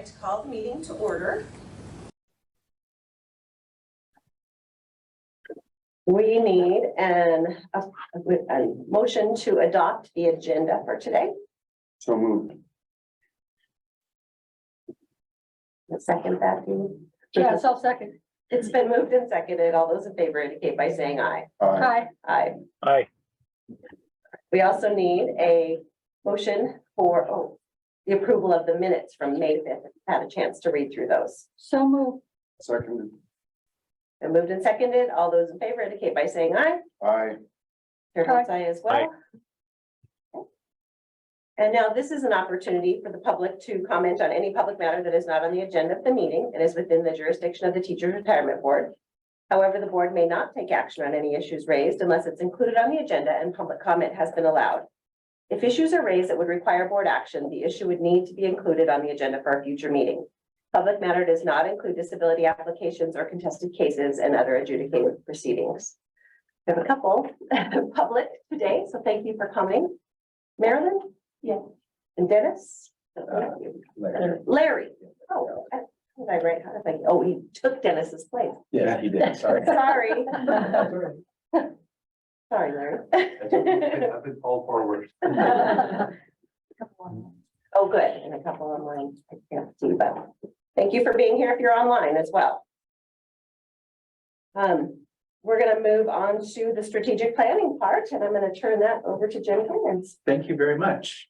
I'd like to call the meeting to order. We need a motion to adopt the agenda for today. So moved. Second that, Dean? Yes, I'll second. It's been moved and seconded. All those in favor indicate by saying aye. Hi. Aye. Aye. We also need a motion for the approval of the minutes from May 5th. Had a chance to read through those. So moved. Seconded. And moved and seconded. All those in favor indicate by saying aye. Aye. Chair votes aye as well. Aye. And now this is an opportunity for the public to comment on any public matter that is not on the agenda of the meeting and is within the jurisdiction of the Teachers Retirement Board. However, the board may not take action on any issues raised unless it's included on the agenda and public comment has been allowed. If issues are raised that would require board action, the issue would need to be included on the agenda for a future meeting. Public matter does not include disability applications or contested cases and other adjudicated proceedings. We have a couple public today, so thank you for coming. Marilyn? Yeah. And Dennis? Larry. Oh, how did I write? How did I? Oh, he took Dennis's place. Yeah, he did. Sorry. Sorry. Sorry, Larry. I've been called forward. Oh, good. And a couple online. I can't see, but thank you for being here if you're online as well. We're going to move on to the strategic planning part, and I'm going to turn that over to Jim Cairns. Thank you very much.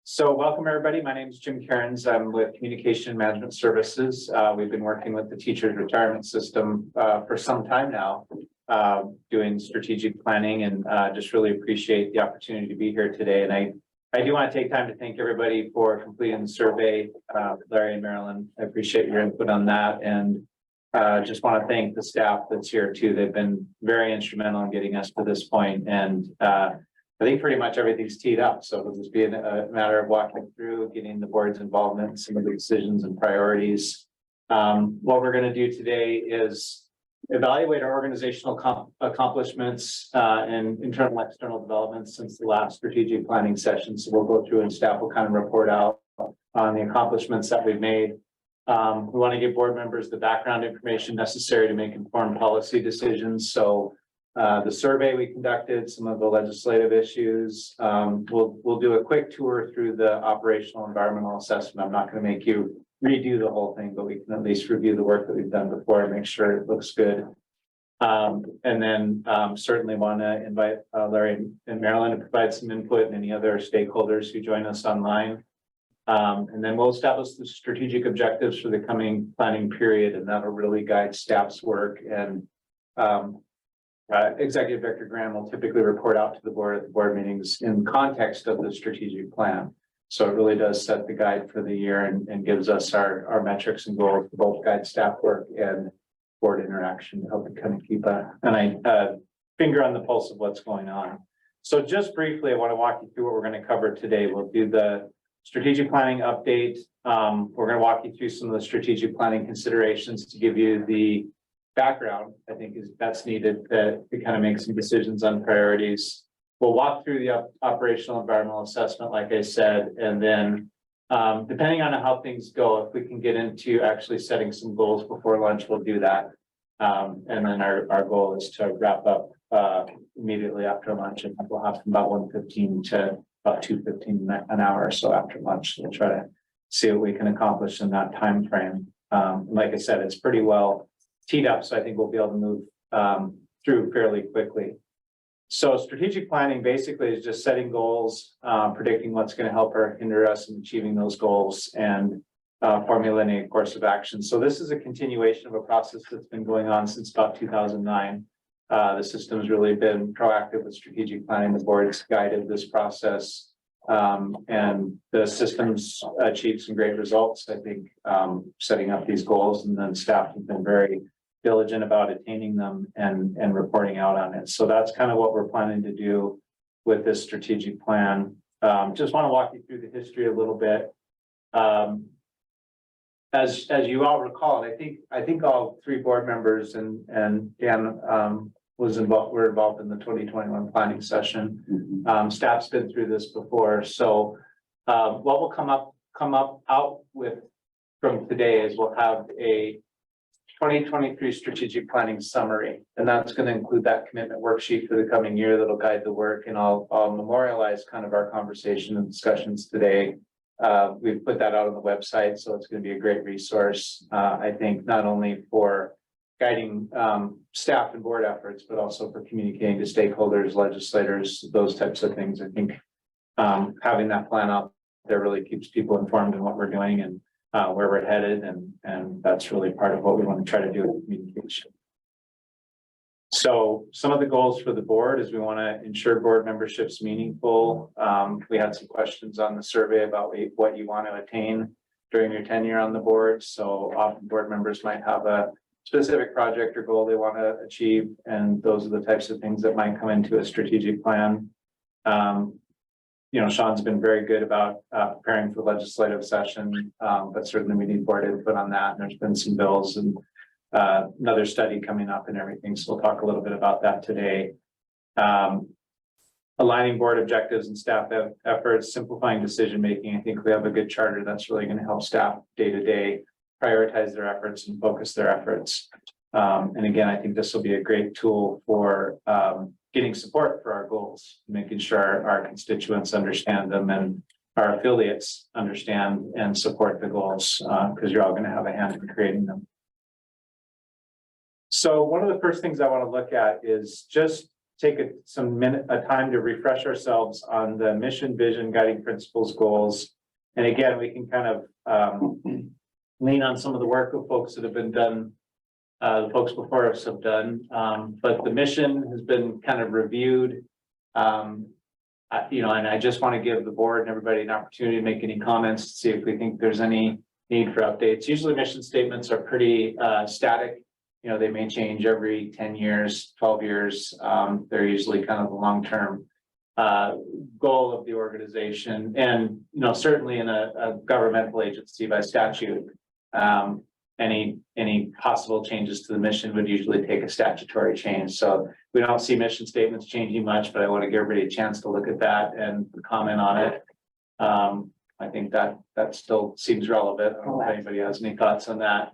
So welcome, everybody. My name is Jim Cairns. I'm with Communication Management Services. We've been working with the Teachers Retirement System for some time now, doing strategic planning, and just really appreciate the opportunity to be here today. And I do want to take time to thank everybody for completing the survey. Larry and Marilyn, I appreciate your input on that. And just want to thank the staff that's here too. They've been very instrumental in getting us to this point. And I think pretty much everything's teed up. So it'll just be a matter of walking through, getting the board's involvement in some of the decisions and priorities. What we're going to do today is evaluate our organizational accomplishments and internal and external developments since the last strategic planning session. So we'll go through and staff will kind of report out on the accomplishments that we've made. We want to give board members the background information necessary to make informed policy decisions. So the survey we conducted, some of the legislative issues, we'll do a quick tour through the operational environmental assessment. I'm not going to make you redo the whole thing, but we can at least review the work that we've done before and make sure it looks good. And then certainly want to invite Larry and Marilyn to provide some input and any other stakeholders who join us online. And then we'll establish the strategic objectives for the coming planning period, and that'll really guide staff's work. And Executive Director Graham will typically report out to the board at the board meetings in context of the strategic plan. So it really does set the guide for the year and gives us our metrics and goals for both guide staff work and board interaction to help it kind of keep a finger on the pulse of what's going on. So just briefly, I want to walk you through what we're going to cover today. We'll do the strategic planning update. We're going to walk you through some of the strategic planning considerations to give you the background, I think that's needed to kind of make some decisions on priorities. We'll walk through the operational environmental assessment, like I said, and then depending on how things go, if we can get into actually setting some goals before lunch, we'll do that. And then our goal is to wrap up immediately after lunch, and we'll have from about 1:15 to about 2:15 an hour or so after lunch. We'll try to see what we can accomplish in that time frame. Like I said, it's pretty well teed up, so I think we'll be able to move through fairly quickly. So strategic planning basically is just setting goals, predicting what's going to help or hinder us in achieving those goals, and formulating a course of action. So this is a continuation of a process that's been going on since about 2009. The system has really been proactive with strategic planning. The board's guided this process, and the system's achieved some great results, I think, setting up these goals, and then staff have been very diligent about attaining them and reporting out on it. So that's kind of what we're planning to do with this strategic plan. Just want to walk you through the history a little bit. As you all recall, and I think all three board members and Dan were involved in the 2021 planning session. Staff's been through this before. So what will come up come out with from today is we'll have a 2023 strategic planning summary, and that's going to include that commitment worksheet for the coming year that'll guide the work. And I'll memorialize kind of our conversation and discussions today. We've put that out on the website, so it's going to be a great resource. I think not only for guiding staff and board efforts, but also for communicating to stakeholders, legislators, those types of things. I think having that plan out there really keeps people informed in what we're doing and where we're headed, and that's really part of what we want to try to do with communication. So some of the goals for the board is we want to ensure board membership's meaningful. We had some questions on the survey about what you want to attain during your tenure on the board. So often board members might have a specific project or goal they want to achieve, and those are the types of things that might come into a strategic plan. You know, Sean's been very good about preparing for legislative session, but certainly we need board input on that. And there's been some bills and another study coming up and everything. So we'll talk a little bit about that today. Aligning board objectives and staff efforts, simplifying decision-making. I think we have a good charter that's really going to help staff day to day prioritize their efforts and focus their efforts. And again, I think this will be a great tool for getting support for our goals, making sure our constituents understand them and our affiliates understand and support the goals, because you're all going to have a hand in creating them. So one of the first things I want to look at is just take a time to refresh ourselves on the mission, vision, guiding principles, goals. And again, we can kind of lean on some of the work of folks that have been done, the folks before us have done, but the mission has been kind of reviewed. You know, and I just want to give the board and everybody an opportunity to make any comments, to see if we think there's any need for updates. Usually mission statements are pretty static. You know, they may change every 10 years, 12 years. They're usually kind of the long-term goal of the organization. And, you know, certainly in a governmental agency by statute, any possible changes to the mission would usually take a statutory change. So we don't see mission statements changing much, but I want to give everybody a chance to look at that and comment on it. I think that still seems relevant. I don't know if anybody has any thoughts on that.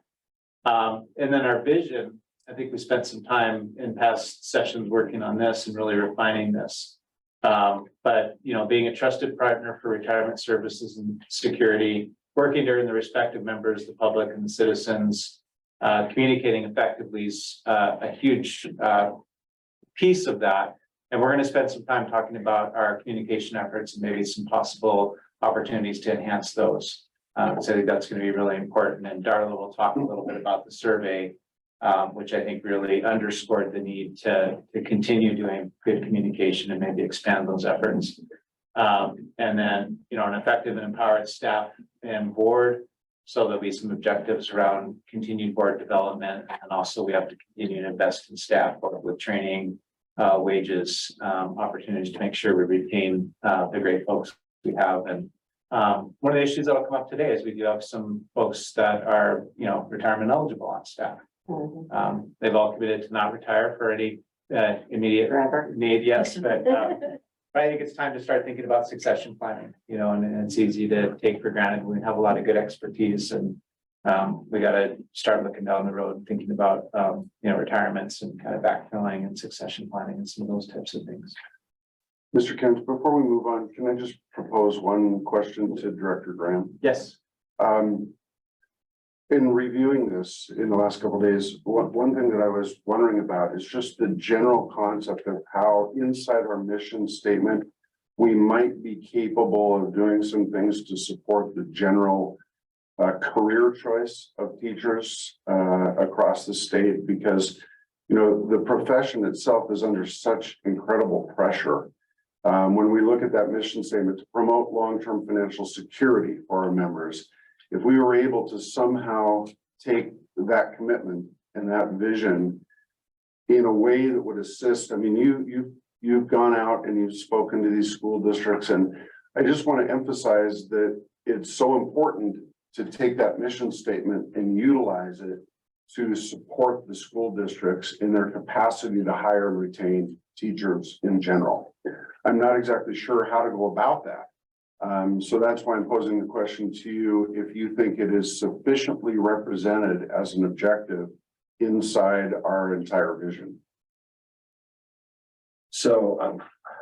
And then our vision, I think we spent some time in past sessions working on this and really refining this. But, you know, being a trusted partner for retirement services and security, working during the respective members, the public and the citizens, communicating effectively is a huge piece of that. And we're going to spend some time talking about our communication efforts and maybe some possible opportunities to enhance those. So I think that's going to be really important. And Darla will talk a little bit about the survey, which I think really underscored the need to continue doing good communication and maybe expand those efforts. And then, you know, an effective and empowered staff and board. So there'll be some objectives around continued board development. And also we have to continue to invest in staff, both with training, wages, opportunities to make sure we retain the great folks we have. And one of the issues that will come up today is we do have some folks that are, you know, retirement eligible on staff. They've all committed to not retire for any immediate need, yes, but I think it's time to start thinking about succession planning, you know, and it's easy to take for granted. We have a lot of good expertise, and we got to start looking down the road and thinking about, you know, retirements and kind of backfilling and succession planning and some of those types of things. Mr. Kent, before we move on, can I just propose one question to Director Graham? Yes. In reviewing this in the last couple of days, one thing that I was wondering about is just the general concept of how inside our mission statement, we might be capable of doing some things to support the general career choice of teachers across the state, because, you know, the profession itself is under such incredible pressure. When we look at that mission statement to promote long-term financial security for our members, if we were able to somehow take that commitment and that vision in a way that would assist, I mean, you've gone out and you've spoken to these school districts, and I just want to emphasize that it's so important to take that mission statement and utilize it to support the school districts in their capacity to hire and retain teachers in general. I'm not exactly sure how to go about that. So that's why I'm posing the question to you, if you think it is sufficiently represented as an objective inside our entire vision. So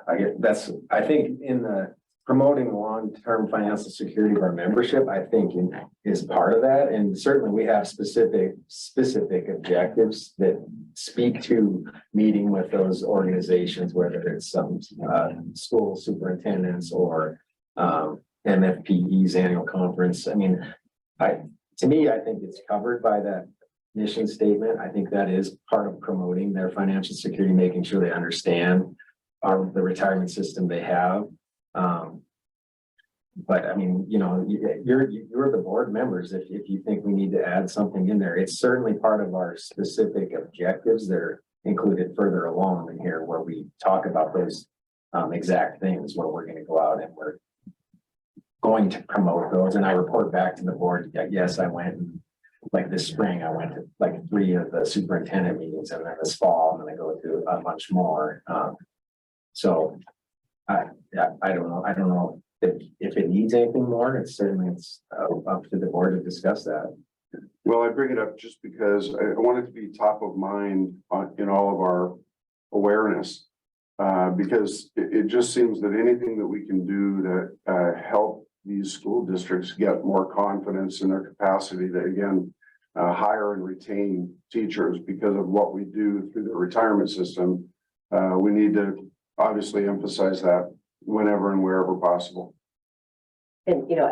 I think in the promoting long-term financial security of our membership, I think is part of that. And certainly we have specific objectives that speak to meeting with those organizations, whether it's some school superintendents or MFPE's annual conference. I mean, to me, I think it's covered by that mission statement. I think that is part of promoting their financial security, making sure they understand the retirement system they have. But I mean, you know, you're the board members. If you think we need to add something in there, it's certainly part of our specific objectives that are included further along in here, where we talk about those exact things, where we're going to go out and we're going to promote those. And I report back to the board. Yes, I went and like this spring, I went to like 3 of the superintendent meetings, and then this fall, I'm going to go to a bunch more. So I don't know. I don't know if it needs anything more. It's up to the board to discuss that. Well, I bring it up just because I want it to be top of mind in all of our awareness. Because it just seems that anything that we can do to help these school districts get more confidence in their capacity to, again, hire and retain teachers because of what we do through the retirement system, we need to obviously emphasize that whenever and wherever possible. And, you know,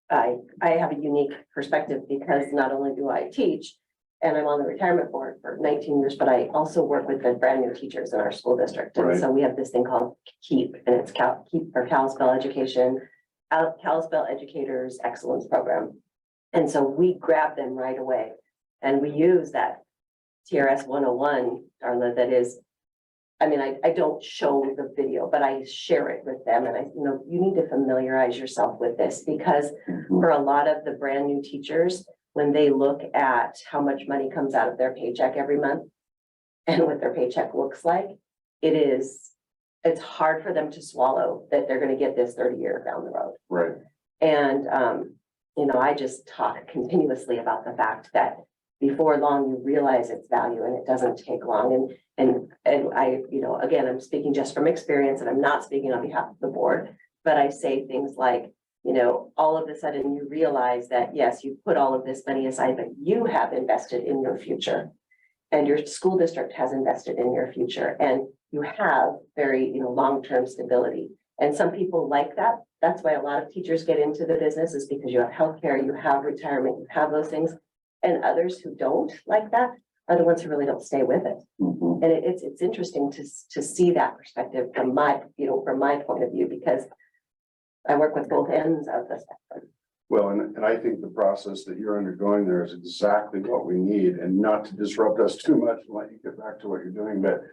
I have a unique perspective because not only do I teach and I'm on the retirement board for 19 years, but I also work with the brand new teachers in our school district. And Right. so we have this thing called KEEP, and it's KEEP for Kalispell Education, Kalispell Educators Excellence Program. And so we grab them right away and we use that TRS 101, Darla, that is, I mean, I don't show the video, but I share it with them. And you need to familiarize yourself with this because for a lot of the brand new teachers, when they look at how much money comes out of their paycheck every month and what their paycheck looks like, it's hard for them to swallow that they're going to get this 30 years down the road. Right. And, I just talk continuously about the fact that before long, you realize its value and it doesn't take long. And I, again, I'm speaking just from experience and I'm not speaking on behalf of the board, but I say things like, all of a sudden you realize that, yes, you put all of this money aside, but you have invested in your future and your school district has invested in your future and you have very, long-term stability. And some people like that. That's why a lot of teachers get into the business is because you have healthcare, you have retirement, you have those things. And others who don't like that are the ones who really don't stay with it. Mhm. And it's interesting to see that perspective from my point of view, because I work with both ends of the spectrum. Well, and I think the process that you're undergoing there is exactly what we need, and not to disrupt us too much and let you get back to what you're doing. But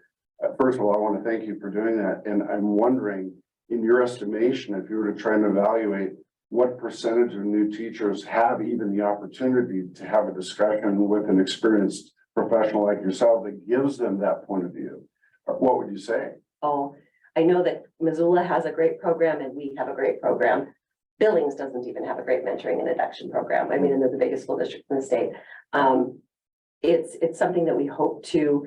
first of all, I want to thank you for doing that. And I'm wondering, in your estimation, if you were to try and evaluate what percentage of new teachers have even the opportunity to have a discussion with an experienced professional like yourself that gives them that point of view, what would you say? Oh, I know that Missoula has a great program and we have a great program. Billings doesn't even have a great mentoring and induction program. I mean, and they're the biggest school district in the state. It's something that we hope to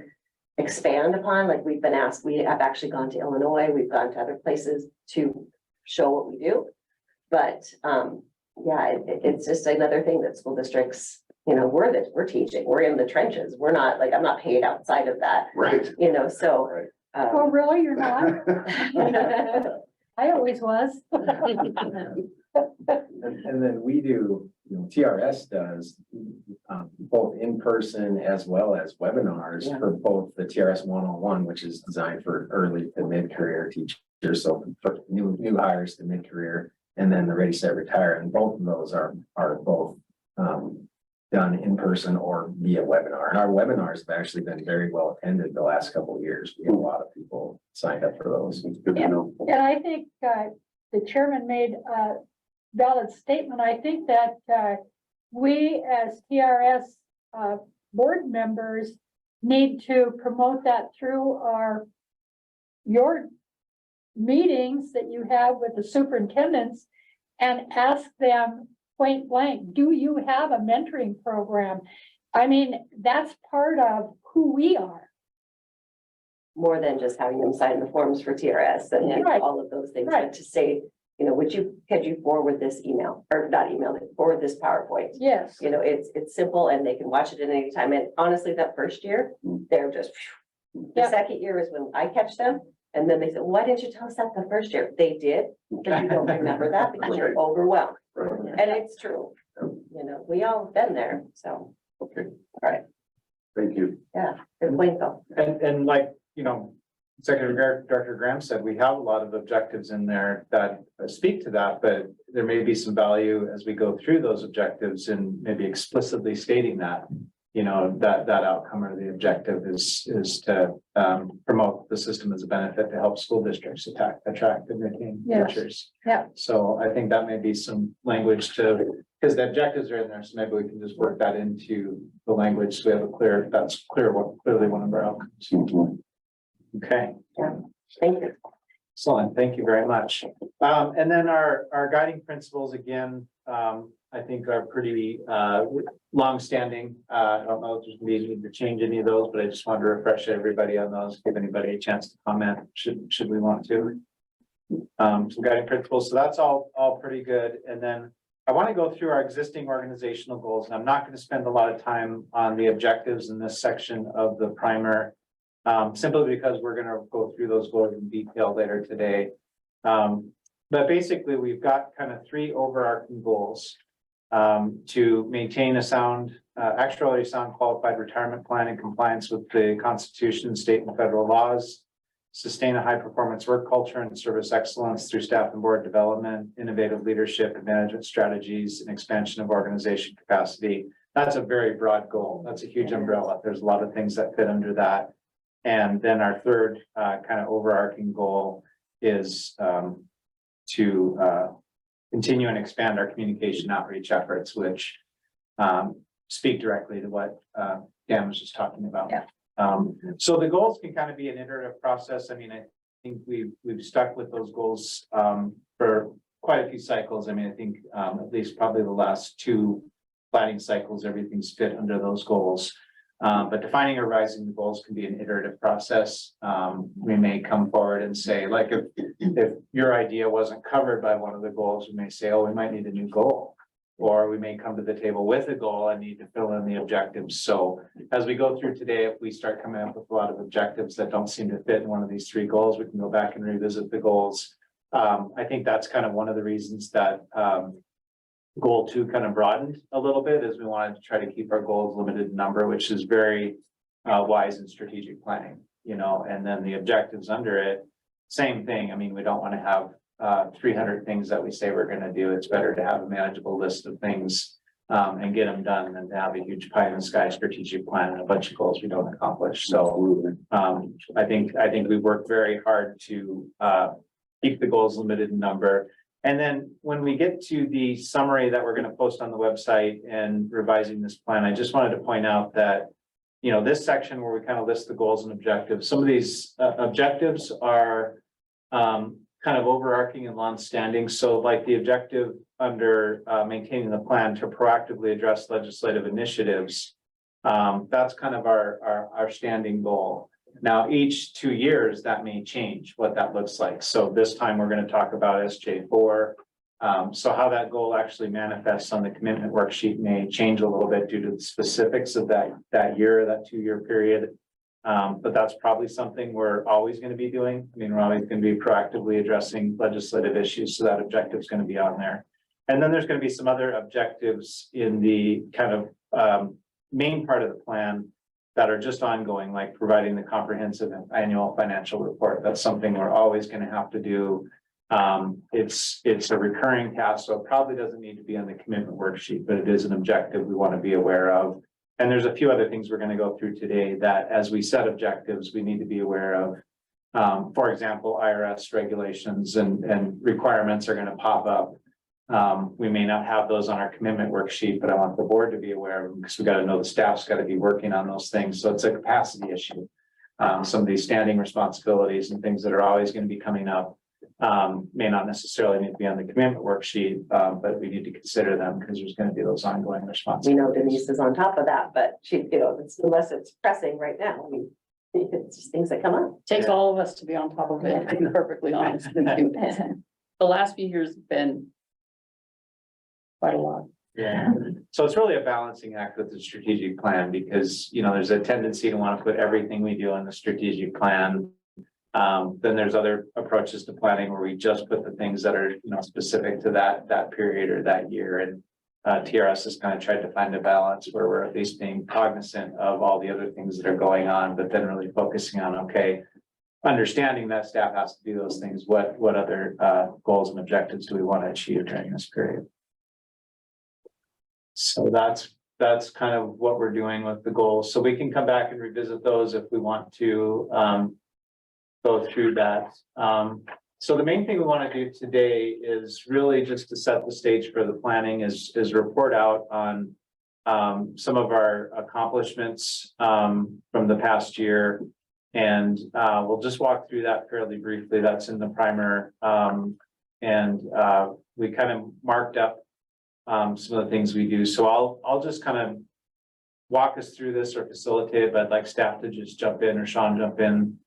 expand upon. Like we've been asked, we have actually gone to Illinois, we've gone to other places to show what we do. But it's just another thing that school districts, we're teaching, we're in the trenches. We're not like, I'm not paid outside of that, Right. so. Right. Oh, really? You're not? I always was. And then we do, TRS does both in person as well as webinars Yeah. for both the TRS 101, which is designed for early to mid-career teachers, so for new hires to mid-career, and then the Ready Set Retire, and both of those are both done in person or via webinar. And our webinars have actually been very well attended the last couple of years. We have a lot of people signed up for those. It's good to know. And I think the chairman made a valid statement. I think that we as TRS board members need to promote that through your meetings that you have with the superintendents and ask them point blank, do you have a mentoring program? I mean, that's part of who we are. More than just having them sign the forms for TRS and Right. all of those things, Right. but to say, you know, could you forward this email, or not email, forward this PowerPoint? Yes, You know, it's simple and they can watch it at any time. And honestly, that first year, they're just, phew. The Yeah. second year is when I catch them. And then they said, why didn't you tell us that the first year? They did, but you don't remember that because you're overwhelmed. Right. And it's true. You know, we all been there, so, Okay. all right, Thank you. good point though. And like, you know, Executive Director Graham said, we have a lot of objectives in there that speak to that, but there may be some value as we go through those objectives and maybe explicitly stating that, you know, that outcome or the objective is to promote the system as a benefit to help school districts attract and retain Yes. teachers. Yeah. So I think that may be some language because the objectives are in there, so maybe we can just work that into the language, so we have clearly one of our outcomes. Mhm. Okay, Thank you. excellent, thank you very much. And then our guiding principles, again, I think are pretty longstanding. I don't know if there's gonna be need to change any of those, but I just wanted to refresh everybody on those, give anybody a chance to comment, should we want to. Some guiding principles, so that's all pretty good. And then I want to go through our existing organizational goals, and I'm not going to spend a lot of time on the objectives in this section of the primer. Simply because we're going to go through those goals in detail later today. But basically, we've got kind of three overarching goals. To maintain a sound, actuarially sound qualified retirement plan in compliance with the Constitution, state and federal laws. Sustain a high performance work culture and service excellence through staff and board development, innovative leadership and management strategies, and expansion of organization capacity. That's a very broad goal. That's a huge umbrella. There's a lot of things that fit under that. And then our third kind of overarching goal is to continue and expand our communication outreach efforts, which speak directly to what Dan was just talking about. Yeah. So the goals can kind of be an iterative process. I mean, I think we've stuck with those goals for quite a few cycles. I mean, I think at least probably the last two planning cycles, everything's fit under those goals. But defining or revising the goals can be an iterative process. We may come forward and say, like, if your idea wasn't covered by one of the goals, we may say, oh, we might need a new goal. Or we may come to the table with a goal and need to fill in the objectives. So as we go through today, if we start coming up with a lot of objectives that don't seem to fit in one of these three goals, we can go back and revisit the goals. I think that's kind of one of the reasons that goal 2 kind of broadened a little bit, is we wanted to try to keep our goals limited in number, which is very wise in strategic planning, you know, and then the objectives under it, same thing. I mean, we don't want to have 300 things that we say we're going to do. It's better to have a manageable list of things and get them done than to have a huge pie in the sky strategic plan and a bunch of goals we don't accomplish. So I think we've worked very hard to keep the goals limited in number. And then when we get to the summary that we're going to post on the website and revising this plan, I just wanted to point out that, you know, this section where we kind of list the goals and objectives, some of these objectives are kind of overarching and long-standing. So like the objective under maintaining the plan to proactively address legislative initiatives, that's kind of our standing goal. Now, each 2 years, that may change what that looks like. So this time we're going to talk about SJ4. So how that goal actually manifests on the commitment worksheet may change a little bit due to the specifics of that year, that 2-year period. But that's probably something we're always going to be doing. I mean, we're always going to be proactively addressing legislative issues. So that objective is going to be on there. And then there's going to be some other objectives in the kind of main part of the plan that are just ongoing, like providing the comprehensive annual financial report. That's something we're always going to have to do. It's a recurring task, so it probably doesn't need to be on the commitment worksheet, but it is an objective we want to be aware of. And there's a few other things we're going to go through today that as we set objectives, we need to be aware of. For example, IRS regulations and requirements are going to pop up. We may not have those on our commitment worksheet, but I want the board to be aware of them because we got to know the staff's got to be working on those things. So it's a capacity issue. Some of these standing responsibilities and things that are always going to be coming up. may not necessarily need to be on the commitment worksheet, but we need to consider them because there's going to be those ongoing We responsibilities. know Denise is on top of that, but she, unless it's pressing right now, it's just things that come up. Takes all of us to be on top of it, to be perfectly honest with you. The last few years have been quite a lot. Yeah, so it's really a balancing act with the strategic plan because, there's a tendency to want to put everything we do on the strategic plan. Then there's other approaches to planning where we just put the things that are, specific to that period or that year. And TRS has kind of tried to find a balance where we're at least being cognizant of all the other things that are going on, but then really focusing on, okay, understanding that staff has to do those things. What other goals and objectives do we want to achieve during this period? So that's kind of what we're doing with the goals. So we can come back and revisit those if we want to go through that. So the main thing we want to do today is really just to set the stage for the planning is report out on some of our accomplishments from the past year. And we'll just walk through that fairly briefly. That's in the primer. And we kind of marked up some of the things we do. So I'll just kind of walk us through this or facilitate it, but I'd like staff to just jump in or Sean jump in,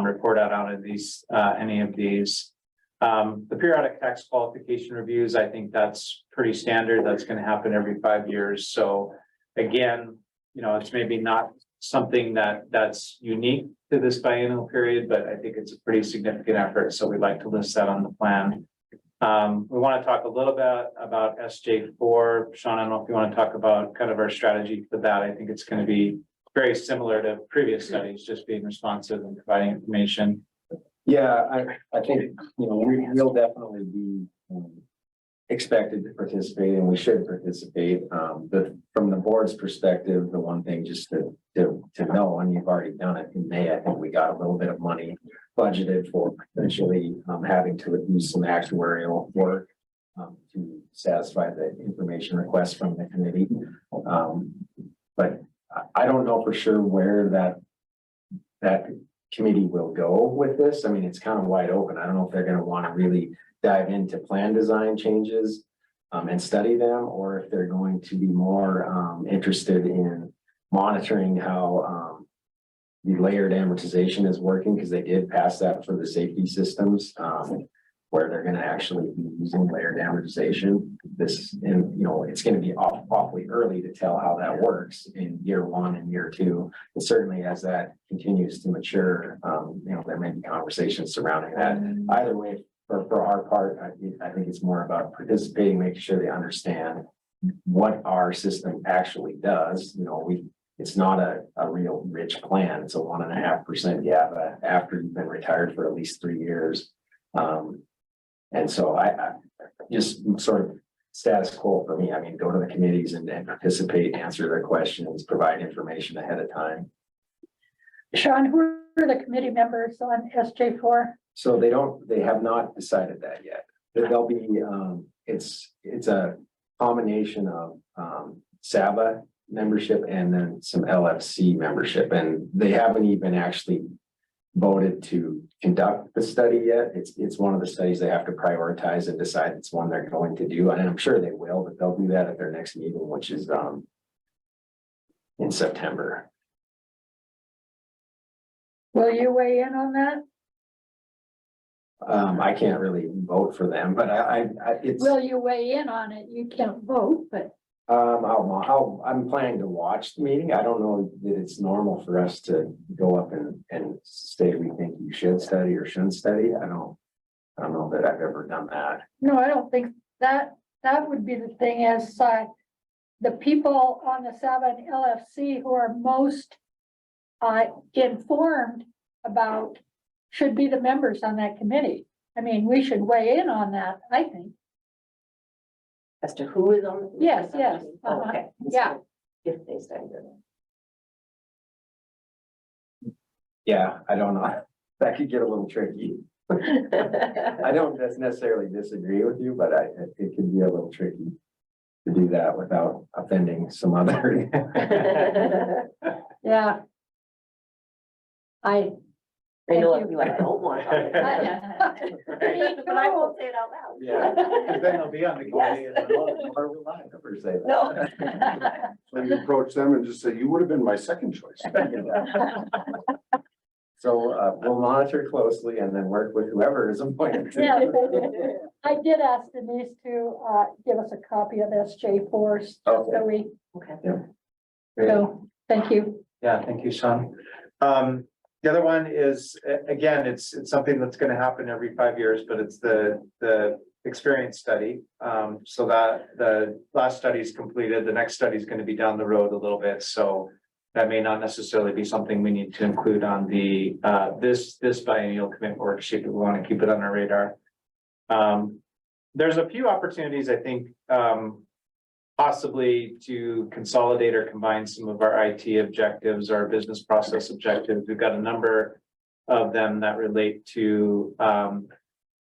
report out on these, any of these. The periodic tax qualification reviews, I think that's pretty standard. That's going to happen every 5 years. So again, it's maybe not something that's unique to this biennial period, but I think it's a pretty significant effort. So we'd like to list that on the plan. We want to talk a little bit about SJ4. Sean, I don't know if you want to talk about kind of our strategy for that. I think it's going to be very similar to previous studies, just being responsive and providing information. Yeah, I think, we'll definitely be expected to participate and we should participate. From the board's perspective, the one thing just to know, and you've already done it in May, I think we got a little bit of money budgeted for potentially having to do some actuarial work to satisfy the information requests from the committee. But I don't know for sure where that committee will go with this. I mean, it's kind of wide open. I don't know if they're going to want to really dive into plan design changes and study them, or if they're going to be more interested in monitoring how the layered amortization is working, because they did pass that for the safety systems, where they're going to actually be using layered amortization. It's going to be awfully early to tell how that works in year 1 and year 2. But certainly as that continues to mature, there may be conversations surrounding that. Either way, for our part, I think it's more about participating, making sure they understand what our system actually does. It's not a real rich plan. It's a 1.5% GABA after you've been retired for at least 3 years. And so I just sort of status quo for me. I mean, go to the committees and participate, answer their questions, provide information ahead of time. Sean, who are the committee members on SJ4? So they have not decided that yet. There'll be, it's a combination of SABA membership and then some LFC membership. And they haven't even actually voted to conduct the study yet. It's one of the studies they have to prioritize and decide it's one they're going to do. And I'm sure they will, but they'll do that at their next meeting, which is in September. Will you weigh in on that? I can't really vote for them, but it's. Will you weigh in on it? You can't vote, but I'm planning to watch the meeting. I don't know that it's normal for us to go up and say we think you should study or shouldn't study. I don't know that I've ever done that. no, I don't think that would be the thing is the people on the SABA and LFC who are most informed about should be the members on that committee. I mean, we should weigh in on that, I think. As to who is on the. Yes, yes, Oh, okay. yeah. If they study it. Yeah, I don't know. That could get a little tricky. I don't necessarily disagree with you, but it could be a little tricky to do that without offending some other. Yeah. I know Thank if you I don't want to. But I won't say it out loud. Yeah, because then they'll be on the committee. and they'll- Or will I ever say that? No. When you approach them and just say, you would have been my second choice. So, we'll monitor closely and then work with whoever is appointed. Yeah. I did ask Denise to, give us a copy of SJ4, so we, Okay. Great. so, thank you. Yeah, thank you, Sean. The other one is, again, it's something that's gonna happen every 5 years, but it's the experience study. So that the last study is completed, the next study is gonna be down the road a little bit, so that may not necessarily be something we need to include on the, this biennial commitment worksheet, but we wanna keep it on our radar. There's a few opportunities, I think, possibly to consolidate or combine some of our IT objectives, our business process objectives. We've got a number of them that relate to,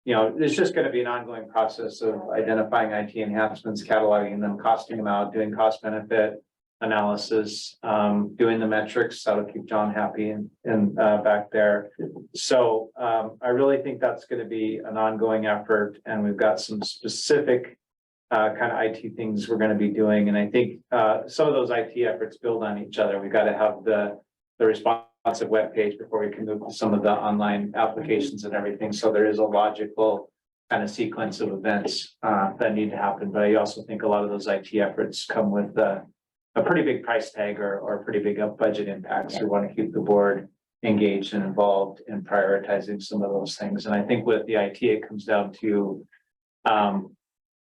it's just going to be an ongoing process of identifying IT enhancements, cataloging them, costing them out, doing cost benefit analysis, doing the metrics. That'll keep John happy and back there. So I really think that's going to be an ongoing effort, and we've got some specific kind of IT things we're going to be doing. And I think some of those IT efforts build on each other. We've got to have the responsive web page before we can move to some of the online applications and everything. So there is a logical kind of sequence of events that need to happen. But I also think a lot of those IT efforts come with a pretty big price tag or pretty big budget impacts. We want to keep the board engaged and involved in prioritizing some of those things. And I think with the IT, it comes down to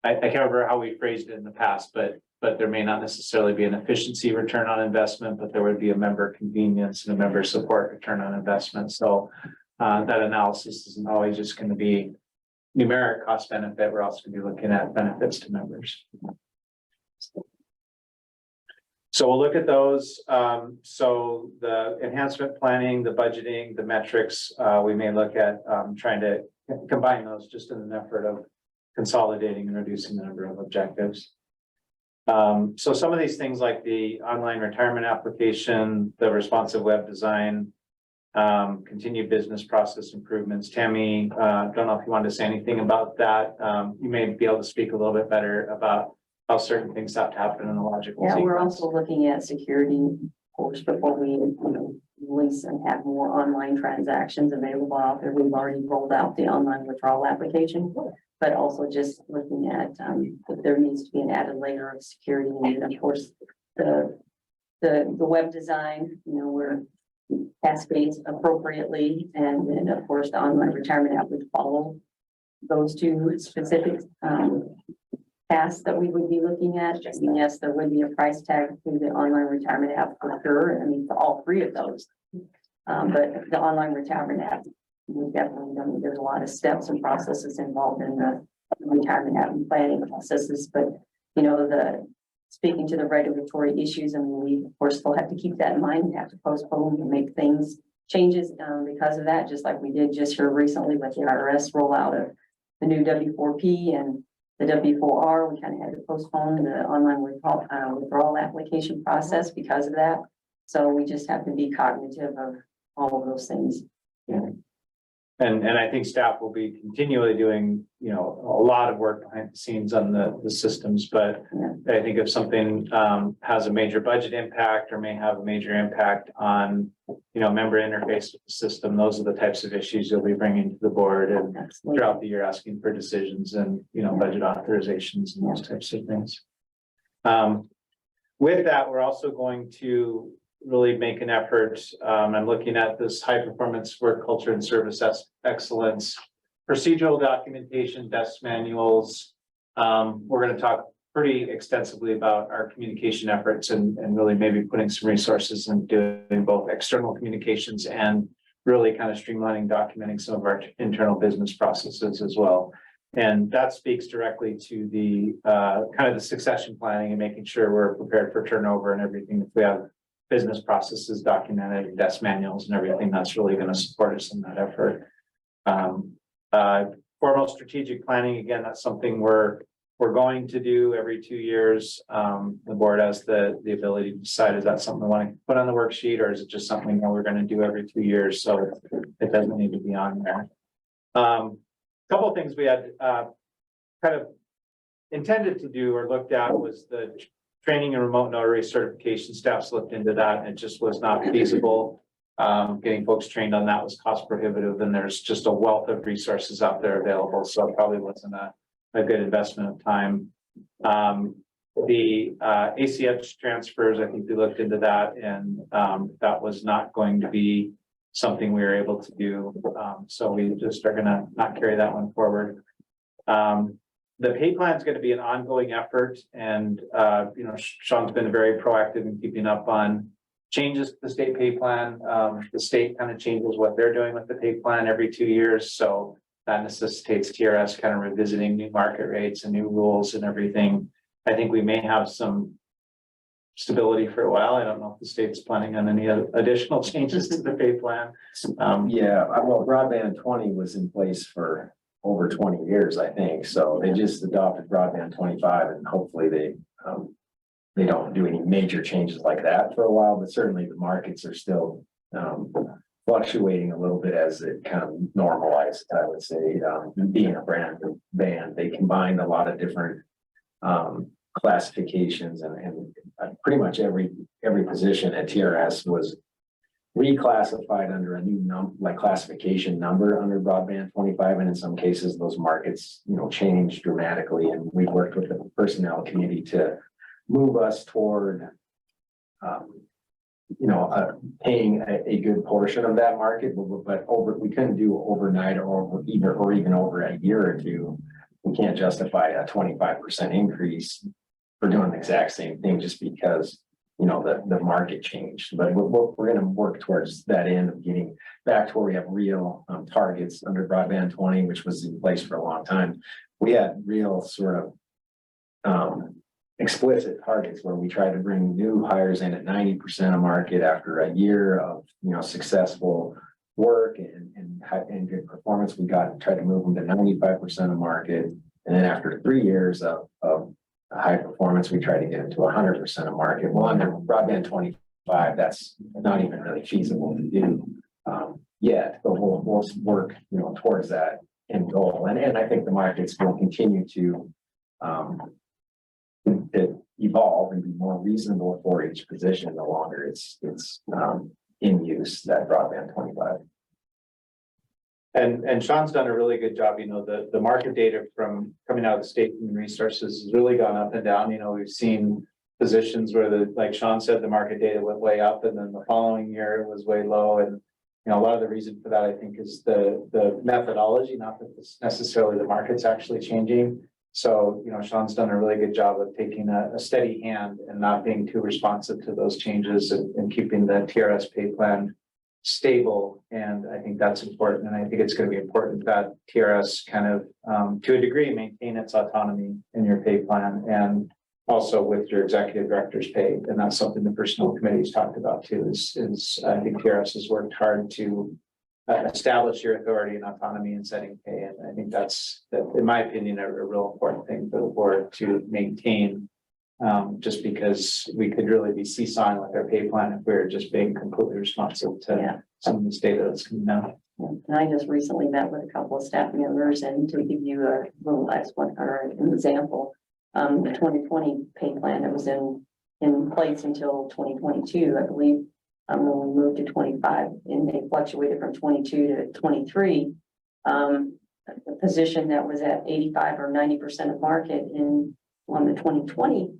I can't remember how we phrased it in the past, but there may not necessarily be an efficiency return on investment, but there would be a member convenience and a member support return on investment. So that analysis isn't always just going to be numeric cost benefit. We're also going to be looking at benefits to members. So we'll look at those. So the enhancement planning, the budgeting, the metrics, we may look at trying to combine those just in an effort of consolidating and reducing the number of objectives. So some of these things like the online retirement application, the responsive web design, continued business process improvements. Tammy, don't know if you wanted to say anything about that. You may be able to speak a little bit better about how certain things have to happen in a logical Yeah, we're sequence. also looking at security, of course, before we, release and have more online transactions available out there. We've already rolled out the online withdrawal application, but also just looking at, if there needs to be an added layer of security. And of course, the web design, we're cascades appropriately. And then of course, the online retirement app would follow those two specific, tasks that we would be looking at. And yes, there would be a price tag to the online retirement app for sure. I mean, for all three of those. But the online retirement app, we definitely know there's a lot of steps and processes involved in the retirement app and planning processes. But, speaking to the regulatory issues, I mean, we of course still have to keep that in mind. We have to postpone and make changes because of that, just like we did just here recently with the IRS rollout of the new W4P and the W4R. We kind of had to postpone the online withdrawal application process because of that. So we just have to be cognitive of all of those things. Yeah. And I think staff will be continually doing, a lot of work behind the scenes on the systems, but I think if something has a major budget impact or may have a major impact on, member interface with the system, those are the types of issues you'll be bringing to the board and Absolutely. throughout the year asking for decisions and, budget authorizations and those types of things. With that, we're also going to really make an effort. I'm looking at this high performance work culture and service excellence, procedural documentation, desk manuals. We're going to talk pretty extensively about our communication efforts and really maybe putting some resources and doing both external communications and really kind of streamlining, documenting some of our internal business processes as well. And that speaks directly to the kind of the succession planning and making sure we're prepared for turnover and everything. If we have business processes documented, desk manuals and everything, that's really going to support us in that effort. Formal strategic planning, again, that's something we're we're going to do every 2 years. The board has the ability to decide, is that something we want to put on the worksheet, or is it just something that we're going to do every 2 years? So it doesn't need to be on there. Couple of things we had kind of intended to do or looked at was the training and remote notary certification. Staffs looked into that, and it just was not feasible. Getting folks trained on that was cost prohibitive, and there's just a wealth of resources out there available. So it probably wasn't a good investment of time. The ACH transfers, I think we looked into that, and that was not going to be something we were able to do. So we just are gonna not carry that one forward. The pay plan is going to be an ongoing effort, and you know, Sean's been very proactive in keeping up on changes to the state pay plan. The state kind of changes what they're doing with the pay plan every 2 years, so that necessitates TRS kind of revisiting new market rates and new rules and everything. I think we may have some stability for a while. I don't know if the state's planning on any additional changes to the pay plan. Yeah, well, broadband 20 was in place for over 20 years, I think. So they just adopted broadband 25, and hopefully they don't do any major changes like that for a while, but certainly the markets are still fluctuating a little bit as it kind of normalized, I would say. Being a brand band, they combined a lot of different classifications, and pretty much every position at TRS was reclassified under a new classification number under broadband 25, and in some cases those markets, you know, changed dramatically, and we worked with the personnel committee to move us toward paying a good portion of that market, but we couldn't do overnight or even over a year or two. We can't justify a 25% increase for doing the exact same thing just because, you know, the market changed. But we're going to work towards that end of getting back to where we have real targets under broadband 20, which was in place for a long time. We had real sort of explicit targets where we tried to bring new hires in at 90% of market after a year of, you know, successful work and good performance. We tried to move them to 95% of market, and then after 3 years of high performance, we try to get it to 100% of market. Well, under broadband 25, that's not even really feasible to do yet, but we'll work, you know, towards that end goal. And I think the markets will continue to evolve and be more reasonable for each position the longer it's in use, that broadband 25. And Sean's done a really good job. You know, the market data from coming out of the state human resources has really gone up and down. You know, we've seen positions where like Sean said, the market data went way up, and then the following year it was way low. And, you know, a lot of the reason for that, I think, is the methodology, not that it's necessarily the market's actually changing. So, you know, Sean's done a really good job of taking a steady hand and not being too responsive to those changes and keeping the TRS pay plan stable. And I think that's important. And I think it's going to be important that TRS kind of, to a degree, maintain its autonomy in your pay plan and also with your executive director's pay. And that's something the personnel committee's talked about too, is I think TRS has worked hard to establish your authority and autonomy in setting pay. And I think that's, in my opinion, a real important thing for the board to maintain, just because we could really be seesawing with our pay plan if we were just being completely responsive to some of this data that's coming out. And I just recently met with a couple of staff members, and to give you a little last one or an example, the 2020 pay plan that was in place until 2022, I believe. When we moved to 25, and they fluctuated from 22 to 23, the position that was at 85 or 90% of market on the 2020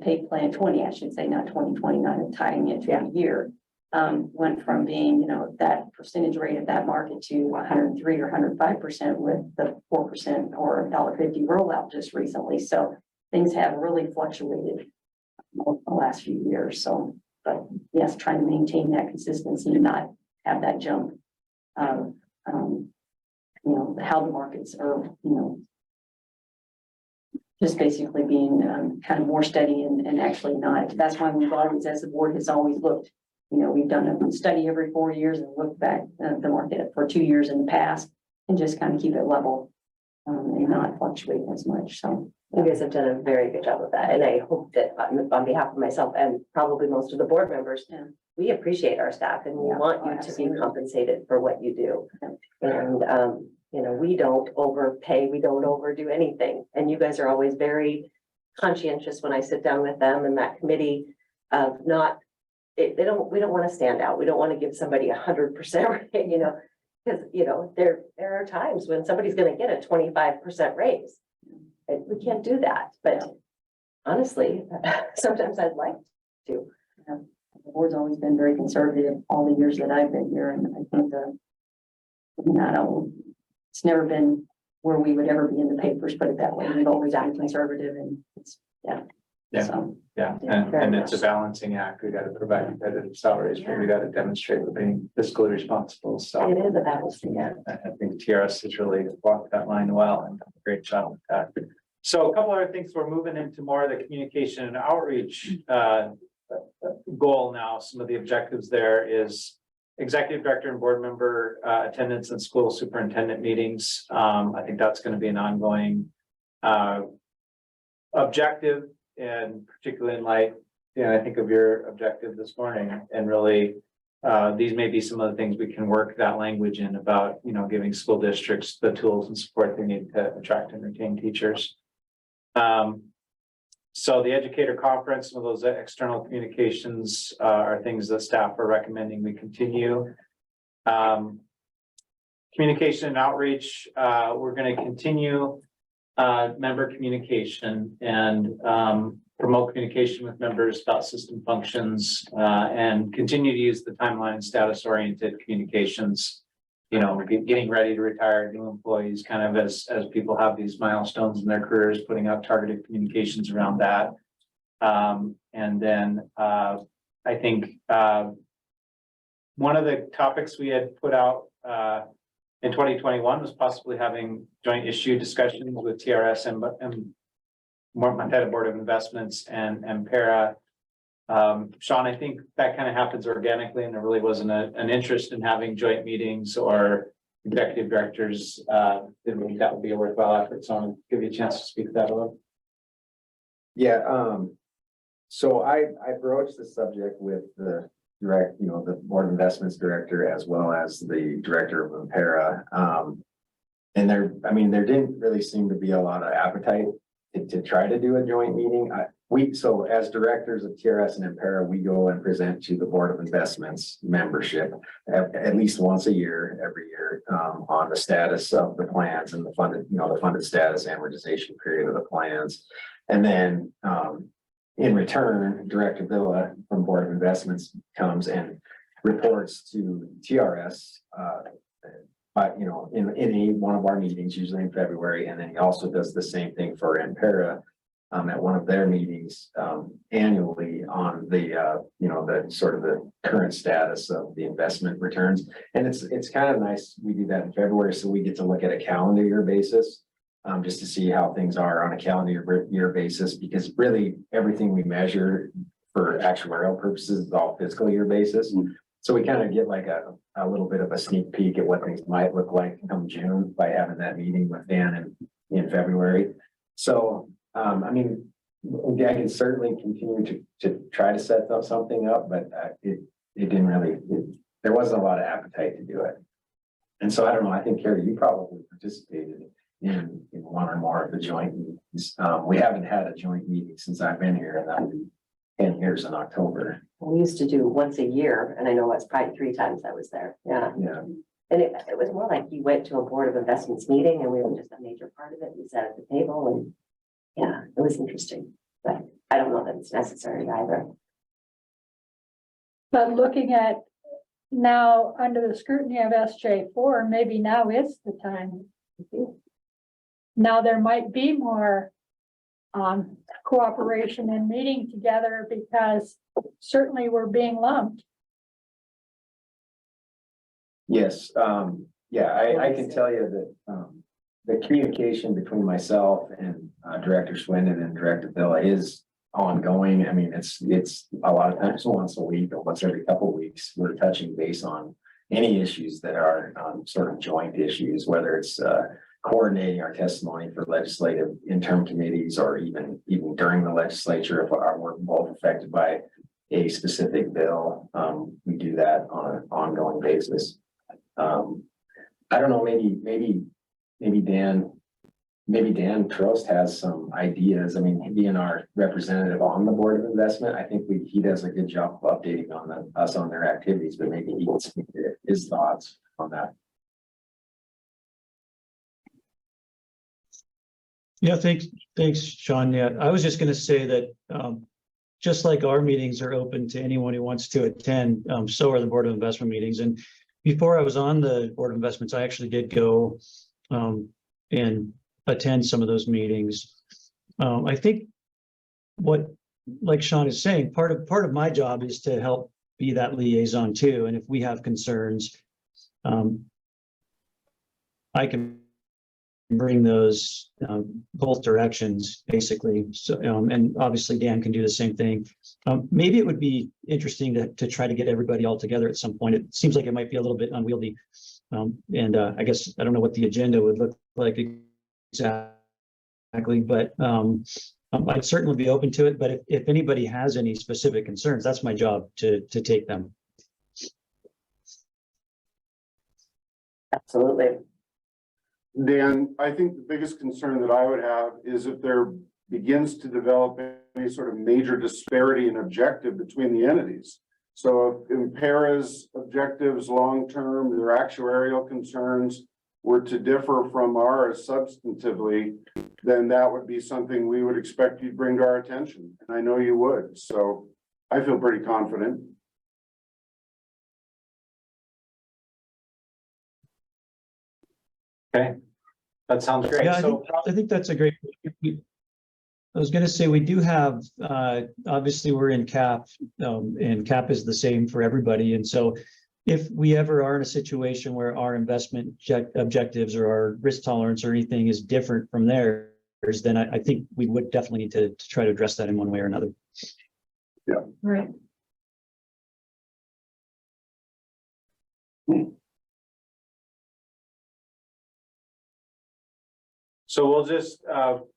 pay plan, 20, I should say, not 2020, not tying it to a year, went from being, you know, that percentage rate of that market to 103 or 105% with the 4% or $1.50 rollout just recently. So things have really fluctuated the last few years. So, but yes, trying to maintain that consistency and not have that jump of, you know, how the markets are, you know, just basically being kind of more steady and actually not. That's why we've always, as the board has always looked, you know, we've done a study every 4 years and looked back at the market for 2 years in the past and just kind of keep it level and not fluctuate as much. So You guys have done a very good job with that, and I hope that on behalf of myself and probably most of the board members, Yeah. we appreciate our staff and we Yeah, want oh, you to be absolutely. compensated for what you do. Yeah. And, you know, we don't overpay, we don't overdo anything, and you guys are always very conscientious when I sit down with them and that committee of not, we don't want to stand out, we don't want to give somebody 100%, you know, because, you know, there are times when somebody's gonna get a 25% raise. And we can't do that, but honestly, sometimes I'd like to. The board's always been very conservative all the years that I've been here, and I think it's never been where we would ever be in the papers, put it that way. We've always been conservative and it's, yeah. Yeah. So, Yeah, Yeah, and, very and it's a much. balancing act. We gotta provide competitive salaries, but we gotta demonstrate we're being fiscally responsible, so. It is a balancing act. I think TRS has really walked that line well and done a great job with that. So a couple other things, we're moving into more of the communication and outreach goal now. Some of the objectives there is executive director and board member attendance in school superintendent meetings. I think that's going to be an ongoing objective, and particularly in light, I think of your objective this morning, and really these may be some of the things we can work that language in about, giving school districts the tools and support they need to attract and retain teachers. So the educator conference, some of those external communications are things that staff are recommending we continue. Communication and outreach, we're going to continue member communication and promote communication with members about system functions and continue to use the timeline and status oriented communications. Getting ready to retire new employees, kind of as people have these milestones in their careers, putting out targeted communications around that. And then I think one of the topics we had put out in 2021 was possibly having joint issue discussions with TRS and Montana Board of Investments and para. Sean, I think that kind of happens organically, and there really wasn't an interest in having joint meetings or executive directors. Didn't think that would be a worthwhile effort. So I'll give you a chance to speak to that a little. Yeah, so I broached the subject with the the Board of Investments director as well as the director of Impera. And there didn't really seem to be a lot of appetite to try to do a joint meeting. So as directors of TRS and Impera, we go and present to the Board of Investments membership at least once a year, every year, on the status of the plans and the funded status, amortization period of the plans. And then, in return, Director Villa from Board of Investments comes and reports to TRS, in any one of our meetings, usually in February. And then he also does the same thing for Impera at one of their meetings annually on the the sort of the current status of the investment returns. And it's kind of nice. We do that in February, so we get to look at a calendar year basis. Just to see how things are on a calendar year basis, because really everything we measure for actuarial purposes is all fiscal year basis. So we kind of get like a little bit of a sneak peek at what things might look like come June by having that meeting with Dan in February. So, I can certainly continue to try to set something up, but it didn't really, there wasn't a lot of appetite to do it. And so I don't know, I think Carrie, you probably participated in one or more of the joint meetings. We haven't had a joint meeting since I've been here, and that'll be 10 years in October. We used to do once a year, and I know it's probably 3 times I was there. Yeah. Yeah. And it was more like you went to a Board of Investments meeting and we were just a major part of it. We sat at the table and yeah, it was interesting, but I don't know that it's necessary either. But looking at now under the scrutiny of SJ4, maybe now is the time. Now there might be more cooperation and meeting together, because certainly we're being lumped. Yes, I can tell you that the communication between myself and Director Swindon and Director Villa is ongoing. I mean, it's a lot of times once a week or once every couple of weeks, we're touching base on any issues that are sort of joint issues, whether it's coordinating our testimony for legislative interim committees or even during the legislature, if we're both affected by a specific bill, we do that on an ongoing basis. I don't know, maybe Dan Trost has some ideas. I mean, being our representative on the Board of Investment, I think he does a good job of updating us on their activities, but maybe he can speak to his thoughts on that. Yeah, thanks, Sean. Yeah, I was just gonna say that, just like our meetings are open to anyone who wants to attend, so are the Board of Investment meetings. And before I was on the Board of Investments, I actually did go, and attend some of those meetings. I think like Sean is saying, part of my job is to help be that liaison too. And if we have concerns, I can bring those both directions, basically. So, and obviously Dan can do the same thing. Maybe it would be interesting to try to get everybody all together at some point. It seems like it might be a little bit unwieldy. I guess I don't know what the agenda would look like exactly, but I'd certainly be open to it. But if anybody has any specific concerns, that's my job to take them. Absolutely. Dan, I think the biggest concern that I would have is if there begins to develop any sort of major disparity in objective between the entities. So if Impera's objectives, long-term, their actuarial concerns were to differ from ours substantively, then that would be something we would expect you'd bring to our attention. And I know you would. So I feel pretty confident. Okay, that sounds great. Yeah, So I think that's a great. I was going to say we do have, obviously we're in CAP, and CAP is the same for everybody. And so if we ever are in a situation where our investment objectives or our risk tolerance or anything is different from theirs, then I think we would definitely need to try to address that in one way or another. Yeah. Right. So we'll just,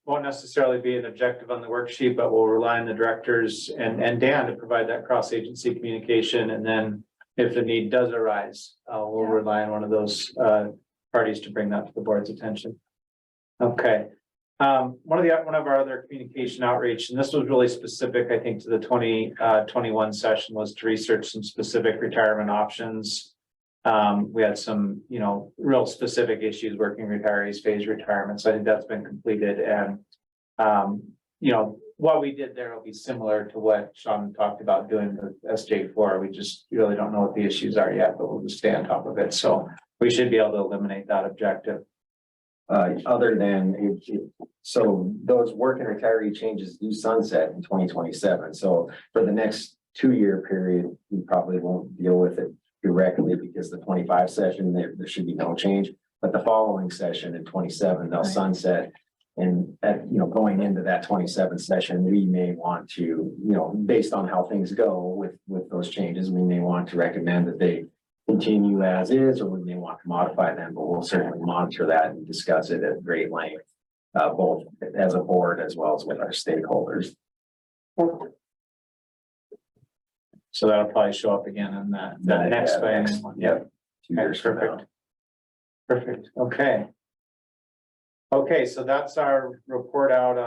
won't necessarily be an objective on the worksheet, but we'll rely on the directors and Dan to provide that cross-agency communication. And then if the need does arise, we'll rely on one of those parties to bring that to the board's attention. Okay. One of our other communication outreach, and this was really specific, I think, to the 2021 session, was to research some specific retirement options. We had some, real specific issues, working retirees, phase retirement. So I think that's been completed. And, what we did there will be similar to what Sean talked about doing with SJ4. We just really don't know what the issues are yet, but we'll just stay on top of it. So we should be able to eliminate that objective. Other than, so those working retiree changes do sunset in 2027. So for the next 2-year period, we probably won't deal with it directly because the 25 session, there should be no change. But the following session in 27, they'll sunset. And going into that 27 session, we may want to, based on how things go with those changes, we may want to recommend that they continue as is, or we may want to modify them, but we'll certainly monitor that and discuss it at great length, both as a board as well as with our stakeholders. So that'll probably show up again in that next one. Yep. 2 years from now. Perfect. Okay. Okay, so that's our report out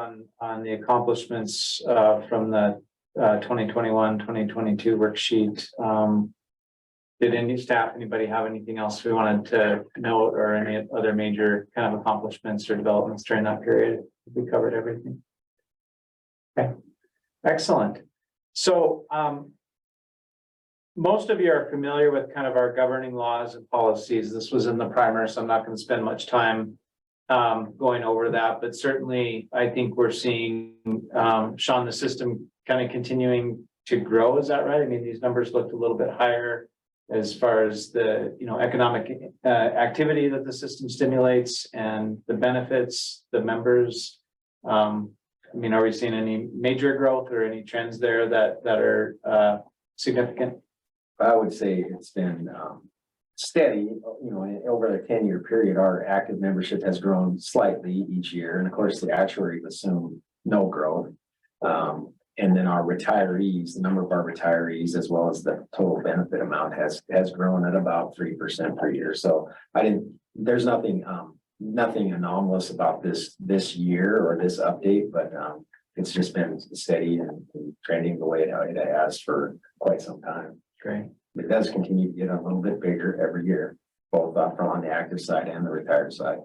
on the accomplishments from the 2021, 2022 worksheet. Did anybody have anything else we wanted to note, or any other major kind of accomplishments or developments during that period? We covered everything. Okay, excellent. So most of you are familiar with kind of our governing laws and policies. This was in the primer, so I'm not going to spend much time going over that, but certainly I think we're seeing, Sean, the system kind of continuing to grow. Is that right? I mean, these numbers looked a little bit higher as far as the, economic activity that the system stimulates and the benefits, the members. Are we seeing any major growth or any trends there that are significant? I would say it's been steady, over the 10-year period, our active membership has grown slightly each year. And of course, the actuaries assume no growth. And then our retirees, the number of our retirees, as well as the total benefit amount has grown at about 3% per year. So there's nothing anomalous about this year or this update, but it's just been steady and trending the way it has for quite some time. Great. It does continue to get a little bit bigger every year, both from on the active side and the retired side.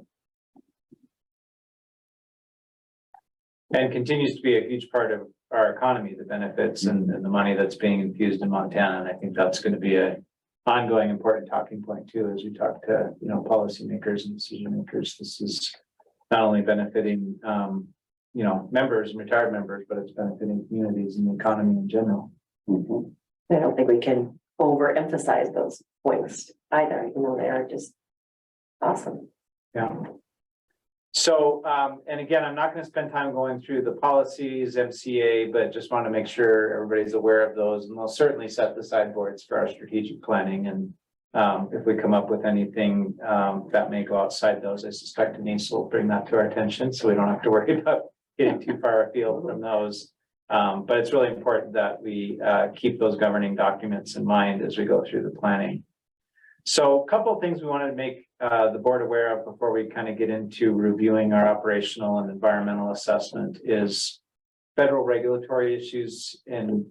And continues to be a huge part of our economy, the benefits and the money that's being infused in Montana. And I think that's going to be an ongoing important talking point too, as we talk to, policymakers and decision makers. This is not only benefiting, members and retired members, but it's benefiting communities and the economy in general. I don't think we can overemphasize those points either, they are just awesome. Yeah. So, and again, I'm not going to spend time going through the policies, MCA, but just want to make sure everybody's aware of those, and they'll certainly set the sideboards for our strategic planning. And if we come up with anything that may go outside those, I suspect Denise will bring that to our attention, so we don't have to worry about getting too far afield from those. But it's really important that we keep those governing documents in mind as we go through the planning. So a couple of things we wanted to make the board aware of before we kind of get into reviewing our operational and environmental assessment is federal regulatory issues. And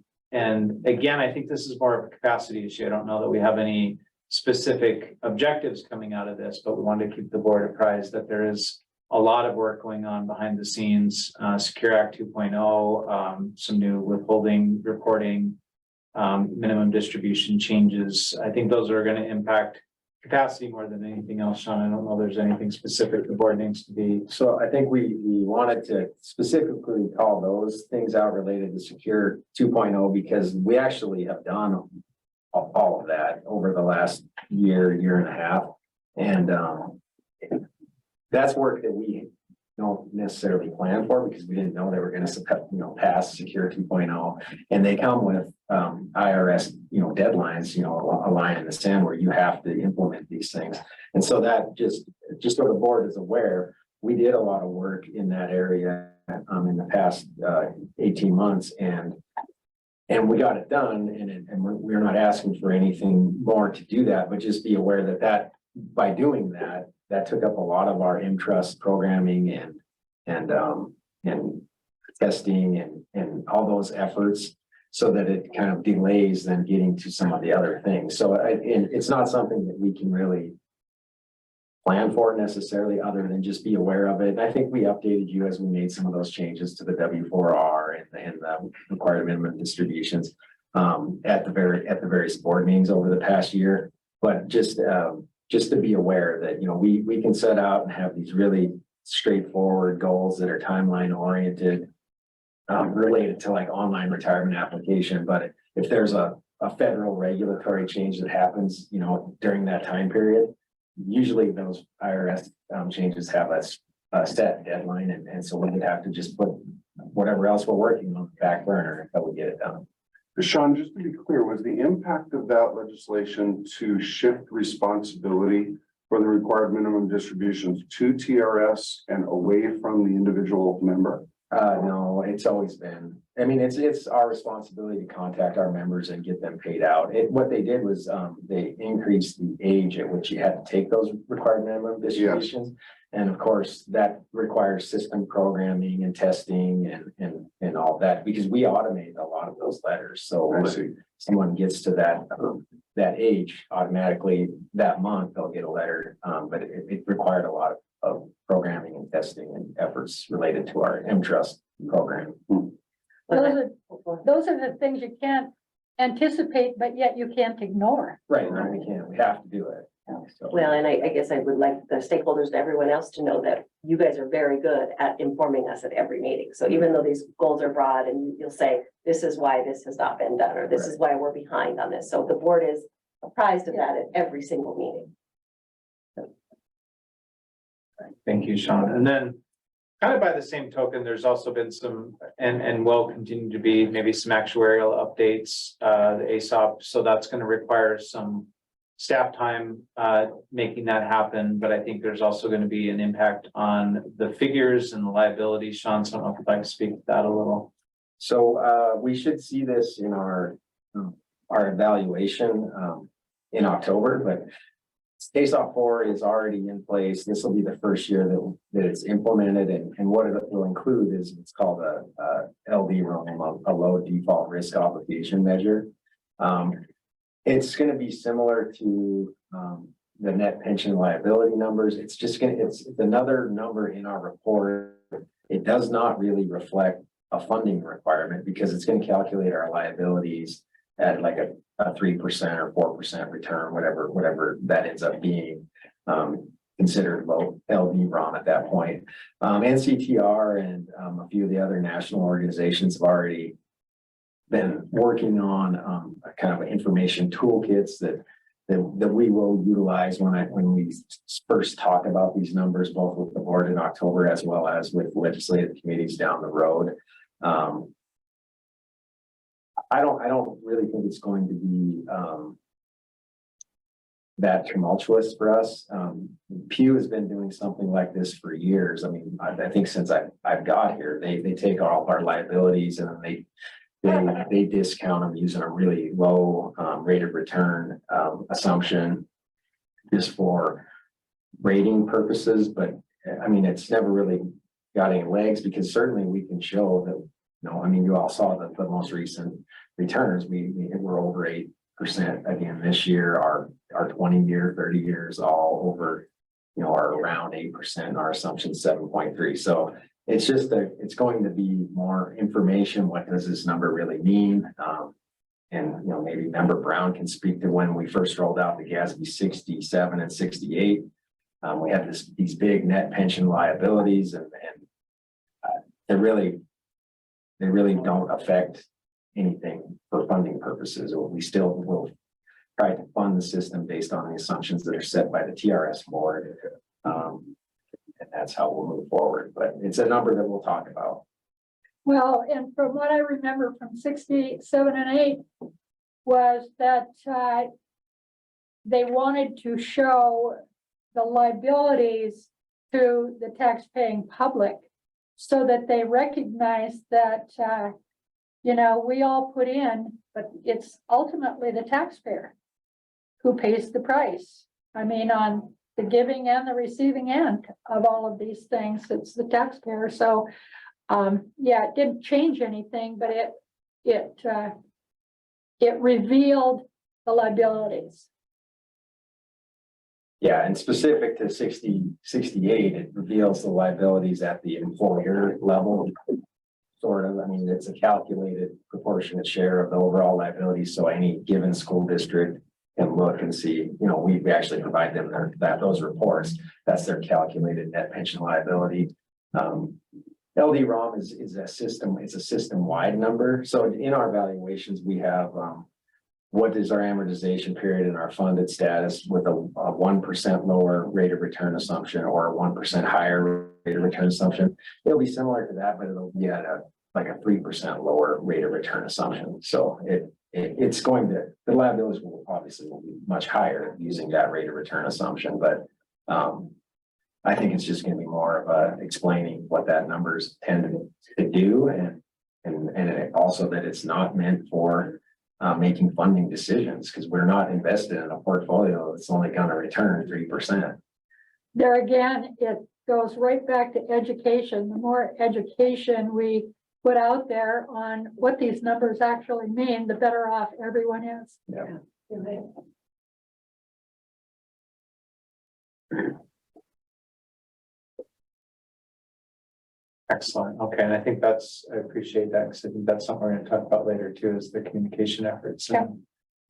again, I think this is more of a capacity issue. I don't know that we have any specific objectives coming out of this, but we wanted to keep the board apprised that there is a lot of work going on behind the scenes, Secure Act 2.0, some new withholding reporting, minimum distribution changes. I think those are going to impact capacity more than anything else. Sean, I don't know if there's anything specific the board needs to be. So I think we wanted to specifically call those things out related to Secure 2.0 because we actually have done all of that over the last year and a half. And that's work that we don't necessarily plan for because we didn't know they were going to pass Secure 2.0, and they come with IRS deadlines, a line in the sand where you have to implement these things. And so that just so the board is aware, we did a lot of work in that area in the past 18 months, and we got it done, and we're not asking for anything more to do that, but just be aware that by doing that took up a lot of our M-Trust programming and testing and all those efforts, so that it kind of delays then getting to some of the other things. So it's not something that we can really plan for necessarily, other than just be aware of it. And I think we updated you as we made some of those changes to the W4R and the required minimum distributions at the various board meetings over the past year. But just to be aware that, we can set out and have these really straightforward goals that are timeline oriented, related to like online retirement application. But if there's a federal regulatory change that happens, during that time period, usually those IRS changes have a set deadline. And so we would have to just put whatever else we're working on the back burner until we get it done. Sean, just to be clear, was the impact of that legislation to shift responsibility for the required minimum distributions to TRS and away from the individual member? No, it's always been, it's our responsibility to contact our members and get them paid out. What they did was, they increased the age at which you had to take those required minimum distributions. Yes. And of course, that requires system programming and testing and all that, because we automate a lot of those letters. So when someone gets to that age, automatically that month they'll get a letter. But it required a lot of programming and testing and efforts related to our M-Trust program. Those are the things you can't anticipate, but yet you can't ignore. Right, no, we can't. We have to do it. So. Well, and I guess I would like the stakeholders and everyone else to know that you guys are very good at informing us at every meeting. So even though these goals are broad, and you'll say, this is why this has not been done, or this is why we're behind on this. So the board is apprised of that at every single meeting. Thank you, Sean. And then kind of by the same token, there's also been some, and will continue to be maybe some actuarial updates, the ASOP. So that's going to require some staff time, making that happen, but I think there's also going to be an impact on the figures and the liabilities. Sean, so I don't know if you'd like to speak to that a little. So we should see this in our evaluation in October, but case off 4 is already in place. This will be the first year that it's implemented, and what it will include is it's called a LDROM, a low default risk obligation measure. It's going to be similar to the net pension liability numbers. It's another number in our report. It does not really reflect a funding requirement because it's going to calculate our liabilities at like a 3% or 4% return, whatever that ends up being, considered low LD-ROM at that point. NCTR and a few of the other national organizations have already been working on a kind of information toolkits that we will utilize when we first talk about these numbers, both with the board in October as well as with legislative committees down the road. I don't really think it's going to be that tumultuous for us. Pew has been doing something like this for years. I mean, I think since I've got here, they take all of our liabilities and then they discount them using a really low rate of return assumption just for rating purposes. But I mean, it's never really got any legs because certainly we can show that, I mean, you all saw the most recent returns. We were over 8% again this year. Our 20-year, 30 years all over, are around 8%. And our assumption 7.3. So it's just it's going to be more information. What does this number really mean? And maybe Member Brown can speak to when we first rolled out the GASB 67 and 68. We had these big net pension liabilities, and they really don't affect anything for funding purposes. We still will try to fund the system based on the assumptions that are set by the TRS board. And that's how we'll move forward, but it's a number that we'll talk about. Well, and from what I remember from 67 and 8 was that they wanted to show the liabilities to the tax-paying public so that they recognize that, we all put in, but it's ultimately the taxpayer who pays the price. I mean, on the giving and the receiving end of all of these things, it's the taxpayer. So, yeah, it didn't change anything, but it revealed the liabilities. Yeah, and specific to 68, it reveals the liabilities at the employer level. Sort of, I mean, it's a calculated proportionate share of the overall liabilities. So any given school district can look and see, we actually provide them those reports. That's their calculated net pension liability. LD-ROM is a system, it's a system-wide number. So in our valuations, we have what is our amortization period in our funded status with a 1% lower rate of return assumption or a 1% higher rate of return assumption. It'll be similar to that, but it'll be at a 3% lower rate of return assumption. So it's going to, the liabilities will obviously be much higher using that rate of return assumption, but I think it's just going to be more of explaining what that numbers tend to do, and also that it's not meant for making funding decisions, because we're not invested in a portfolio that's only going to return 3%. There again, it goes right back to education. The more education we put out there on what these numbers actually mean, the better off everyone is. Yeah. Excellent. Okay. And I think I appreciate that, because I think that's something we're going to talk about later too, is the communication efforts. Yeah.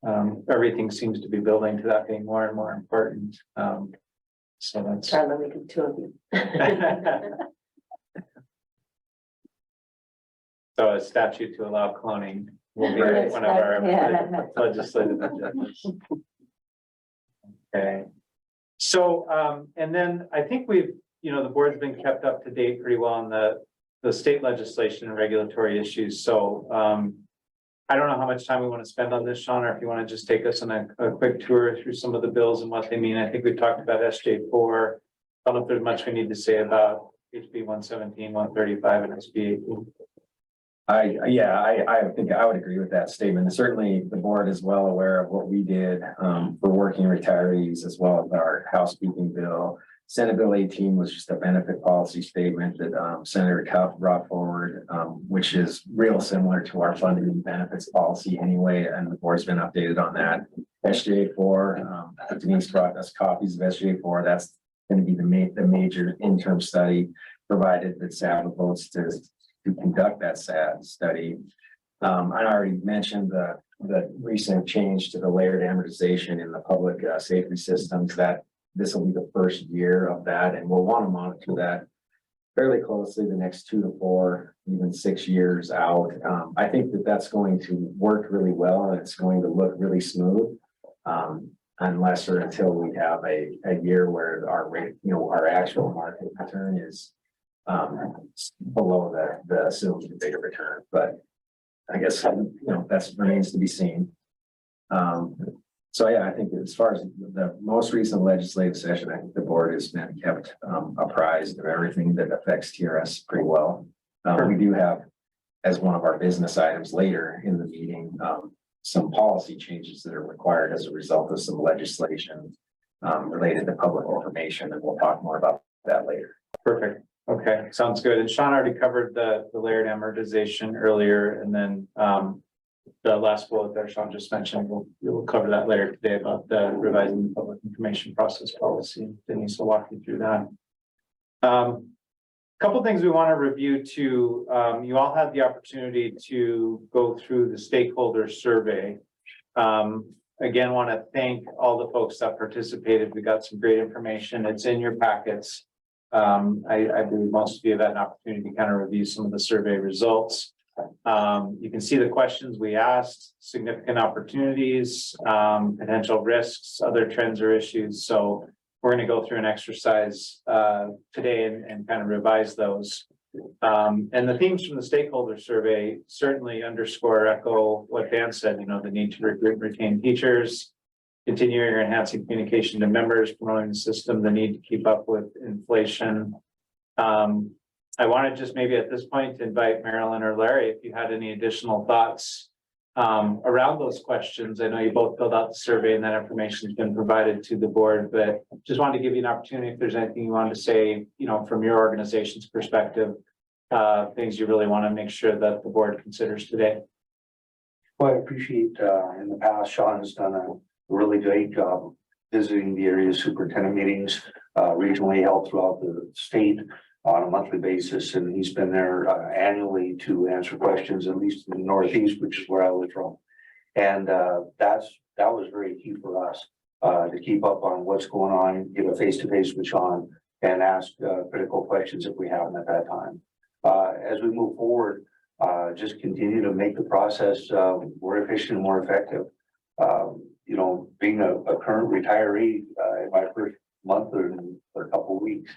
And everything seems to be building to that being more and more important. So that's. Charlotte, we can 2 of you. So a statute to allow cloning will be Right. one of our Yeah. legislative objectives. Okay. So, and then I think we've, the board's been kept up to date pretty well on the state legislation and regulatory issues. So, I don't know how much time we want to spend on this, Sean, or if you want to just take us on a quick tour through some of the bills and what they mean. I think we talked about SJ4. I don't know if there's much we need to say about HB 117, 135, and SB 18. I think I would agree with that statement. Certainly, the board is well aware of what we did for working retirees as well as our housekeeping bill. Senate Bill 18 was just a benefit policy statement that Senator Cuff brought forward, which is real similar to our funding and benefits policy anyway, and the board's been updated on that. SJ4, Denise brought us copies of SJ4. That's going to be the major interim study, provided that SAB votes to conduct that SAD study. I already mentioned the recent change to the layered amortization in the public safety systems. That this will be the first year of that, and we'll want to monitor that fairly closely the next 2 to 4, even 6 years out. I think that that's going to work really well, and it's going to look really smooth. Unless or until we have a year where our rate, our actual market return is below the assumed rate of return. But I guess, that remains to be seen. So yeah, I think as far as the most recent legislative session, I think the board has been kept apprised of everything that affects TRS pretty well. We do have, as one of our business items later in the meeting, some policy changes that are required as a result of some legislation related to public information, and we'll talk more about that later. Perfect. Okay, sounds good. And Sean already covered the layered amortization earlier, and then the last bullet there, Sean just mentioned, we'll cover that later today about the revising the public information process policy. Denise will walk you through that. Couple things we want to review too. You all had the opportunity to go through the stakeholder survey. Again, want to thank all the folks that participated. We got some great information. It's in your packets. I believe most of you have had an opportunity to kind of review some of the survey results. You can see the questions we asked, significant opportunities, potential risks, other trends or issues. So we're going to go through an exercise today and kind of revise those. And the themes from the stakeholder survey certainly underscore, echo what Dan said, the need to recruit and retain teachers, continuing or enhancing communication to members, promoting the system, the need to keep up with inflation. I want to just maybe at this point to invite Marilyn or Larry, if you had any additional thoughts around those questions. I know you both filled out the survey and that information has been provided to the board, but just wanted to give you an opportunity if there's anything you wanted to say, from your organization's perspective, things you really want to make sure that the board considers today. Well, I appreciate in the past, Sean has done a really great job visiting the area superintendent meetings, regionally held throughout the state on a monthly basis, and he's been there annually to answer questions, at least in the Northeast, which is where I was from. And that was very key for us to keep up on what's going on, give a face-to-face with Sean, and ask critical questions if we haven't at that time. As we move forward, just continue to make the process more efficient and more effective. Being a current retiree in my first month or a couple of weeks,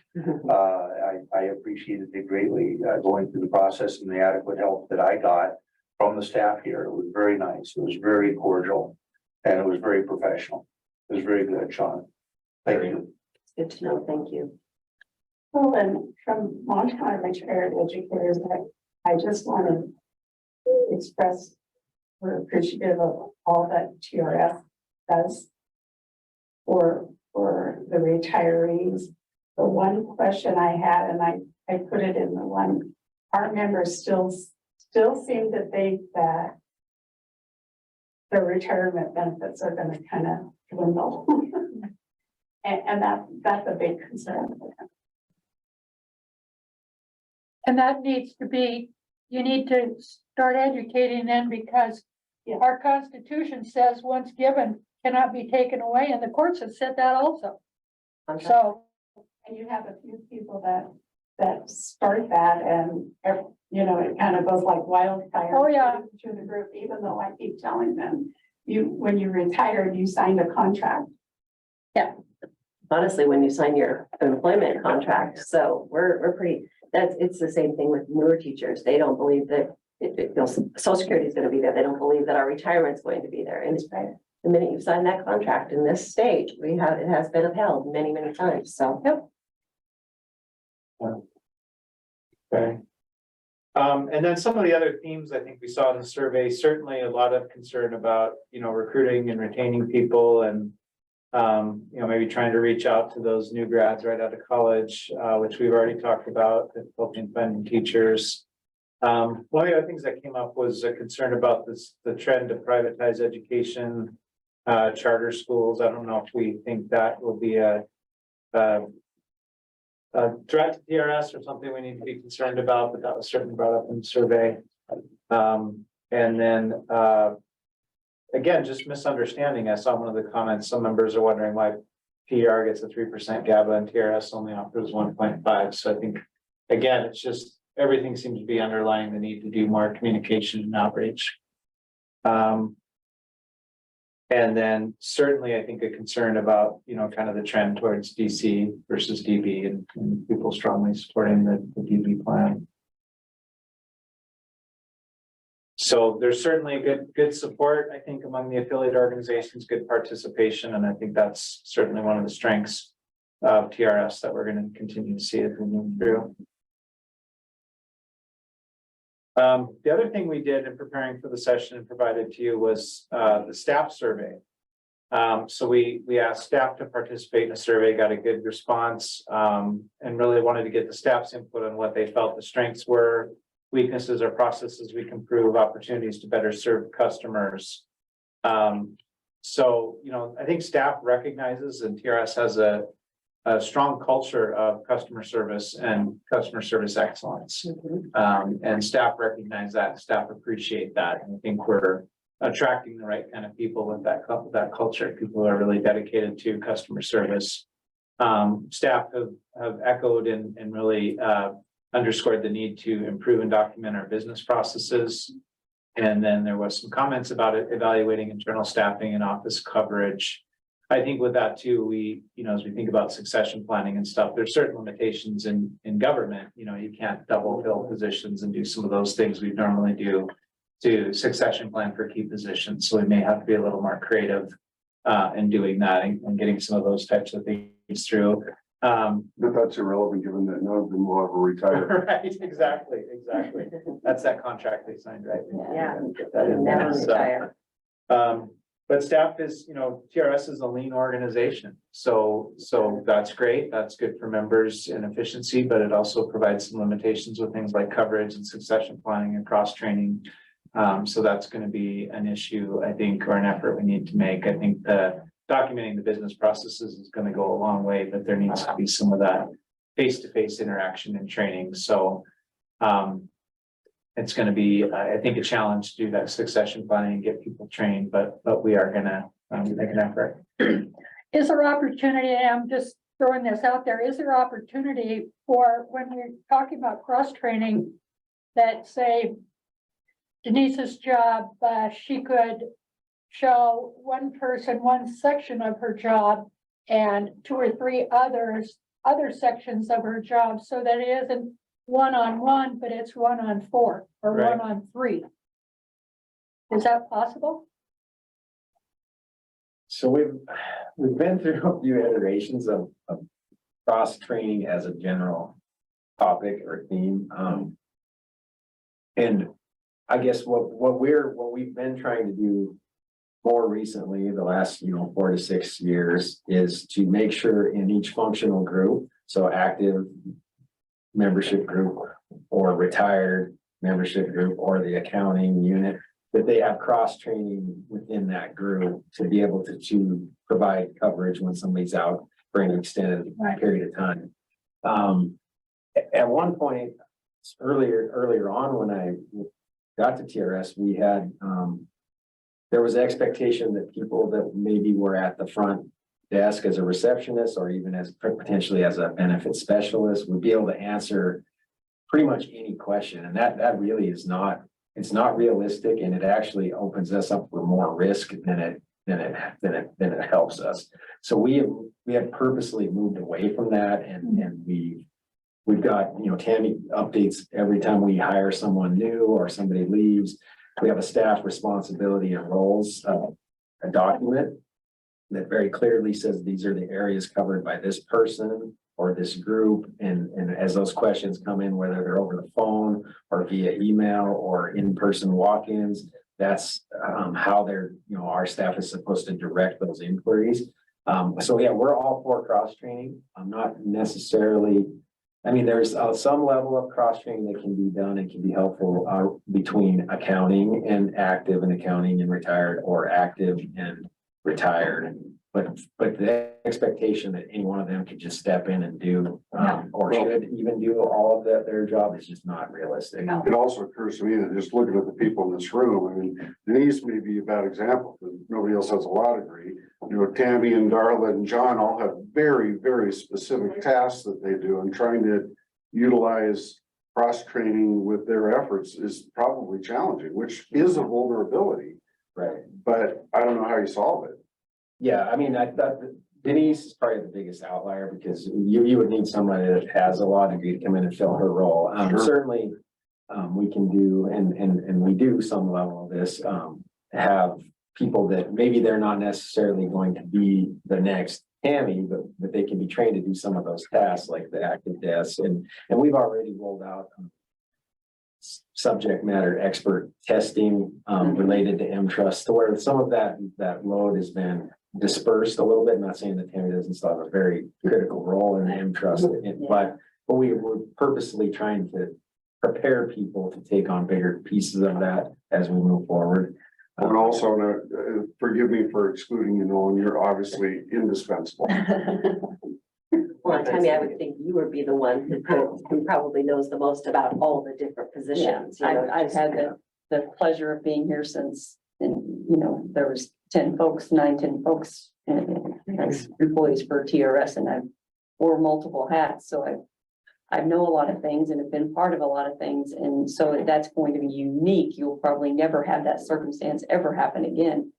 I appreciated it greatly going through the process and the adequate help that I got from the staff here. It was very nice. It was very cordial, and it was very professional. It was very good, Sean. Thank you. Good to know. Thank you. Well, and from Montana retired educators, I just want to express we're appreciative of all that TRS does for the retirees. The one question I had, and I put it in the one, our members still seem to think that the retirement benefits are going to kind of dwindle. and that's a big concern. And that needs to be, you need to start educating them, because our Constitution says once given cannot be taken away, and the courts have said that also. So, and you have a few people that start that, and it kind of goes like wildfire. Oh, yeah. To the group, even though I keep telling them, when you retired, you signed a contract. Honestly, when you sign your employment contract, so we're pretty, it's the same thing with newer teachers. They don't believe that Social Security is going to be there. They don't believe that our retirement is going to be there. And the minute you sign that contract in this state, it has been upheld many, many times. So, yep. Okay. And then some of the other themes I think we saw in the survey, certainly a lot of concern about, recruiting and retaining people and, maybe trying to reach out to those new grads right out of college, which we've already talked about, difficulty in finding teachers. One of the other things that came up was a concern about the trend to privatize education, charter schools. I don't know if we think that will be a threat to TRS or something we need to be concerned about, but that was certainly brought up in the survey. And then, again, just misunderstanding. I saw one of the comments, some members are wondering why PR gets a 3% GABA and TRS only offers 1.5. So I think, again, it's just, everything seems to be underlying the need to do more communication and outreach. And then certainly, I think a concern about, kind of the trend towards DC versus DB and people strongly supporting the DB plan. So there's certainly good support, I think, among the affiliate organizations, good participation, and I think that's certainly one of the strengths of TRS that we're going to continue to see as we move through. The other thing we did in preparing for the session and provided to you was the staff survey. So we asked staff to participate in a survey, got a good response, and really wanted to get the staff's input on what they felt the strengths were, weaknesses or processes we can improve, opportunities to better serve customers. So, I think staff recognizes and TRS has a strong culture of customer service and customer service excellence. And staff recognize that, staff appreciate that. And I think we're attracting the right kind of people with that culture. People who are really dedicated to customer service. Staff have echoed and really underscored the need to improve and document our business processes. And then there was some comments about it, evaluating internal staffing and office coverage. I think with that too, we, as we think about succession planning and stuff, there's certain limitations in government. You can't double fill positions and do some of those things we normally do to succession plan for key positions. So we may have to be a little more creative in doing that and getting some of those types of things through. But that's irrelevant, given that none of them will ever retire. Right, exactly. That's that contract they signed, right? Yeah. Get that in there. Never retire. But staff is, TRS is a lean organization. So that's great. That's good for members and efficiency, but it also provides some limitations with things like coverage and succession planning and cross training. So that's going to be an issue, I think, or an effort we need to make. I think documenting the business processes is going to go a long way, but there needs to be some of that face-to-face interaction and training. So it's going to be, I think, a challenge to do that succession planning and get people trained, but we are going to make an effort. Is there opportunity, and I'm just throwing this out there, is there opportunity for when we're talking about cross-training that, say, Denise's job, she could show one person one section of her job and 2 or 3 other sections of her job, so that it isn't 1-on-1, but it's 1-on-4 or Right. 1-on-3. Is that possible? So we've been through a few iterations of cross training as a general topic or theme. And I guess what we've been trying to do more recently, the last 4 to 6 years, is to make sure in each functional group, so active membership group or retired membership group or the accounting unit, that they have cross training within that group to be able to provide coverage when somebody's out for an extended period of time. At one point earlier on, when I got to TRS, we had there was an expectation that people that maybe were at the front desk as a receptionist or even as potentially as a benefit specialist would be able to answer pretty much any question. And that really is not, it's not realistic, and it actually opens us up for more risk than it helps us. So we have purposely moved away from that, and we We've got, Tammy updates every time we hire someone new or somebody leaves. We have a staff responsibility and roles, a document that very clearly says these are the areas covered by this person or this group. And as those questions come in, whether they're over the phone or via email or in-person walk-ins, that's how our staff is supposed to direct those inquiries. So yeah, we're all for cross-training. I'm not necessarily, there's some level of cross-training that can be done and can be helpful between accounting and active and accounting and retired, or active and retired. But the expectation that any one of them could just step in and do, or should even do all of their job is just not realistic. No. It also occurs to me that just looking at the people in this room, Denise may be a bad example, because nobody else has a law degree. Tammy and Darla and John all have very, very specific tasks that they do, and trying to utilize cross-training with their efforts is probably challenging, which is a vulnerability, Right. but I don't know how you solve it. Yeah, I thought Denise is probably the biggest outlier, because you would need somebody that has a law degree to come in and fill her role. Sure. Certainly, we can do, and we do some level of this, have people that maybe they're not necessarily going to be the next Tammy, but they can be trained to do some of those tasks like the active desk. And we've already rolled out subject matter expert testing related to M-Trust, to where some of that load has been dispersed a little bit. Not saying that Tammy doesn't still have a very critical role in M-Trust, but we're purposely trying to prepare people to take on bigger pieces of that as we move forward. And also, forgive me for excluding you, Nolan, you're obviously indispensable. Well, Tammy, I would think you would be the one who probably knows the most about all the different positions. I've had the pleasure of being here since, there was 10 folks, 10 folks as employees for TRS, and I've wore multiple hats. So I know a lot of things and have been part of a lot of things. And so that's going to be unique. You'll probably never have that circumstance ever happen again,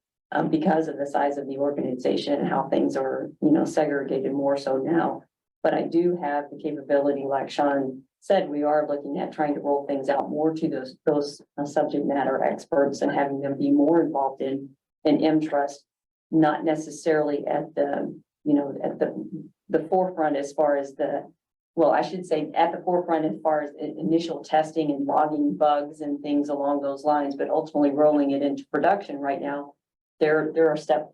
because of the size of the organization and how things are, segregated more so now. But I do have the capability, like Sean said, we are looking at trying to roll things out more to those subject matter experts and having them be more involved in M-Trust, not necessarily at the forefront as far as I should say at the forefront as far as initial testing and logging bugs and things along those lines, but ultimately rolling it into production right now. They're a step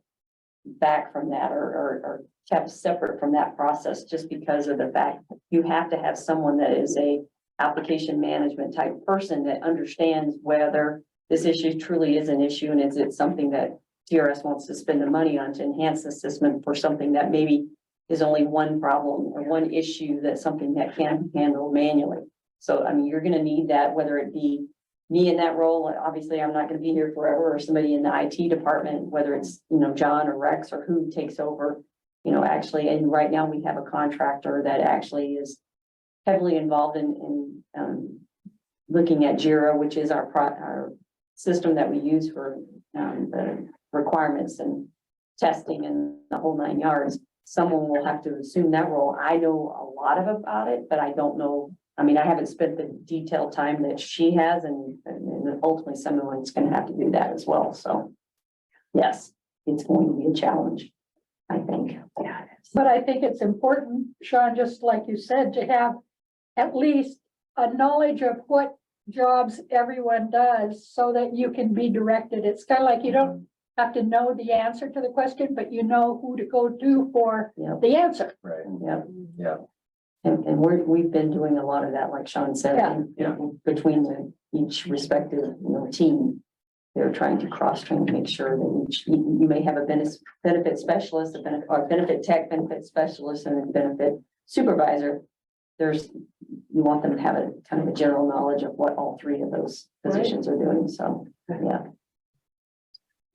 back from that or kept separate from that process, just because of the fact you have to have someone that is a application management type person that understands whether this issue truly is an issue, and is it something that TRS wants to spend the money on to enhance the system for something that maybe is only one problem or one issue, that's something that can be handled manually. So, you're going to need that, whether it be me in that role. Obviously, I'm not going to be here forever, or somebody in the IT department, whether it's, John or Rex or who takes over, actually. And right now we have a contractor that actually is heavily involved in looking at JIRA, which is our system that we use for the requirements and testing and the whole 9 yards. Someone will have to assume that role. I know a lot about it, but I don't know. I haven't spent the detailed time that she has, and ultimately someone's going to have to do that as well. So yes, it's going to be a challenge, I think. Yeah. But I think it's important, Sean, just like you said, to have at least a knowledge of what jobs everyone does so that you can be directed. It's kind of like you don't have to know the answer to the question, but you know who to go to for the answer. Right. Yeah. And we've been doing a lot of that, like Sean said, between each respective, team. They're trying to cross-train to make sure that you may have a benefit specialist, or benefit tech, benefit specialist, and a benefit supervisor. You want them to have a kind of a general knowledge of what all three of those positions are doing. So, yeah.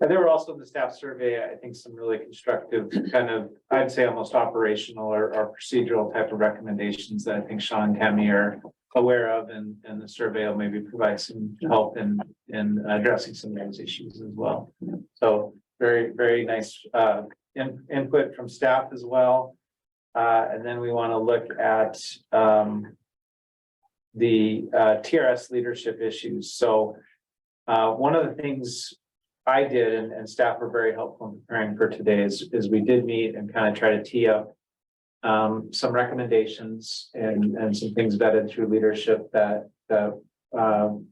And there were also in the staff survey, I think, some really constructive kind of, I'd say almost operational or procedural type of recommendations that I think Sean and Tammy are aware of, and the survey will maybe provide some help in addressing some of those issues as well. So very, very nice input from staff as well. And then we want to look at TRS leadership issues. So one of the things I did, and staff were very helpful in preparing for today, is we did meet and kind of try to tee up some recommendations and some things vetted through leadership that the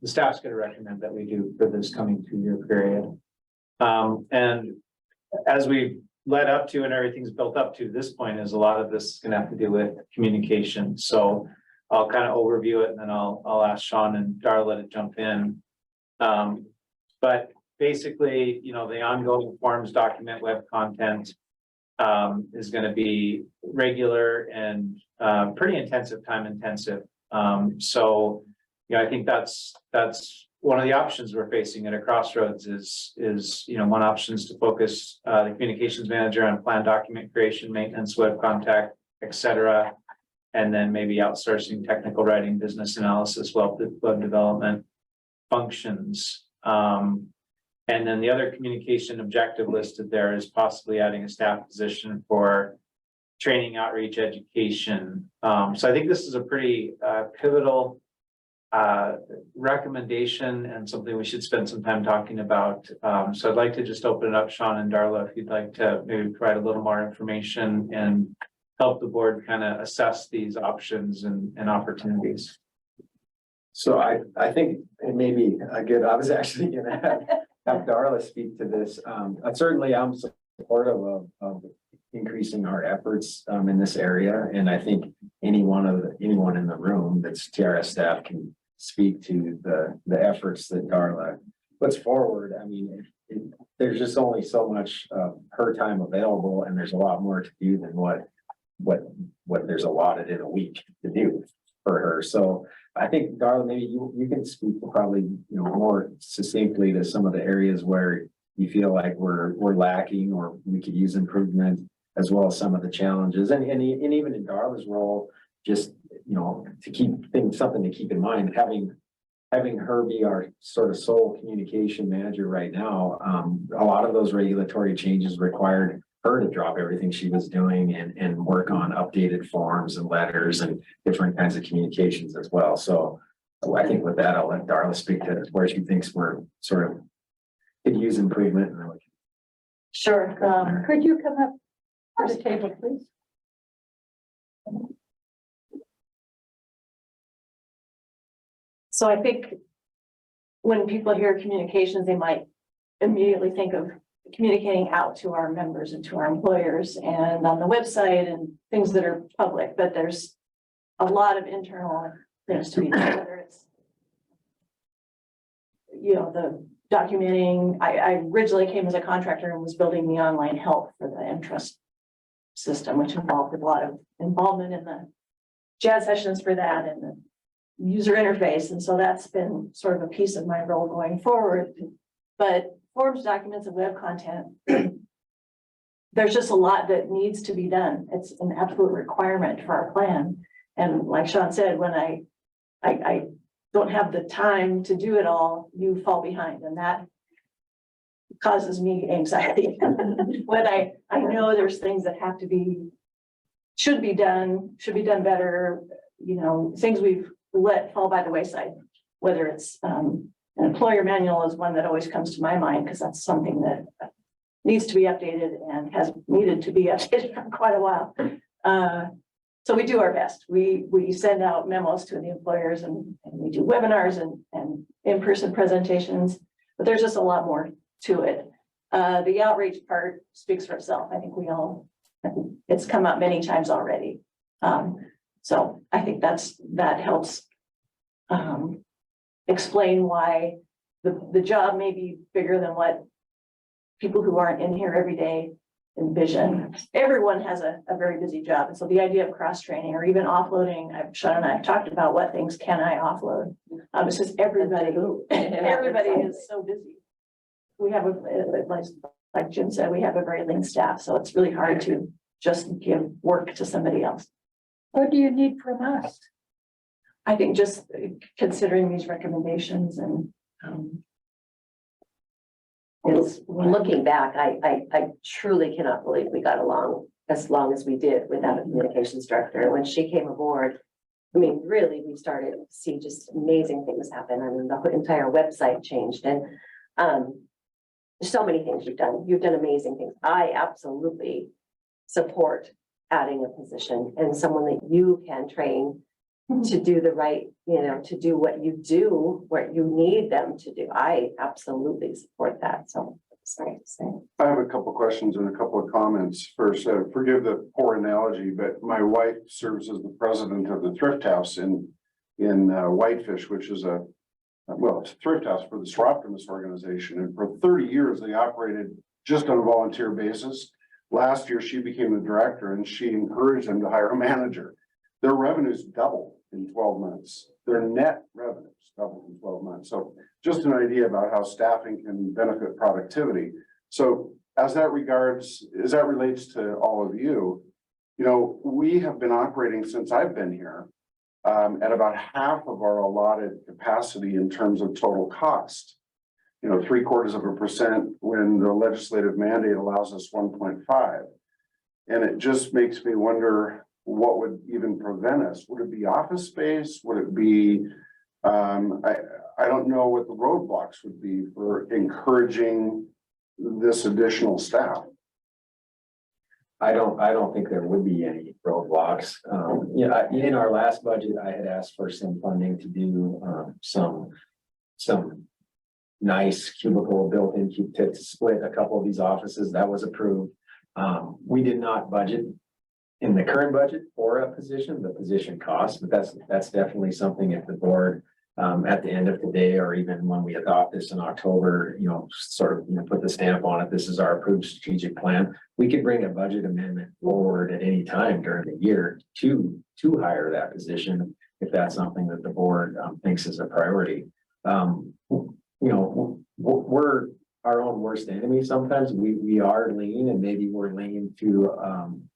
staff's going to recommend that we do for this coming 2-year period. And as we led up to and everything's built up to this point, is a lot of this is going to have to do with communication. So I'll kind of overview it and then I'll ask Sean and Darla to jump in. But basically, you know, the ongoing forms document web content is going to be regular and pretty time intensive. So, you know, I think that's one of the options we're facing at a crossroads is, you know, one option is to focus the communications manager on plan document creation, maintenance, web contact, etc. And then maybe outsourcing technical writing, business analysis, web development functions. And then the other communication objective listed there is possibly adding a staff position for training, outreach, education. So I think this is a pretty pivotal recommendation and something we should spend some time talking about. So I'd like to just open it up, Sean and Darla, if you'd like to maybe provide a little more information and help the board kind of assess these options and opportunities. So I think it may be a good, I was actually gonna have Darla speak to this. Certainly I'm supportive of increasing our efforts in this area. And I think anyone in the room that's TRS staff can speak to the efforts that Darla puts forward. I mean, there's just only so much her time available, and there's a lot more to do than what there's allotted in a week to do for her. So I think, Darla, maybe you can speak probably, you know, more succinctly to some of the areas where you feel like we're lacking or we could use improvement, as well as some of the challenges. And even in Darla's role, just, you know, to keep things, something to keep in mind, having her be our sort of sole communication manager right now, a lot of those regulatory changes required her to drop everything she was doing and work on updated forms and letters and different kinds of communications as well. So I think with that, I'll let Darla speak to where she thinks we're sort of could use improvement. And then we can... Sure. Could you come up to the table, please? So I think when people hear communications, they might immediately think of communicating out to our members and to our employers and on the website and things that are public, but there's a lot of internal things to be done, whether it's, you know, the documenting. I originally came as a contractor and was building the online help for the Entrust system, which involved a lot of involvement in the chat sessions for that and the user interface. And so that's been sort of a piece of my role going forward. But forms, documents, and web content, there's just a lot that needs to be done. It's an absolute requirement for our plan. And like Sean said, when I don't have the time to do it all, you fall behind, and that causes me anxiety. When I know there's things that have to be, should be done better, you know, things we've let fall by the wayside, whether it's an employer manual is one that always comes to my mind, because that's something that needs to be updated and has needed to be updated for quite a while. So we do our best. We send out memos to the employers and we do webinars and in-person presentations, but there's just a lot more to it. The outreach part speaks for itself. I think it's come up many times already. So I think that helps explain why the job may be bigger than what people who aren't in here every day envision. Everyone has a very busy job. And so the idea of cross-training or even offloading, Sean and I have talked about what things can I offload. It's just everybody is so busy. We have like Jim said, we have a very lean staff, so it's really hard to just give work to somebody else. What do you need from us? I think just considering these recommendations and looking back, I truly cannot believe we got along as long as we did without a communications director. And when she came aboard, I mean, really, we started to see just amazing things happen. I mean, the whole entire website changed and, there's so many things you've done. You've done amazing things. I absolutely support adding a position and someone that you can train to do the right, to do what you do, what you need them to do. I absolutely support that. So sorry to say. I have a couple of questions and a couple of comments. First, forgive the poor analogy, but my wife serves as the president of the Thrift House in Whitefish, which is it's a thrift house for the Optimist organization. And for 30 years, they operated just on a volunteer basis. Last year, she became the director and she encouraged them to hire a manager. Their revenues doubled in 12 months. Their net revenues doubled in 12 months. So just an idea about how staffing can benefit productivity. So as that relates to all of you, we have been operating since I've been here at about half of our allotted capacity in terms of total cost. 0.75% when the legislative mandate allows us 1.5. And it just makes me wonder what would even prevent us. Would it be office space? Would it be, I don't know what the roadblocks would be for encouraging this additional staff. I don't think there would be any roadblocks. In our last budget, I had asked for some funding to do some nice cubicle built-in to split a couple of these offices. That was approved. We did not budget in the current budget for a position, the position cost, but that's definitely something if the board at the end of today, or even when we adopt this in October, put the stamp on it. This is our approved strategic plan. We could bring a budget amendment forward at any time during the year to hire that position if that's something that the board thinks is a priority. We're our own worst enemy. Sometimes we are lean, and maybe we're lean to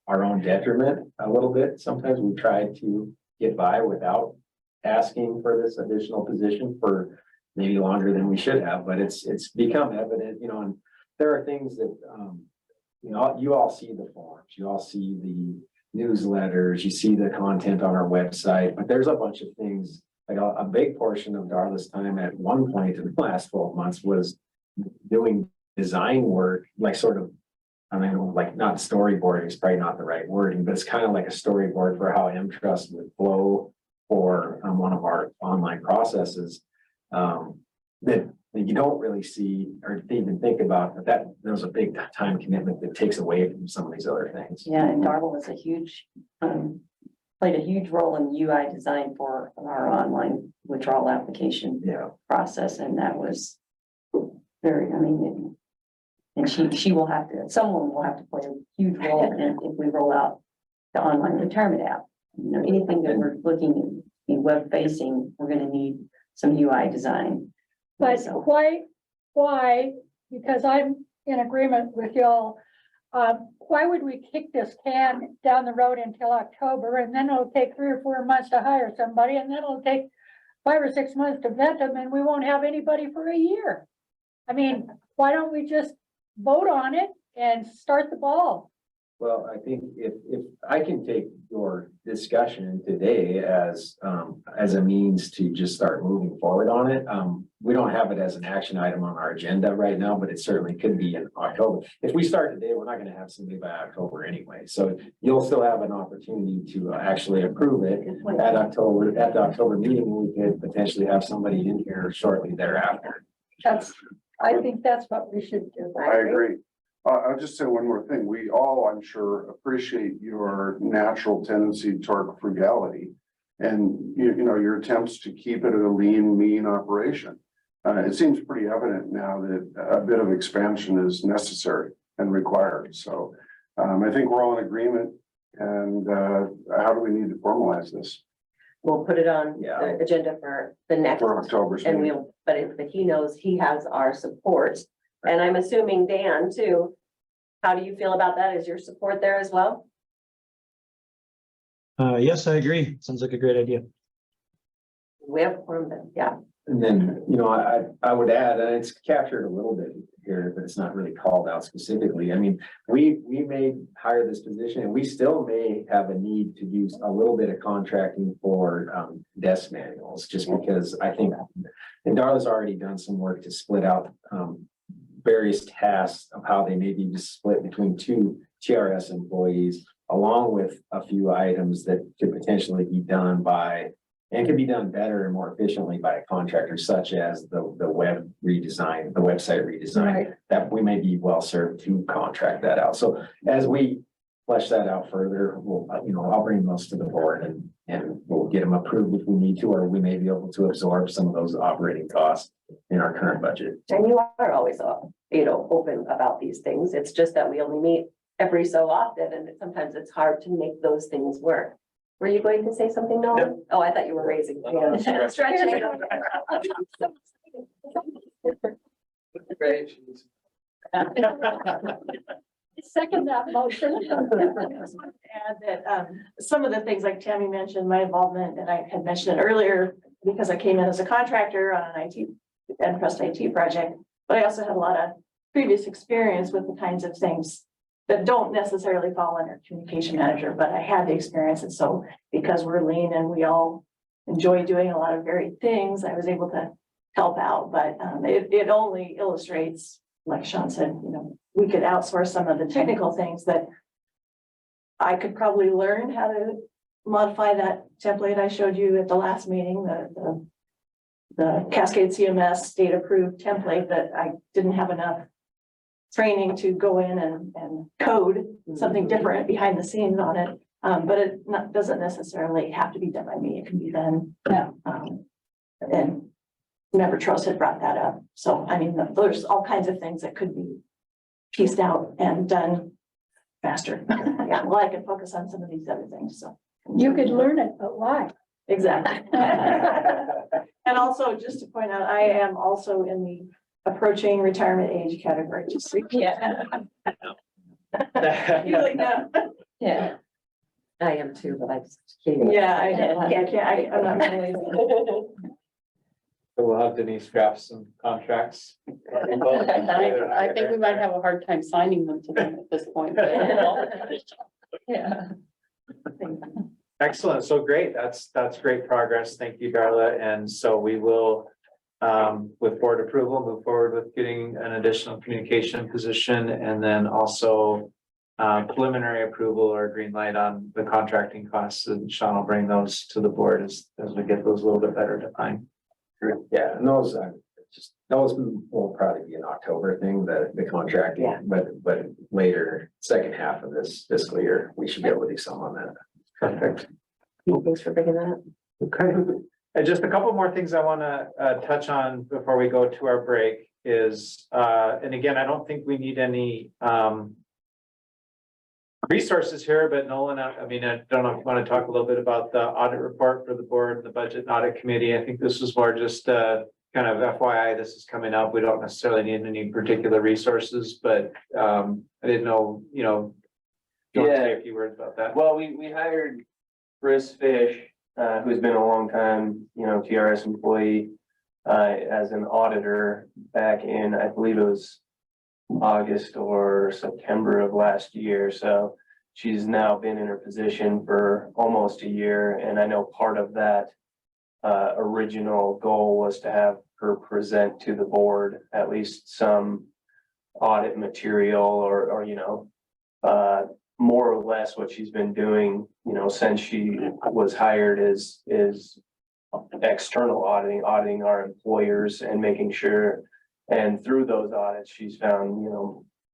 our own detriment a little bit. Sometimes we try to get by without asking for this additional position for maybe longer than we should have, but it's become evident, and there are things that, you all see the forms, you all see the newsletters, you see the content on our website, but there's a bunch of things, like a big portion of Darla's time at one point in the last 12 months was doing design work, like not storyboarding is probably not the right wording, but it's kind of like a storyboard for how M-Trust would flow for one of our online processes that you don't really see or even think about, but that there's a big time commitment that takes away from some of these other things. Yeah, and Darla was played a huge role in UI design for our online withdrawal application process, and that was very, and she will have to, someone will have to play a huge role in it if we roll out the online retirement app. Anything that we're looking at be web facing, we're going to need some UI design. But why, because I'm in agreement with y'all, why would we kick this can down the road until October, and then it'll take 3 or 4 months to hire somebody, and then it'll take 5 or 6 months to vet them, and we won't have anybody for a year? Why don't we just vote on it and start the ball? Well, I think if I can take your discussion today as a means to just start moving forward on it. We don't have it as an action item on our agenda right now, but it certainly could be in October. If we start today, we're not going to have somebody by October anyway. So you'll still have an opportunity to actually approve it at the October meeting. We could potentially have somebody in here shortly thereafter. I think that's what we should do. I agree. I'll just say one more thing. We all, I'm sure, appreciate your natural tendency toward frugality and, your attempts to keep it a lean, mean operation. It seems pretty evident now that a bit of expansion is necessary and required. So I think we're all in agreement. And how do we need to formalize this? We'll put it on the agenda for the next. For October's And meeting. but he knows he has our support. And I'm assuming Dan too. How do you feel about that? Is your support there as well? Yes, I agree. Sounds like a great idea. We have quorum then, yeah. And then, you know, I would add, and it's captured a little bit here, but it's not really called out specifically. I mean, we may hire this position and we still may have a need to use a little bit of contracting for desk manuals, just because I think, and Darla's already done some work to split out various tasks of how they may be split between two TRS employees, along with a few items that could potentially be done by, and can be done better and more efficiently by a contractor, such as the web redesign, the website redesign, Right. that we may be well served to contract that out. So as we flesh that out further, we'll, you know, I'll bring those to the board and we'll get them approved if we need to, or we may be able to absorb some of those operating costs in our current budget. And you are always, open about these things. It's just that we only meet every so often, and sometimes it's hard to make those things work. Were you going to say something, Nolan? Yep. Oh, I thought you were raising. Stretching. Second that motion. Add that, some of the things like Tammy mentioned, my involvement, and I had mentioned it earlier, because I came in as a contractor on an IT, Entrust IT project, but I also had a lot of previous experience with the kinds of things that don't necessarily fall under communication manager, but I had the experience, and so because we're lean and we all enjoy doing a lot of varied things, I was able to help out, but it only illustrates, like Sean said, you know, we could outsource some of the technical things that I could probably learn how to modify that template I showed you at the last meeting, the Cascade CMS state approved template that I didn't have enough training to go in and code something different behind the scenes on it. But it doesn't necessarily have to be done by me. It can be done. Yeah. And Member Trust had brought that up. So, I mean, there's all kinds of things that could be pieced out and done faster. Yeah, well, I can focus on some of these other things, so. You could learn it, but why? Exactly. And also, just to point out, I am also in the approaching retirement age category, just so you like know. Yeah. I am too, but I just can't. Yeah, I'm not really. So we'll have Denise draft some contracts. I think we might have a hard time signing them to them at this point. Yeah. Excellent. So great. That's great progress. Thank you, Darla. And so we will, with board approval, move forward with getting an additional communication position, and then also preliminary approval or green light on the contracting costs. And Sean will bring those to the board as we get those a little bit better defined. Yeah, and those, those will probably be an October thing, the contracting, Yeah. but later, second half of this fiscal year, we should be able to do some on that. Perfect. Thanks for bringing that up. Okay. And just a couple more things I want to touch on before we go to our break is, and again, I don't think we need any resources here, but Nolan, I mean, I don't know if you want to talk a little bit about the audit report for the board, the budget and audit committee. I think this was more just kind of FYI, this is coming up. We don't necessarily need any particular resources, but I didn't know, you know, do you want to say a few words about that? Well, we hired Chris Fish, who's been a long time, TRS employee, as an auditor back in, I believe it was August or September of last year. So she's now been in her position for almost a year. And I know part of that original goal was to have her present to the board at least some audit material or more or less what she's been doing, since she was hired is external auditing our employers and making sure. And through those audits, she's found,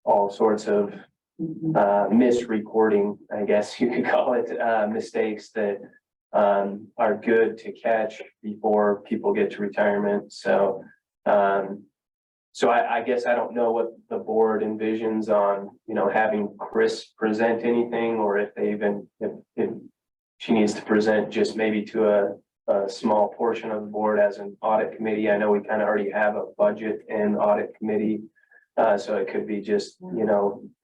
all sorts of misreporting, I guess you could call it, mistakes that are good to catch before people get to retirement. So I guess I don't know what the board envisions on, having Chris present anything, or if they even, if she needs to present just maybe to a small portion of the board as an audit committee. I know we kind of already have a budget and audit committee. So it could be just,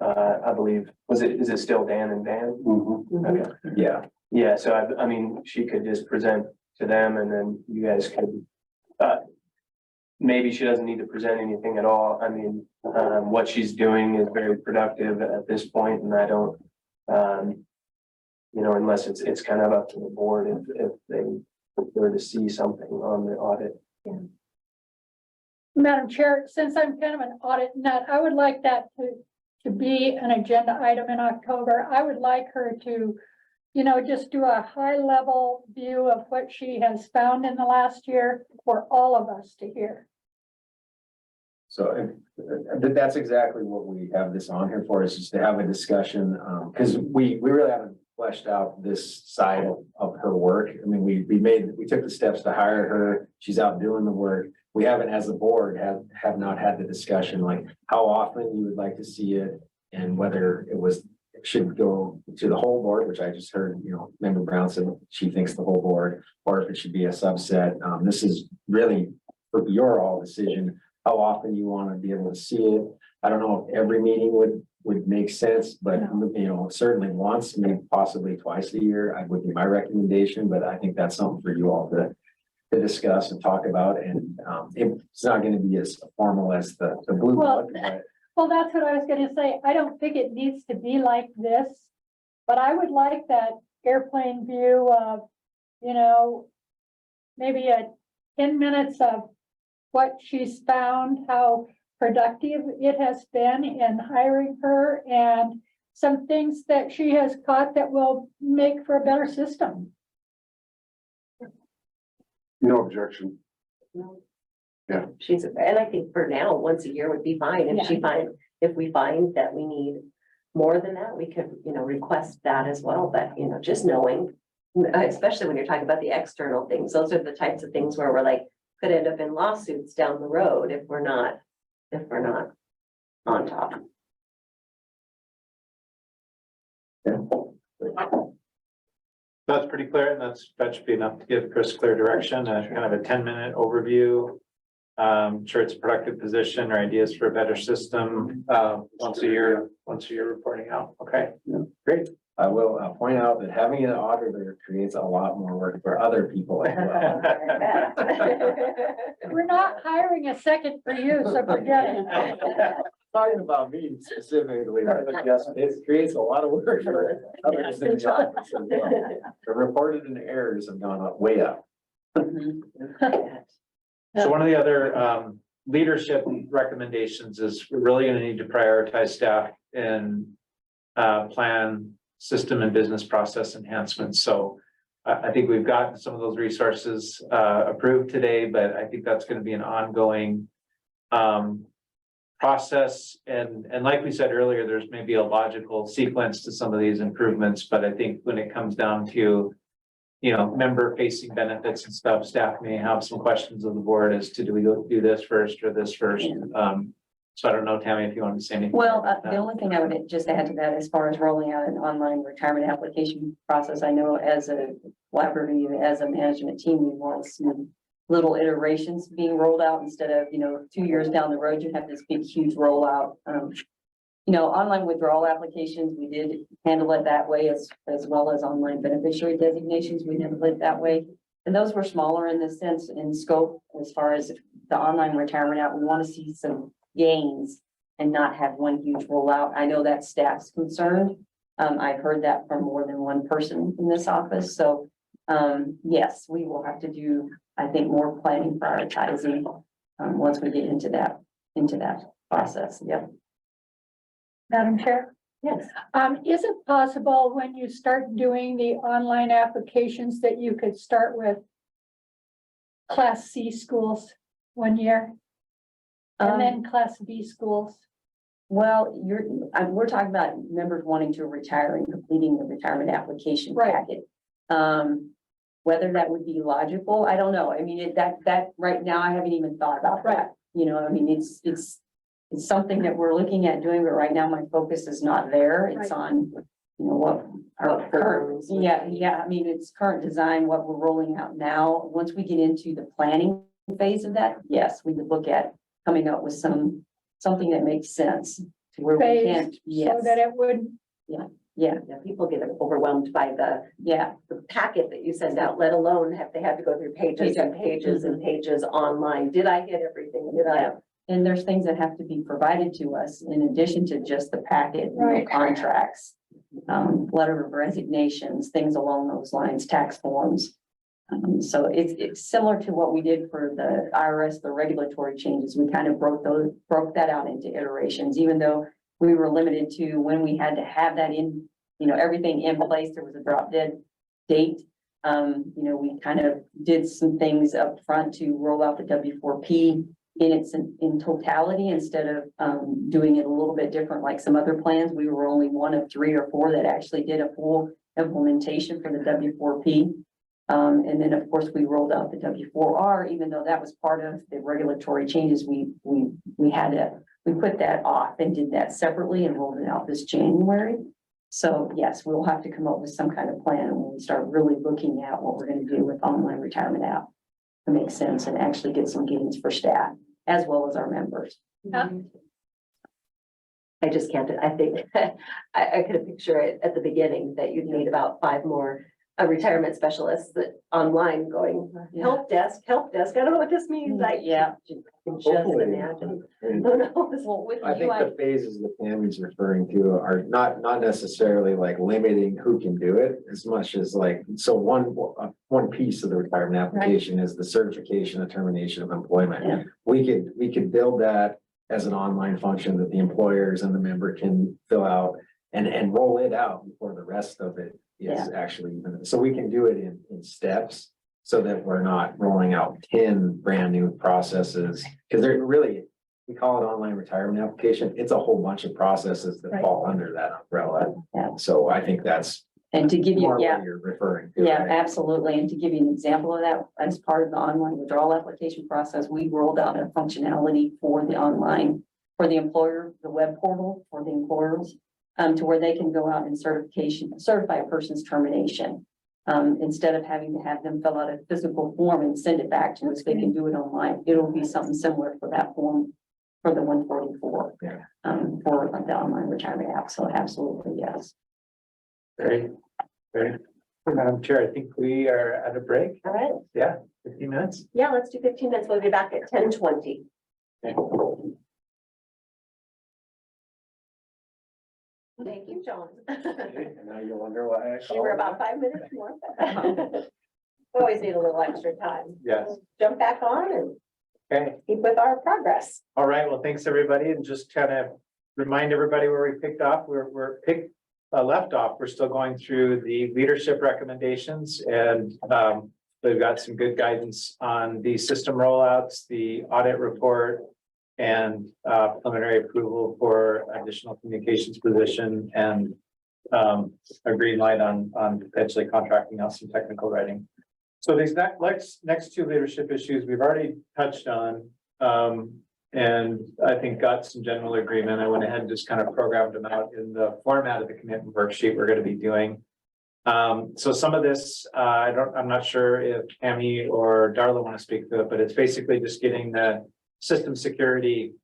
I believe, is it still Dan and Dan? Mhm. Okay. Yeah. Yeah, so I mean, she could just present to them, and then you guys could, maybe she doesn't need to present anything at all. I mean, what she's doing is very productive at this point, and I don't, you know, unless it's kind of up to the board if they prefer to see something on the audit. Madam Chair, since I'm kind of an audit nut, I would like that to be an agenda item in October. I would like her to, you know, just do a high level view of what she has found in the last year for all of us to hear. So that's exactly what we have this on here for, is just to have a discussion, because we really haven't fleshed out this side of her work. I mean, we took the steps to hire her. She's out doing the work. We haven't, as a board, have not had the discussion, like how often you would like to see it and whether it should go to the whole board, which I just heard, you know, Member Brown said she thinks the whole board, or if it should be a subset. This is really for your all decision, how often you want to be able to see it. I don't know if every meeting would make sense, but you know, certainly once, maybe possibly twice a year, would be my recommendation, but I think that's something for you all to discuss and talk about. And it's not going to be as formal as the blue book, but Well, that's what I was gonna say. I don't think it needs to be like this, but I would like that airplane view of, you know, maybe 10 minutes of what she's found, how productive it has been in hiring her, and some things that she has caught that will make for a better system. No objection. Yeah. She's, and I think for now, once a year would be fine. If we find that we need more than that, we could, you know, request that as well. But, you know, just knowing, especially when you're talking about the external things, those are the types of things where we're like, could end up in lawsuits down the road if we're not on top. That's pretty clear, and that should be enough to give Chris clear direction, kind of a 10-minute overview. Sure, it's a productive position or ideas for a better system, once a year reporting out. Okay, great. I will point out that having an auditor creates a lot more work for other people as well. We're not hiring a second for you, so forget it. Talking about me specifically, but yes, it creates a lot of work for others in the office as well. The reported and errors have gone up, way up. So one of the other leadership recommendations is we're really going to need to prioritize staff in plan, system, and business process enhancements. So I think we've gotten some of those resources approved today, but I think that's going to be an ongoing process. And like we said earlier, there's maybe a logical sequence to some of these improvements, but I think when it comes down to, you know, member facing benefits and stuff, staff may have some questions of the board as to, do we do this first or this first? So I don't know, Tammy, if you want to say anything. Well, the only thing I would just add to that, as far as rolling out an online retirement application process, I know as a collaborative, as a management team, we want some little iterations being rolled out instead of, you know, 2 years down the road, you have this big, huge rollout. You know, online withdrawal applications, we did handle it that way, as well as online beneficiary designations, we handled it that way. And those were smaller in the sense, in scope, as far as the online retirement app. We want to see some gains and not have one huge rollout. I know that staff's concerned. I've heard that from more than one person in this office. So yes, we will have to do, I think, more planning, prioritizing once we get into that process. Yep. Madam Chair? Yes. Is it possible when you start doing the online applications that you could start with Class C schools 1 year and then Class B schools? Well, we're talking about members wanting to retire and completing the retirement application Right. packet. Whether that would be logical, I don't know. I mean, that right now, I haven't even thought about that. You know, I mean, it's something that we're looking at doing, but right now my focus is not there. It's Right. on, you know, what our current, I mean, it's current design, what we're rolling out now. Once we get into the planning phase of that, yes, we would look at coming up with something that makes sense to where we Phase, can't, so yes. that it would. Yeah. Yeah, People get overwhelmed by yeah, the packet that you send out, let alone have they had to go through pages and pages and pages online. Did I hit everything? Did I? yeah. And there's things that have to be provided to us in addition to just the packet, you know, Right. contracts, letter of resignations, things along those lines, tax forms. So it's similar to what we did for the IRS, the regulatory changes. We kind of broke that out into iterations, even though we were limited to when we had to have that in, you know, everything in place. There was a drop dead date. You know, we kind of did some things up front to roll out the W4P in totality instead of doing it a little bit different like some other plans. We were only one of 3 or 4 that actually did a full implementation for the W4P. And then, of course, we rolled out the W4R, even though that was part of the regulatory changes. We put that off and did that separately and rolled it out this January. So yes, we'll have to come up with some kind of plan when we start really looking at what we're going to do with online retirement app to make sense and actually get some gains for staff as well as our members. I just can't, I think, I could picture it at the beginning that you'd need about 5 more retirement specialists that online going, help desk, I don't know what this means. Yeah. I can just Hopefully. imagine. And Oh, no. Well, with I the think UI, the phases the Tammy's referring to are not necessarily like limiting who can do it as much as like, so one piece of the retirement application is the certification of termination of Yeah. employment. We could build that as an online function that the employers and the member can fill out and roll it out before the rest of it is actually even, so we can do it in steps so that we're not rolling out 10 brand new processes. Because they're really, we call it online retirement application. It's a whole bunch of processes that fall under that umbrella. Yeah. So I think that's and to give you, more yeah. what you're referring to. Yeah, right? absolutely. And to give you an example of that, as part of the online withdrawal application process, we rolled out a functionality for the online, for the employer, the web portal for the employers, to where they can go out and certify a person's termination. Instead of having to have them fill out a physical form and send it back to us, they can do it online. It'll be something similar for that form for the 144. Yeah. For the online retirement app. So absolutely, yes. Great. Madam Chair, I think we are at a break. All right. Yeah, 15 minutes. Yeah, let's do 15 minutes. We'll be back at 10:20. Okay. Thank you, John. And now you wonder why I You were about 5 minutes more. We always need a little extra time. Yes. Jump back on and Okay. keep with our progress. All right. Well, thanks, everybody. And just kind of remind everybody where we picked off. Left off. We're still going through the leadership recommendations and we've got some good guidance on the system rollouts, the audit report, and preliminary approval for additional communications position and a green light on potentially contracting out some technical writing. So these next 2 leadership issues we've already touched on. And I think got some general agreement. I went ahead and just kind of programmed them out in the format of the commitment worksheet we're going to be doing. So some of this, I'm not sure if Tammy or Darla want to speak to it, but it's basically just getting the system security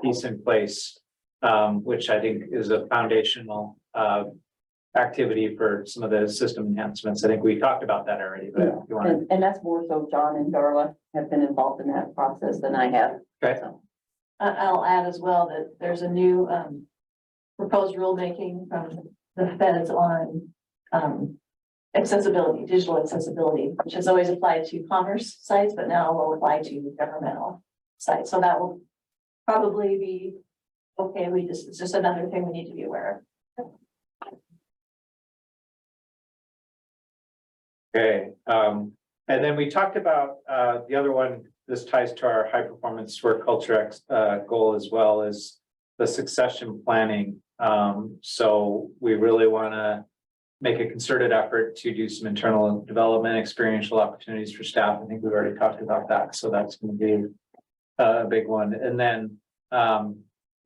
piece in place, which I think is a foundational activity for some of the system enhancements. I think we talked about that already, but if you want to. And that's more so John and Darla have been involved in that process than I have. Okay. So, I'll add as well that there's a new proposed rulemaking from the feds on accessibility, digital accessibility, which has always applied to commerce sites, but now will apply to governmental sites. So that will probably be okay. It's just another thing we need to be aware of. Okay, and then we talked about the other one, this ties to our high performance work culture goal as well as the succession planning. So we really want to make a concerted effort to do some internal development, experiential opportunities for staff. I think we've already talked about that. So that's going to be a big one. And then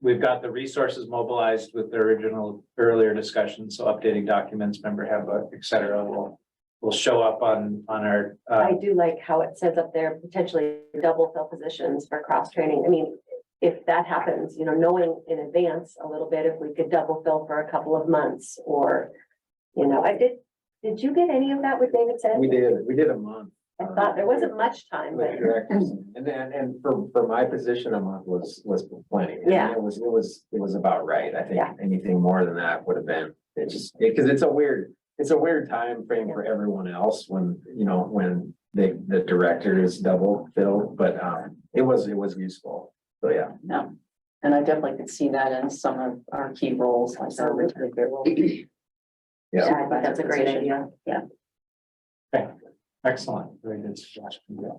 we've got the resources mobilized with the earlier discussion. So updating documents, member handbook, et cetera, will show up on our. I do like how it says up there, potentially double fill positions for cross training. I mean, if that happens, knowing in advance a little bit, if we could double fill for a couple of months or, did you get any of that with David said? We did a month. I thought there wasn't much time, With but directors, and for my position, a month was plenty. I mean, Yeah. It was about right. I think Yeah. anything more than that would have been, because it's a weird time frame for everyone else when, when the director is double filled, but it was useful. So, yeah. No, and I definitely could see that in some of our key roles, like our role. Yeah. I think that's a great idea. Yeah. Excellent, very good suggestion. Yeah.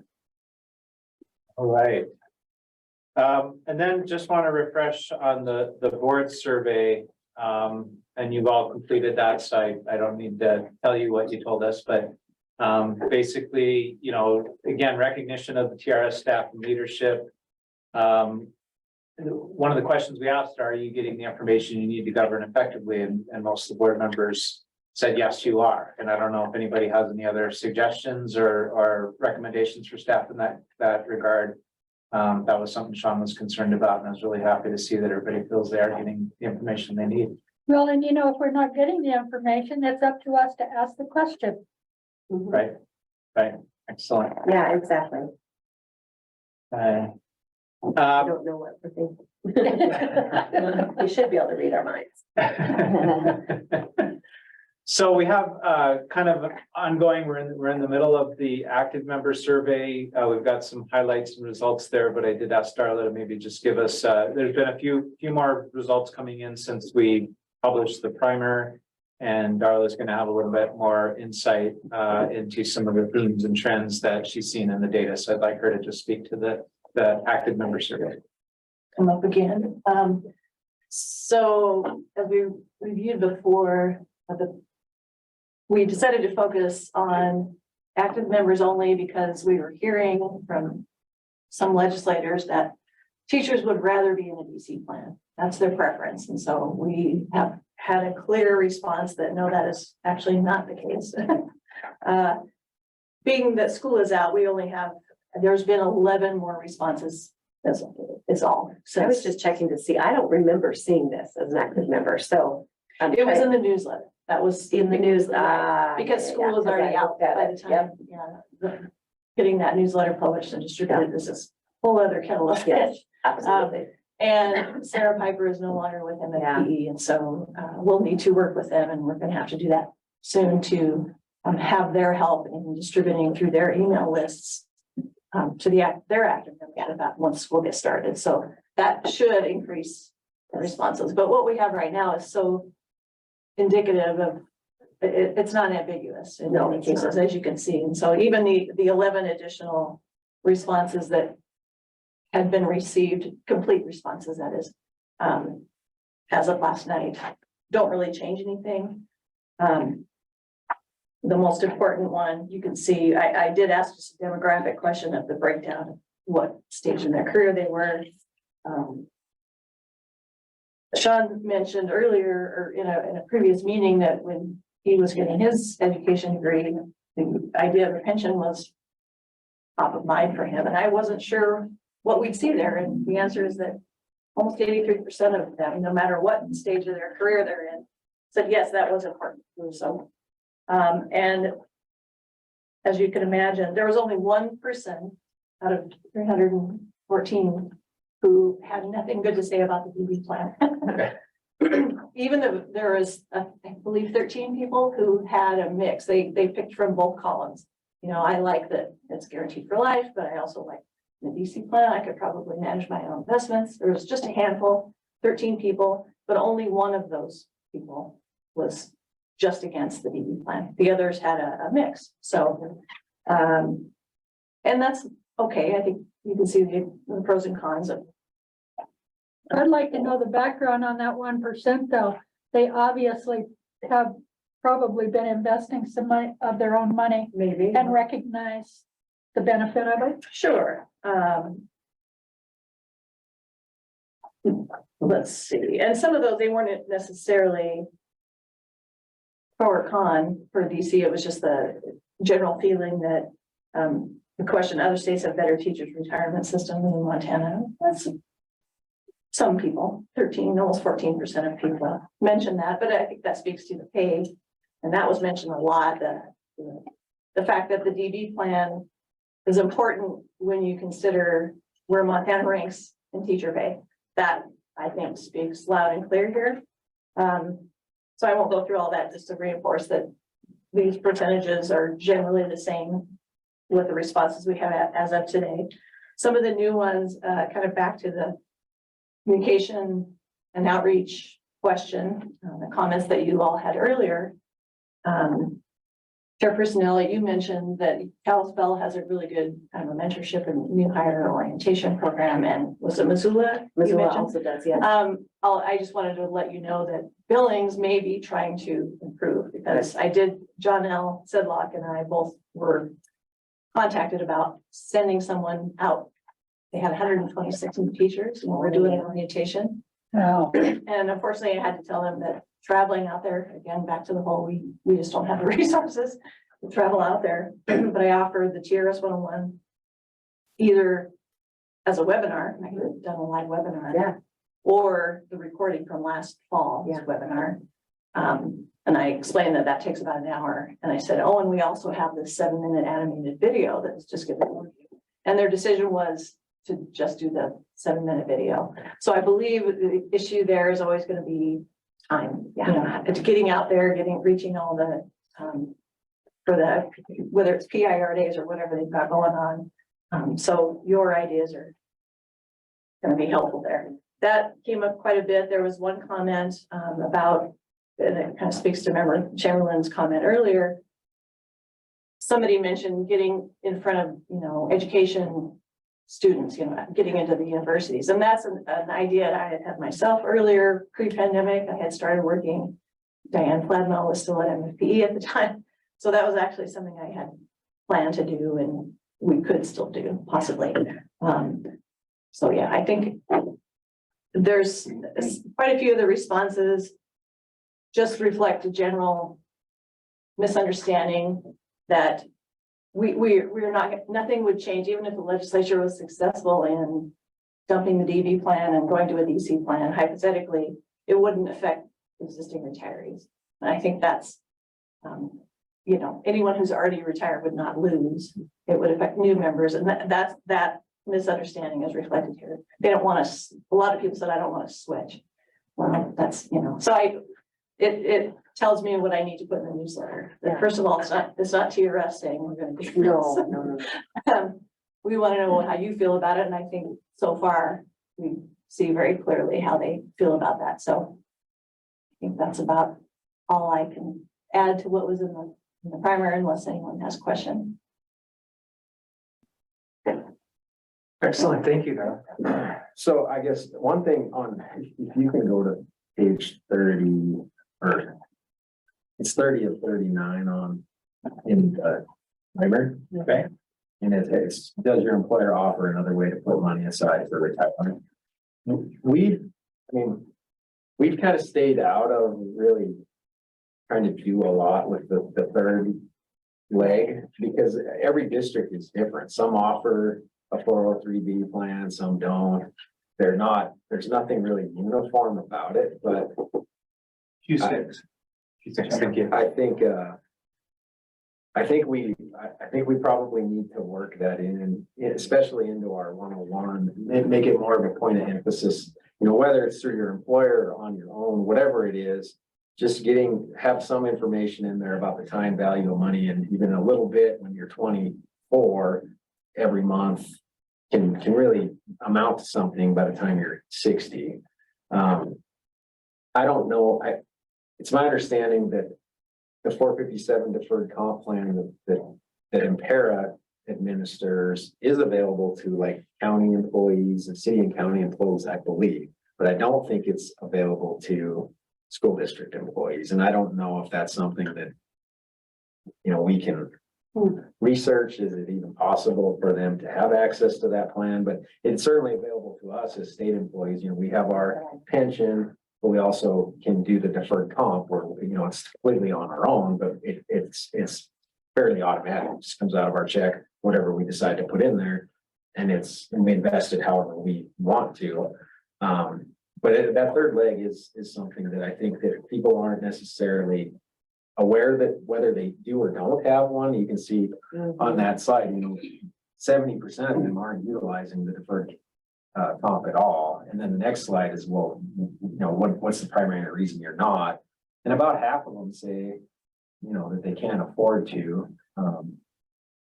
All right. And then just want to refresh on the board survey. And you've all completed that, so I don't need to tell you what you told us, but basically, again, recognition of the TRS staff and leadership. One of the questions we asked, are you getting the information you need to govern effectively? And most of the board members said, yes, you are. And I don't know if anybody has any other suggestions or recommendations for staff in that regard. That was something Sean was concerned about, and I was really happy to see that everybody feels they are getting the information they need. Well, and if we're not getting the information, it's up to us to ask the question. Right, excellent. Yeah, exactly. Uh, I don't know what we're thinking. We should be able to read our minds. So we have kind of ongoing, we're in the middle of the active member survey. We've got some highlights and results there, but I did ask Darla to maybe just give us, there's been a few more results coming in since we published the primer. And Darla's going to have a little bit more insight into some of the themes and trends that she's seen in the data. So I'd like her to just speak to the active member survey. Come up again. So as we reviewed before, we decided to focus on active members only because we were hearing from some legislators that teachers would rather be in a DC plan. That's their preference. And so we have had a clear response that no, that is actually not the case. Being that school is out, we only have, there's been 11 more responses. That's all. So I was just checking to see, I don't remember seeing this as an active member, so. it was in the newsletter. That was In the news, because school was already out by the time, getting that newsletter published and distributed, this is a whole other kettle of Yes, fish. absolutely. And Sarah Piper is no longer with MFPE, and so we'll need to work with them, and we're gonna have to do that soon to have their help in distributing through their email lists to their active members about once school gets started. So that should increase the responses. But what we have right now is so indicative of, it's not ambiguous in many cases, as you can see. And so even the 11 additional responses that had been received, complete responses, that is, as of last night, don't really change anything. The most important one, you can see, I did ask just a demographic question of the breakdown of what stage in their career they were. Sean mentioned earlier, or in a previous meeting, that when he was getting his education degree, the idea of a pension was top of mind for him, and I wasn't sure what we'd see there, and the answer is that almost 83% of them, no matter what stage of their career they're in, said yes, that was important. So, and as you can imagine, there was only 1% out of 314 who had nothing good to say about the DB plan. Even though there was, I believe, 13 people who had a mix. They picked from both columns. I like that it's guaranteed for life, but I also like the DC plan. I could probably manage my own investments. There was just a handful, 13 people, but only one of those people was just against the DB plan. The others had a mix. So, and that's okay. I think you can see the pros and cons of. I'd like to know the background on that 1% though. They obviously have probably been investing some money of their own money Maybe. and recognize the benefit of it. Sure. Let's see. And some of those, they weren't necessarily pro or con for DC. It was just the general feeling that the question, other states have better teachers retirement systems than Montana. That's some people, 13, almost 14% of people mentioned that, but I think that speaks to the pay. And that was mentioned a lot, the fact that the DB plan is important when you consider where Montana ranks in teacher pay. That, I think, speaks loud and clear here. So I won't go through all that, just to reinforce that these percentages are generally the same with the responses we have as of today. Some of the new ones, kind of back to the communication and outreach question, the comments that you all had earlier. Chairperson Elliott, you mentioned that Kalispell has a really good kind of a mentorship and new hire orientation program, and was it Missoula? You Missoula mentioned? also does, yeah. I just wanted to let you know that Billings may be trying to improve, because John L. Sedlock and I both were contacted about sending someone out. They had 126 new teachers and we're doing an orientation. Wow. And unfortunately, I had to tell them that traveling out there, again, back to the whole, we just don't have the resources to travel out there. But I offered the TRS 101 either as a webinar, I could have done a live webinar. Yeah. Or the recording from last fall's webinar. And I explained that that takes about an hour. And I said, oh, and we also have this 7-minute animated video that's just gonna be. And their decision was to just do the 7-minute video. So I believe the issue there is always going to be time. Yeah, it's getting out there, reaching all the for the, whether it's PIR days or whatever they've got going on. So your ideas are going to be helpful there. That came up quite a bit. There was one comment about, and it kind of speaks to Chamberlain's comment earlier. Somebody mentioned getting in front of, education students, getting into the universities. And that's an idea that I had had myself earlier, pre-pandemic. I had started working, Diane Fladmel was still at MFPE at the time. So that was actually something I had planned to do and we could still do possibly. So yeah, I think there's quite a few of the responses just reflect a general misunderstanding that we're not, nothing would change, even if the legislature was successful in dumping the DB plan and going to a DC plan, hypothetically, it wouldn't affect existing retirees. And I think that's, anyone who's already retired would not lose. It would affect new members, and that misunderstanding is reflected here. They don't want to, a lot of people said, I don't want to switch. Well, that's, so it tells me what I need to put in the newsletter. Yeah. First of all, it's not TRS saying we're going to do this. No. We want to know how you feel about it. And I think so far we see very clearly how they feel about that. So I think that's about all I can add to what was in the primary, unless anyone has questions. Excellent, thank you. So I guess one thing on, if you can go to page 30, or it's 30 of 39 on in primary. Okay. And it's does your employer offer another way to put money aside for retirement? We've kind of stayed out of really trying to do a lot with the third leg, because every district is different. Some offer a 403B plan, some don't. There's nothing really uniform about it, but Q6, thank you. I think we probably need to work that in, especially into our 101, make it more of a point of emphasis, whether it's through your employer or on your own, whatever it is, just have some information in there about the time value of money, and even a little bit when you're 24 every month can really amount to something by the time you're 60. I don't know. It's my understanding that the 457 deferred comp plan that Impera administers is available to like county employees and city and county employees, I believe, but I don't think it's available to school district employees. And I don't know if that's something that, we can research. Is it even possible for them to have access to that plan? But it's certainly available to us as state employees. We have our pension, but we also can do the deferred comp where, it's completely on our own, but it's fairly automatic. It just comes out of our check, whatever we decide to put in there. And we invest it however we want to. That third leg is something that I think that people aren't necessarily aware that whether they do or don't have one. You can see on that slide, 70% of them aren't utilizing the deferred comp at all. And then the next slide is, well, what's the primary reason you're not? And about half of them say, that they can't afford to.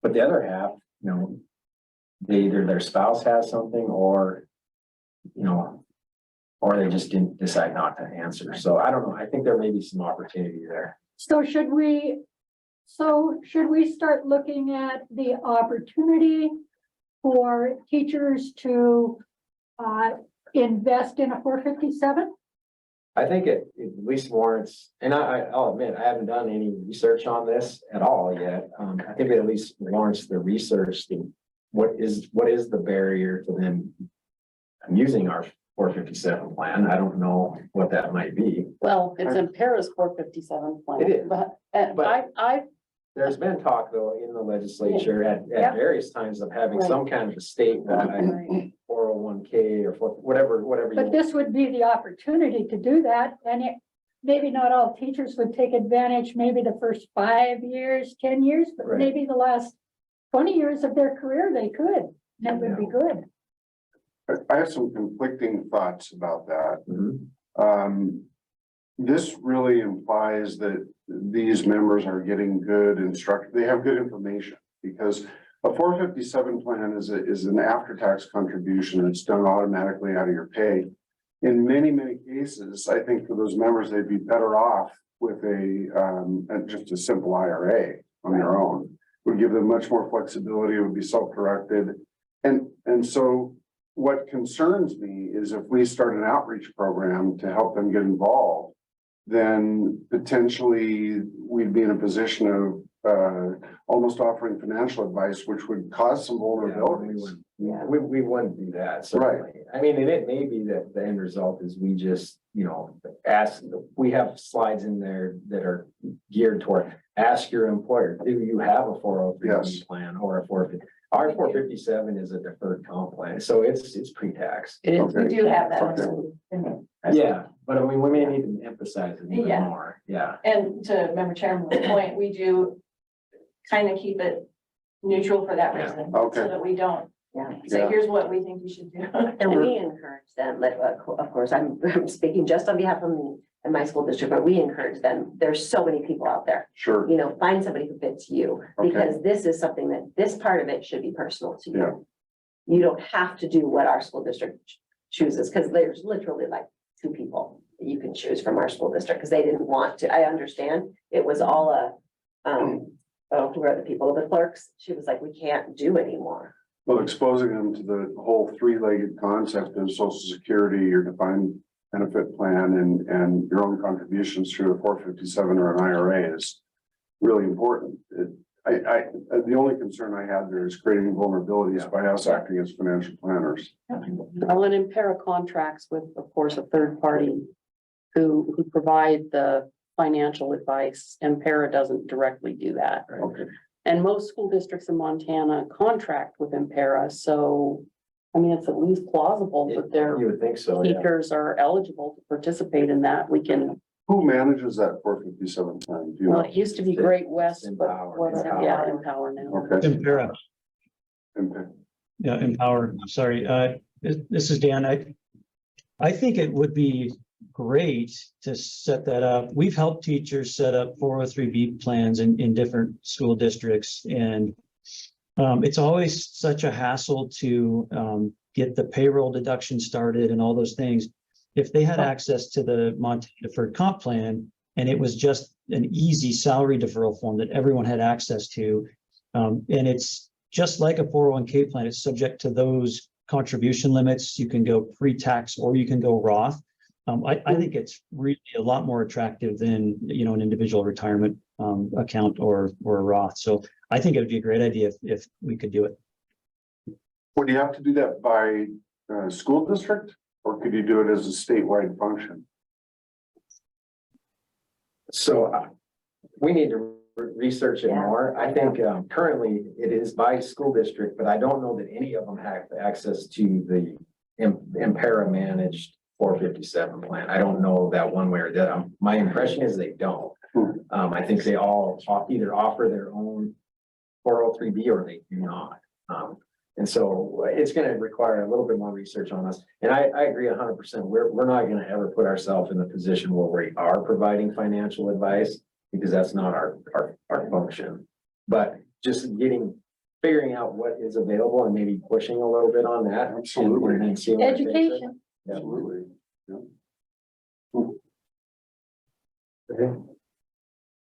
But the other half, they either their spouse has something or they just didn't decide not to answer. So I don't know. I think there may be some opportunity there. So should we start looking at the opportunity for teachers to invest in a 457? I think it at least warrants, and I'll admit, I haven't done any research on this at all yet. I think it at least warrants the research. What is the barrier to them using our 457 plan? I don't know what that might be. Well, it's in Paris 457 plan. It is. But I There's been talk though in the legislature at Yeah. various times of having Right. some kind of a statewide 401k or whatever But you. this would be the opportunity to do that, and maybe not all teachers would take advantage, maybe the first 5 years, 10 years, but Right. maybe the last 20 years of their career, they could. That would be good. I have some conflicting thoughts about that. Mhm. This really implies that these members are getting good instruction, they have good information, because a 457 plan is an after-tax contribution that's done automatically out of your pay. In many, many cases, I think for those members, they'd be better off with just a simple IRA on their own. Would give them much more flexibility, it would be self-directed. And so what concerns me is if we start an outreach program to help them get involved, then potentially we'd be in a position of almost offering financial advice, which would cause some vulnerabilities. We wouldn't do that, certainly. I mean, and it may be that the end result is we just, we have slides in there that are geared toward, ask your employer, do you have a 403B Yes. plan or a 450? Our 457 is a deferred comp plan, so it's pre-tax. it is. Okay. We do have that. Okay. Yeah, but I mean, we may need to emphasize it even Yeah. more, yeah. And to Member Chairman's point, we do kind of keep it neutral for that reason. Okay. So that we don't say, Yeah. here's what we think you should do. And we encourage them, like, of course, I'm speaking just on behalf of me and my school district, but we encourage them. There's so many people out there, Sure, find somebody who fits you, Okay. because this is something that, this part of it should be personal to Yeah. you. You don't have to do what our school district chooses, because there's literally like 2 people that you can choose from our school district, because they didn't want to. I understand it was all who are the people, the clerks? She was like, we can't do anymore. well, exposing them to the whole 3-legged concept of social security, your defined benefit plan and your own contributions through a 457 or an IRA is really important. The only concern I had there is creating vulnerabilities by us acting as financial planners. Well, and Impera contracts with, of course, a third party who provide the financial advice. Impera doesn't directly do that. Okay, And most school districts in Montana contract with Impera, so, I mean, it's at least plausible that their You would think so, yeah. teachers are eligible to participate in that. We can, who manages that 457 plan? Do you well, know? it used to be Great West, but Empower, what's, Empower. yeah, Empower now. Okay. Impera, Okay. yeah, Empower, sorry, this is Dan, I think it would be great to set that up. We've helped teachers set up 403B plans in different school districts, and it's always such a hassle to get the payroll deduction started and all those things. If they had access to the Montana Deferred Comp Plan and it was just an easy salary deferral form that everyone had access to, and it's just like a 401k plan, it's subject to those contribution limits. You can go pre-tax or you can go Roth. I think it's really a lot more attractive than, an individual retirement account or a Roth. So I think it would be a great idea if we could do it. Would you have to do that by school district, or could you do it as a statewide function? So we need to research it Yeah. more. I think currently it is by school district, but I don't know that any of them have access to the Impera managed 457 plan. I don't know that one way or the other. My impression is they don't. I think they all either offer their own 403B or they do not. And so it's going to require a little bit more research on us. And I agree 100%. We're not going to ever put ourselves in a position where we are providing financial advice because that's not our function. But just figuring out what is available and maybe pushing a little bit on that. Absolutely. And then seeing where it takes us. Education. Yeah. Absolutely.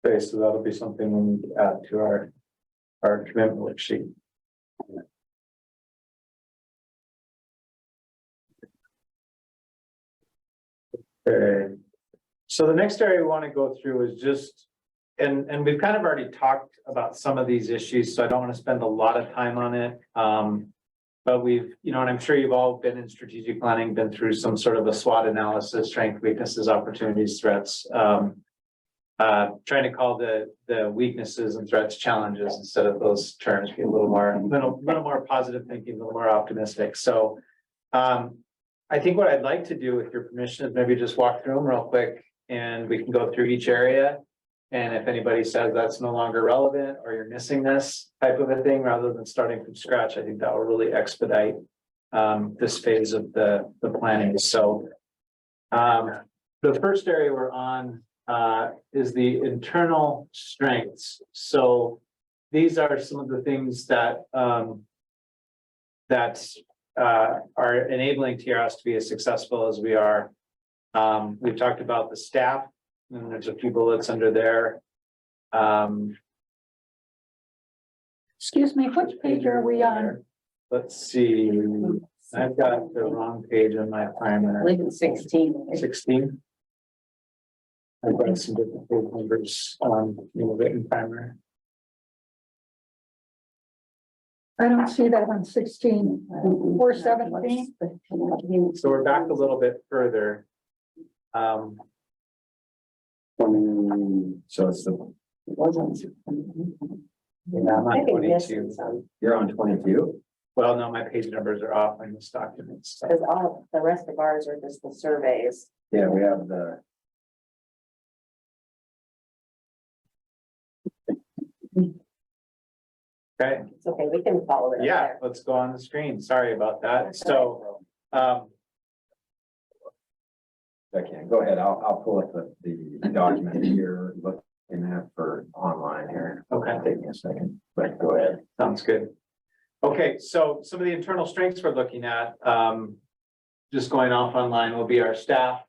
Okay, so that'll be something we need to add to our commitment worksheet. Okay, so the next area we want to go through is just, and we've kind of already talked about some of these issues, so I don't want to spend a lot of time on it. But we've, and I'm sure you've all been in strategic planning, been through some sort of a SWOT analysis, strength, weaknesses, opportunities, threats. Trying to call the weaknesses and threats challenges instead of those terms, be a little more positive thinking, a little more optimistic. So I think what I'd like to do, with your permission, is maybe just walk through them real quick and we can go through each area. And if anybody says that's no longer relevant or you're missing this type of a thing, rather than starting from scratch, I think that will really expedite this phase of the planning. So the first area we're on is the internal strengths. So these are some of the things that are enabling TRS to be as successful as we are. We've talked about the staff, and there's a few bullets under there. Excuse me, which page are we on? Let's see, I've got the wrong page on my I primer. believe it's 16. 16. I've got some different page numbers on the written primer. I don't see that on 16 or 17. So we're back a little bit further. So it's Yeah, I'm I on think this 22. is some, you're on 22. Well, no, my page numbers are off in this document. So because all, the rest of ours are just the surveys. Yeah, we have the. okay, It's okay, we can follow it. up yeah, there. let's go on the screen. Sorry about that. So I can't, go ahead, I'll pull up the document you're looking at for online here. okay. Take me a second, but go ahead. Sounds good. Okay, so some of the internal strengths we're looking at, just going off online, will be our staff.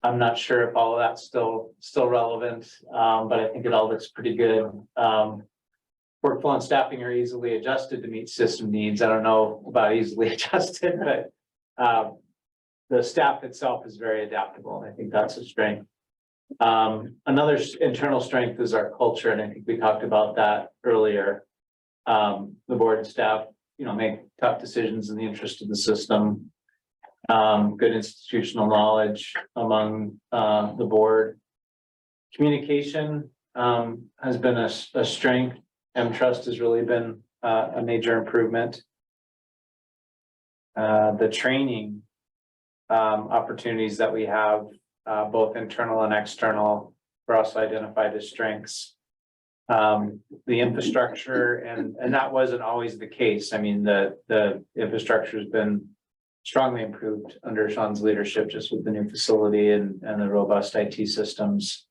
I'm not sure if all of that's still relevant, but I think it all looks pretty good. Workflow and staffing are easily adjusted to meet system needs. I don't know about easily adjusted, but the staff itself is very adaptable, and I think that's a strength. Another internal strength is our culture, and I think we talked about that earlier. The board and staff, make tough decisions in the interest of the system. Good institutional knowledge among the board. Communication has been a strength. M-Trust has really been a major improvement. The training opportunities that we have, both internal and external, were also identified as strengths. The infrastructure, and that wasn't always the case. I mean, the infrastructure has been strongly improved under Sean's leadership, just with the new facility and the robust IT systems.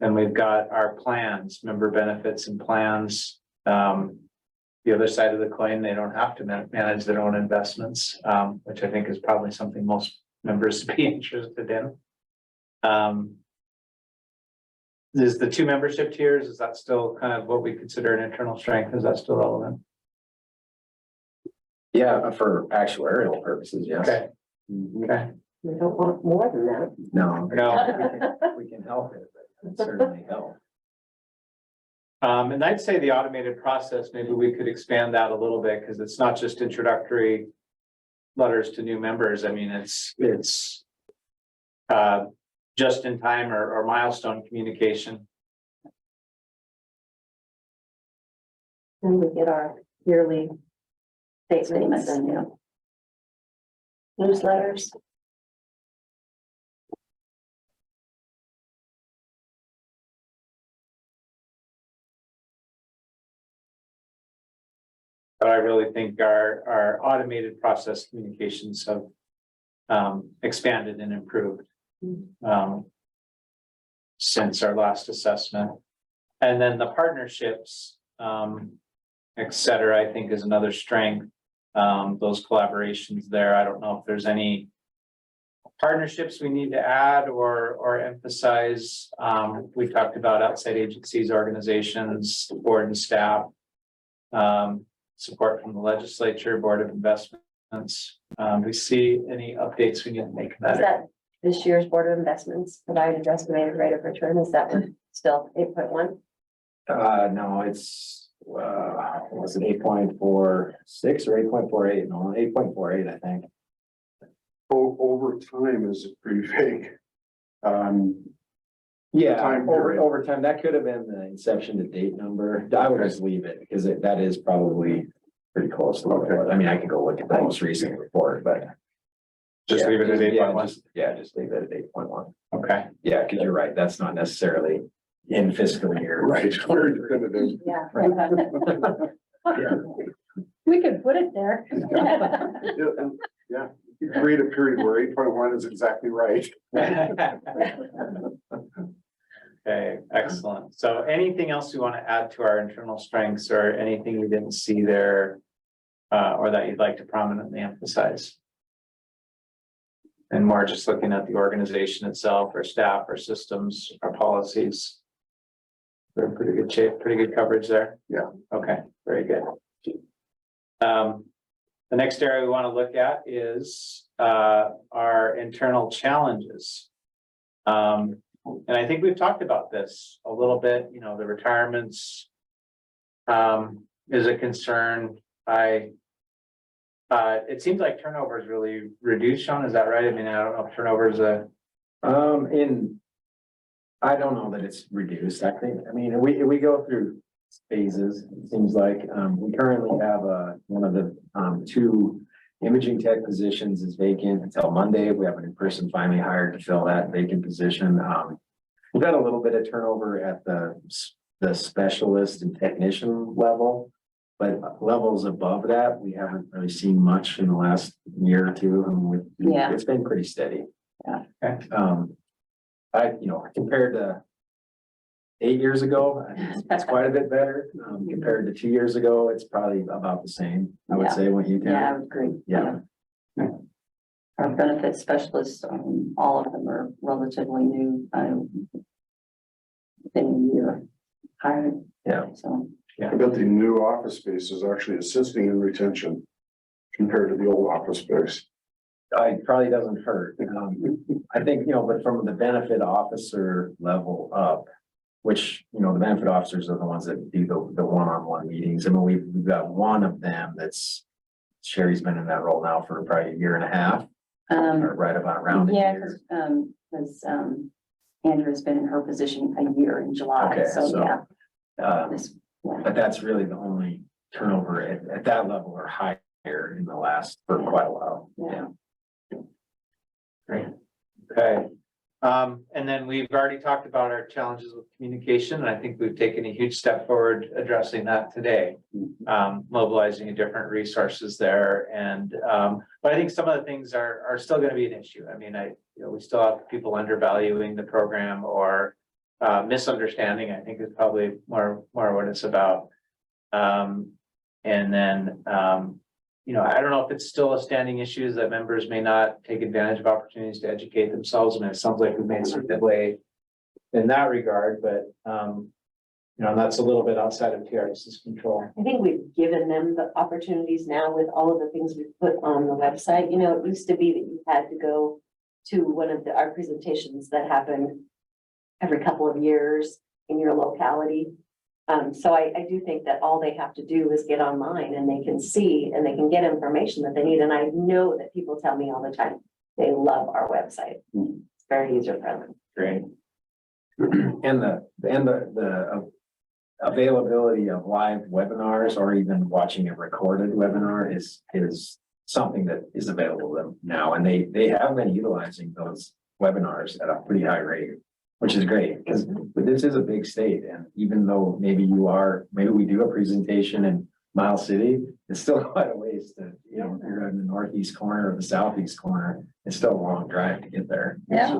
And we've got our plans, member benefits and plans. The other side of the coin, they don't have to manage their own investments, which I think is probably something most members would be interested in. Is the 2 membership tiers, is that still kind of what we consider an internal strength? Is that still relevant? Yeah, for actuarial purposes, yes. Okay. Okay. We don't want more than that. No, No. we can help it, but it certainly help. And I'd say the automated process, maybe we could expand that a little bit, because it's not just introductory letters to new members. I mean, it's just in time or milestone communication. And we get our yearly statements Statements, and yeah. newsletters. But I really think our automated process communications have expanded and improved um, since our last assessment. And then the partnerships, et cetera, I think is another strength. Those collaborations there. I don't know if there's any partnerships we need to add or emphasize. We talked about outside agencies, organizations, board and staff. Support from the legislature, Board of Investments. We see any updates we need to make Is that. that this year's Board of Investments provided estimated rate of return? Is that one still 8.1? No, it's, was it 8.46 or 8.48? No, 8.48, I think. Over time is pretty vague. Yeah, Time period. over time, that could have been the inception to date number. I would just leave it because that is probably pretty close to what it was. I mean, I could go look at the most recent report, but. Just leave it at yeah, 8.1. just leave it at 8.1. Okay, Yeah, because you're right. That's not necessarily in fiscal year. Right. Very definitive. Yeah. We could put it there. Yeah, you create a period where 8.1 is exactly right. okay, excellent. So anything else you want to add to our internal strengths or anything you didn't see there? Or that you'd like to prominently emphasize? And more just looking at the organization itself, our staff, our systems, our policies. We're in pretty good shape, pretty good coverage there. Yeah. Okay, very good. The next area we want to look at is our internal challenges. And I think we've talked about this a little bit, you know, the retirements is a concern. It seems like turnover is really reduced, Sean, is that right? I mean, I don't know if turnover is a. I don't know that it's reduced. I mean, we go through phases, it seems like. We currently have one of the two imaging tech positions is vacant until Monday. We have a new person finally hired to fill that vacant position. We've had a little bit of turnover at the specialist and technician level. But levels above that, we haven't really seen much in the last year or two. Yeah. It's been pretty steady. Yeah. Okay. Compared to 8 years ago, I think it's quite a bit better. Compared to 2 years ago, it's probably about the same, I would Yeah. say, what you can. Yeah, I would agree. Yeah. Our benefit specialists, all of them are relatively new, within a year hired. Yeah. So, I bet the new office space is actually assisting in retention compared to the old office space. It probably doesn't hurt. I think, but from the benefit officer level up, which, the benefit officers are the ones that do the one-on-one meetings. And we've got one of them Sherry's been in that role now for probably a year and a half, or right about around a yeah, year. because, Andrew's been in her position a year in July, Okay, so so, yeah. This- yeah. But that's really the only turnover at that level or higher in the last, for quite a while. Yeah. Great. Okay. And then we've already talked about our challenges with communication, and I think we've taken a huge step forward addressing that today. Mobilizing different resources there. And but I think some of the things are still going to be an issue. I mean, we still have people undervaluing the program or misunderstanding, I think is probably more what it's about. And then I don't know if it's still a standing issue that members may not take advantage of opportunities to educate themselves. I mean, it sounds like we've made some headway in that regard, but that's a little bit outside of TRS's control. I think we've given them the opportunities now with all of the things we've put on the website. It used to be that you had to go to one of our presentations that happened every couple of years in your locality. So I do think that all they have to do is get online and they can see and they can get information that they need. And I know that people tell me all the time, they love our website. It's very user friendly. Great. And availability of live webinars or even watching a recorded webinar is something that is available to them now. And they have been utilizing those webinars at a pretty high rate, which is great because this is a big state. And even though maybe we do a presentation in Miles City, it's still quite a ways to, you know, if you're in the northeast corner or the southeast corner, it's still a long drive to get there. Yeah.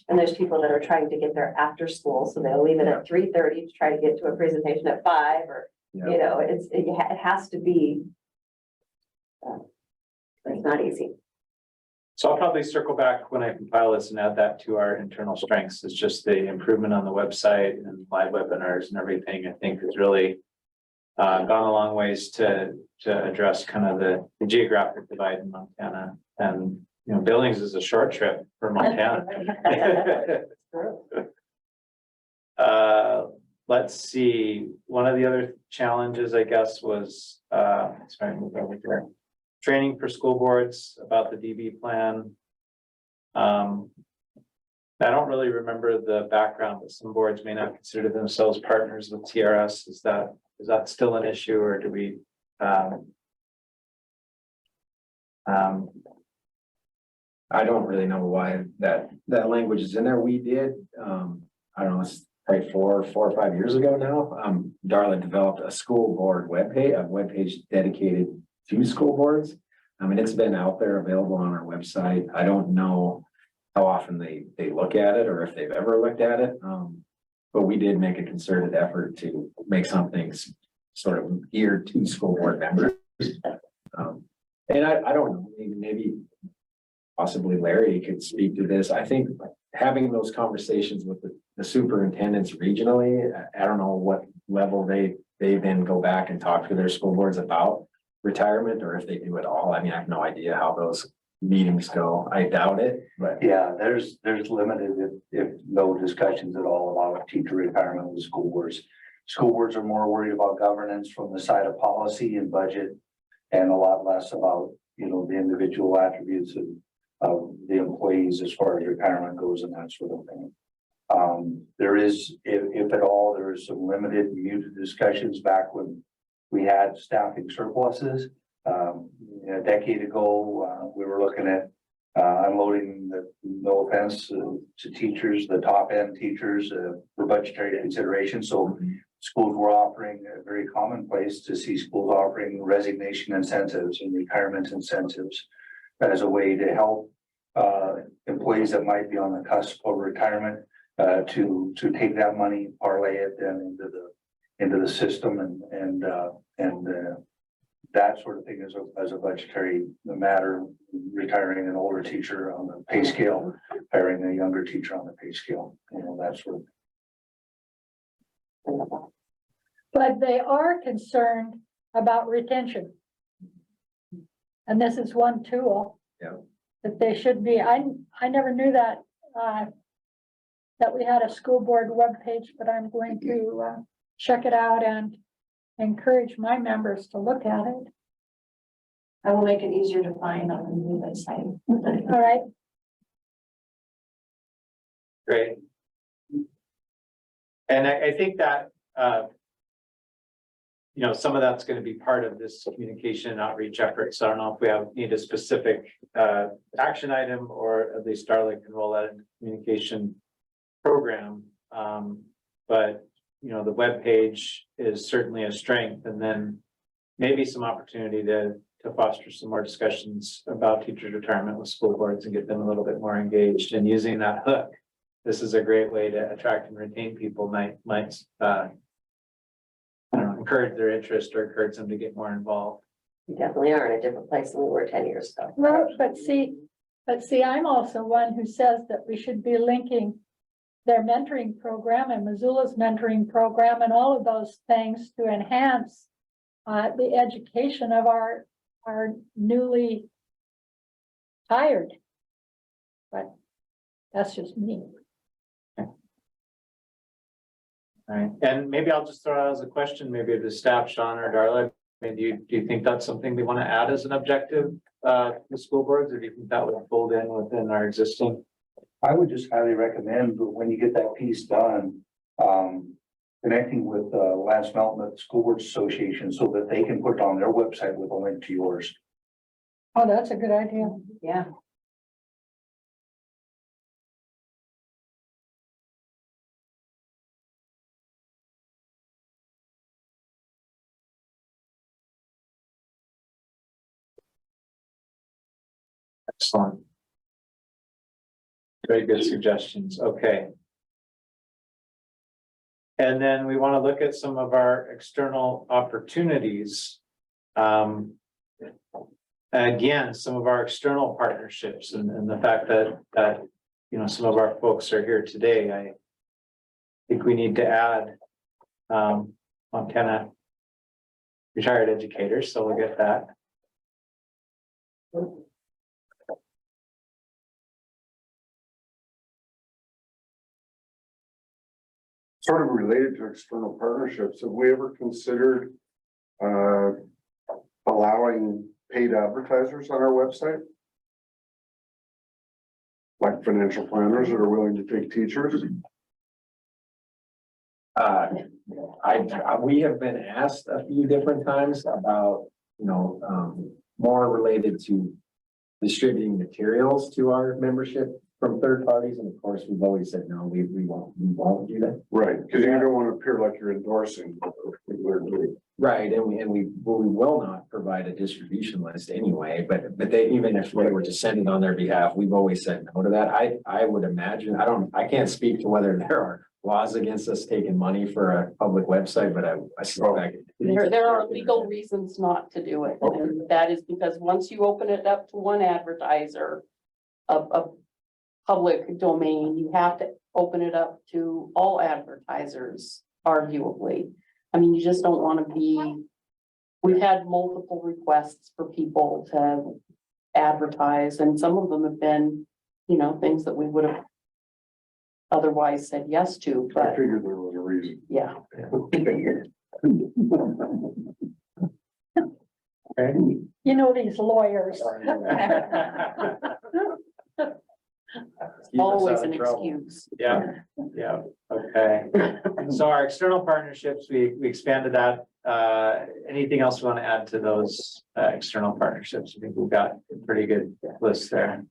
And there's people that are trying to get there after school, so they'll leave it at 3:30 to try to get to a presentation at 5, or, Yeah. you know, it has to be. It's not easy. So I'll probably circle back when I compile this and add that to our internal strengths. It's just the improvement on the website and live webinars and everything, I think has really gone a long ways to address kind of the geographic divide in Montana. And, you know, Billings is a short trip for Montana. Let's see, one of the other challenges, I guess, was, sorry, move over here. Training for school boards about the DB plan. I don't really remember the background, but some boards may not consider themselves partners with TRS. Is that still an issue, or do we? I don't really know why that language is in there. We did, I don't know, it's probably 4 or 5 years ago now. Darla developed a school board webpage dedicated to school boards. I mean, it's been out there available on our website. I don't know how often they look at it or if they've ever looked at it. But we did make a concerted effort to make something sort of geared to school board members. And I don't know, maybe possibly Larry could speak to this. I think having those conversations with the superintendents regionally, I don't know what level they then go back and talk to their school boards about retirement, or if they do at all. I mean, I have no idea how those meetings go. I doubt it, but Yeah, there's limited, if no discussions at all about teacher retirement with school boards. School boards are more worried about governance from the side of policy and budget, and a lot less about, you know, the individual attributes of the employees as far as retirement goes and that sort of thing. There is, if at all, there is some limited muted discussions back when we had staffing surpluses. A decade ago, we were looking at unloading no offense to teachers, the top end teachers for budgetary consideration. So schools were offering a very commonplace to see schools offering resignation incentives and retirement incentives as a way to help employees that might be on the cusp of retirement to take that money, parlay it then into the system and that sort of thing as a budgetary matter, retiring an older teacher on the pay scale, hiring a younger teacher on the pay scale, you know, that sort of thing. But they are concerned about retention. And this is one tool. Yeah. That they should be. I never knew that that we had a school board webpage, but I'm going to check it out and encourage my members to look at it. I will make it easier to find on the new website. All right. Great. And I think that, you know, some of that's going to be part of this communication and outreach effort. So I don't know if we need a specific action item, or at least Darla can roll out a communication program. But you know, the webpage is certainly a strength, and then maybe some opportunity to foster some more discussions about teachers' retirement with school boards and get them a little bit more engaged, and using that hook. This is a great way to attract and retain people, might I don't know, encourage their interest or encourage them to get more involved. We definitely are in a different place than we were 10 years ago. Well, but see, I'm also one who says that we should be linking their mentoring program and Missoula's mentoring program and all of those things to enhance the education of our newly hired. But that's just me. All right, and maybe I'll just throw out as a question, maybe to staff, Sean or Darla. I mean, do you think that's something we want to add as an objective to school boards, or do you think that would fold in within our existing? I would just highly recommend when you get that piece done, connecting with Lance Mountain at the School Boards Association so that they can put it on their website with a link to yours. Oh, that's a good idea. Yeah. Excellent. Very good suggestions. Okay. And then we want to look at some of our external opportunities. Again, some of our external partnerships and the fact that, you know, some of our folks are here today. I think we need to add Montana retired educators, so we'll get that. Sort of related to external partnerships, have we ever considered allowing paid advertisers on our website? Like financial planners that are willing to take teachers? We have been asked a few different times about, more related to distributing materials to our membership from third parties, and of course, we've always said, no, we won't do that. Right, because you don't want to appear like you're endorsing what we're doing. Right, and we will not provide a distribution list anyway, but they, even if we were to send it on their behalf, we've always said no to that. I would imagine, I can't speak to whether there are laws against us taking money for a public website, but I suspect. There are legal reasons not to do it, and that is because once you open it up to one advertiser of public domain, you have to open it up to all advertisers, arguably. I mean, you just don't want to be, we've had multiple requests for people to advertise, and some of them have been, things that we would have otherwise said yes to, I but figured there was a reason. yeah. Okay. You know, these lawyers. Always an excuse. Yeah, yeah, okay. So our external partnerships, we expanded that. Anything else we want to add to those external partnerships? I think we've got a pretty good list there.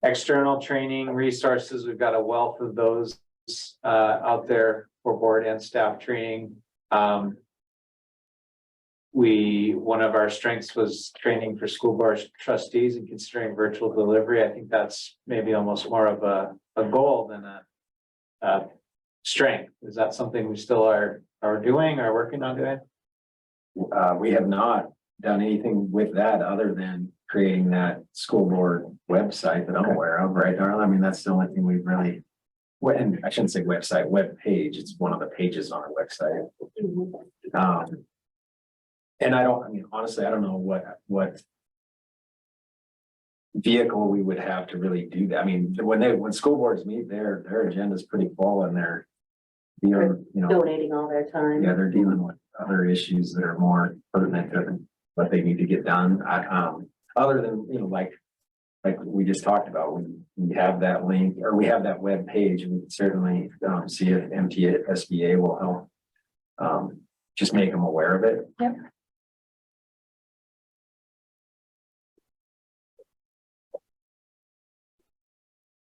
External training resources, we've got a wealth of those out there for board and staff training. One of our strengths was training for school board trustees and considering virtual delivery. I think that's maybe almost more of a goal than a strength. Is that something we still are doing or working on doing? We have not done anything with that other than creating that school board website that I'm aware of, right, Darla? I mean, that's the only thing we've really, and I shouldn't say website, web page. It's one of the pages on our website. And honestly, I don't know what vehicle we would have to really do that. I mean, when school boards meet, their agenda is pretty full and they're dealing, Donating all their time. yeah, they're dealing with other issues that are more pertinent to what they need to get done. Other than, like we just talked about, we have that link, or we have that web page, and we can certainly see if MTSBA will help just make them aware of it. Yep.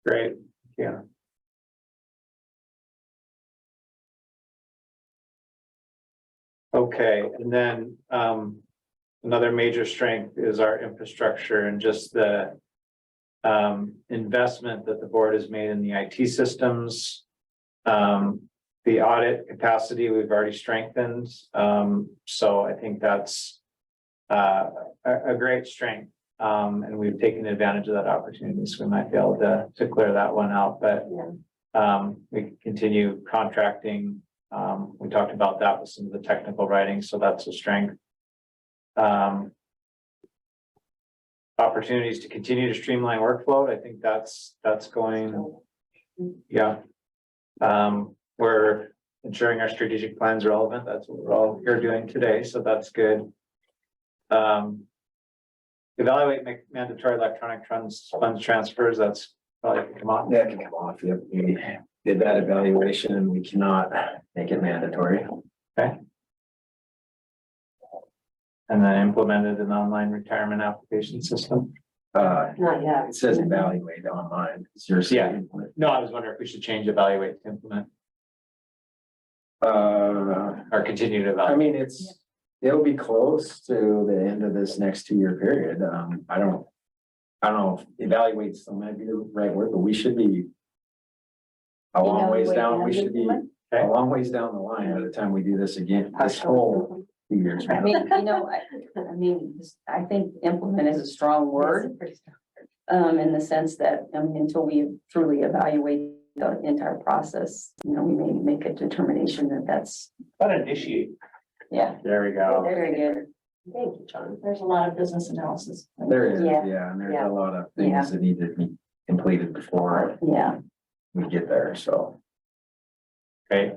Great, yeah. Okay, and then another major strength is our infrastructure and just the investment that the board has made in the IT systems. The audit capacity we've already strengthened. So I think that's a great strength. And we've taken advantage of that opportunity, so we might be able to clear that one out, but we continue contracting. We talked about that with some of the technical writing, so that's a strength. Opportunities to continue to streamline workflow. I think that's going, yeah. We're ensuring our strategic plans are relevant. That's what we're all here doing today, so that's good. Evaluate mandatory electronic funds transfers. That's probably come on. That can come off, yep, we did that evaluation and we cannot make it mandatory. And then implemented an online retirement application system. Not yet. It says evaluate online. It's your. Yeah. No, I was wondering if we should change evaluate to implement or continue to I evaluate. mean, it'll be close to the end of this next 2-year period. I don't know if evaluate still might be the right word, but we should be a long ways down. We should be a long ways down the line by the time we do this again, this whole 2 years. I mean, I think implement is a strong word. In the sense that, until we truly evaluate the entire process, we may make a determination that that's, But initiate. yeah, There we go. very good. Thank you, John. There's a lot of business analysis. There is, Yeah. yeah, and there's Yeah. a lot of Yeah. things that need to be completed before Yeah, we get there, so. Okay.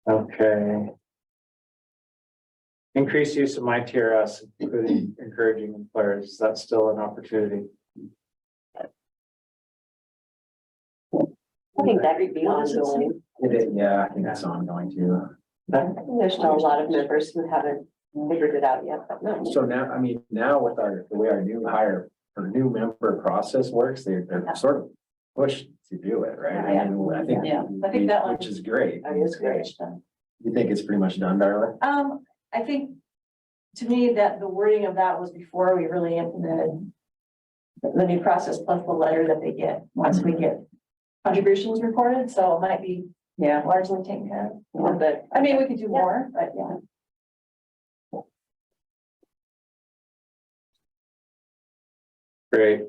Okay. Increased use of my TRS, including encouraging employers. Is that still an opportunity? I think that could be ongoing. Yeah, I think that's ongoing too. There's still a lot of members who haven't figured it out yet, but no. So now, I mean, now with the way our new hire or new member process works, they're sort of pushed to do it, right? I mean, I think. Yeah. I think that one- Which is great. That is great. You think it's pretty much done, Darla? I think, to me, that the wording of that was before we really implemented the new process plus the letter that they get once we get contributions reported, so it might be yeah. largely taken care of. Yeah, but I mean, we could do more, but yeah. Great.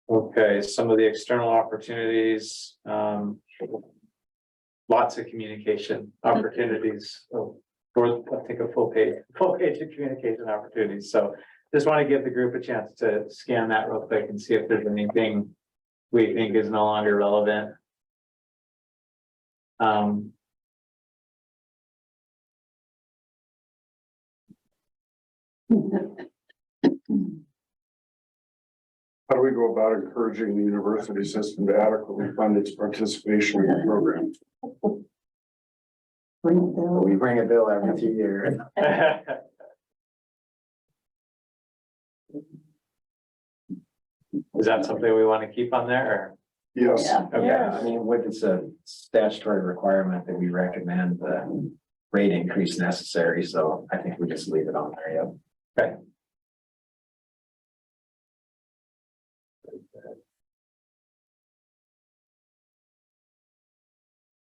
Okay, some of the external opportunities, lots of communication opportunities. So, I think a full page of communication opportunities. So just want to give the group a chance to scan that real quick and see if there's anything we think is no longer relevant. How do we go about encouraging the university system to adequately fund its participation in the program? We bring a bill every 2 years. Is that something we want to keep on there or? Yes, Yeah. Okay. Yeah, I mean, what it's a statutory requirement that we recommend the rate increase necessary, so I think we just leave it on there, yeah. Okay.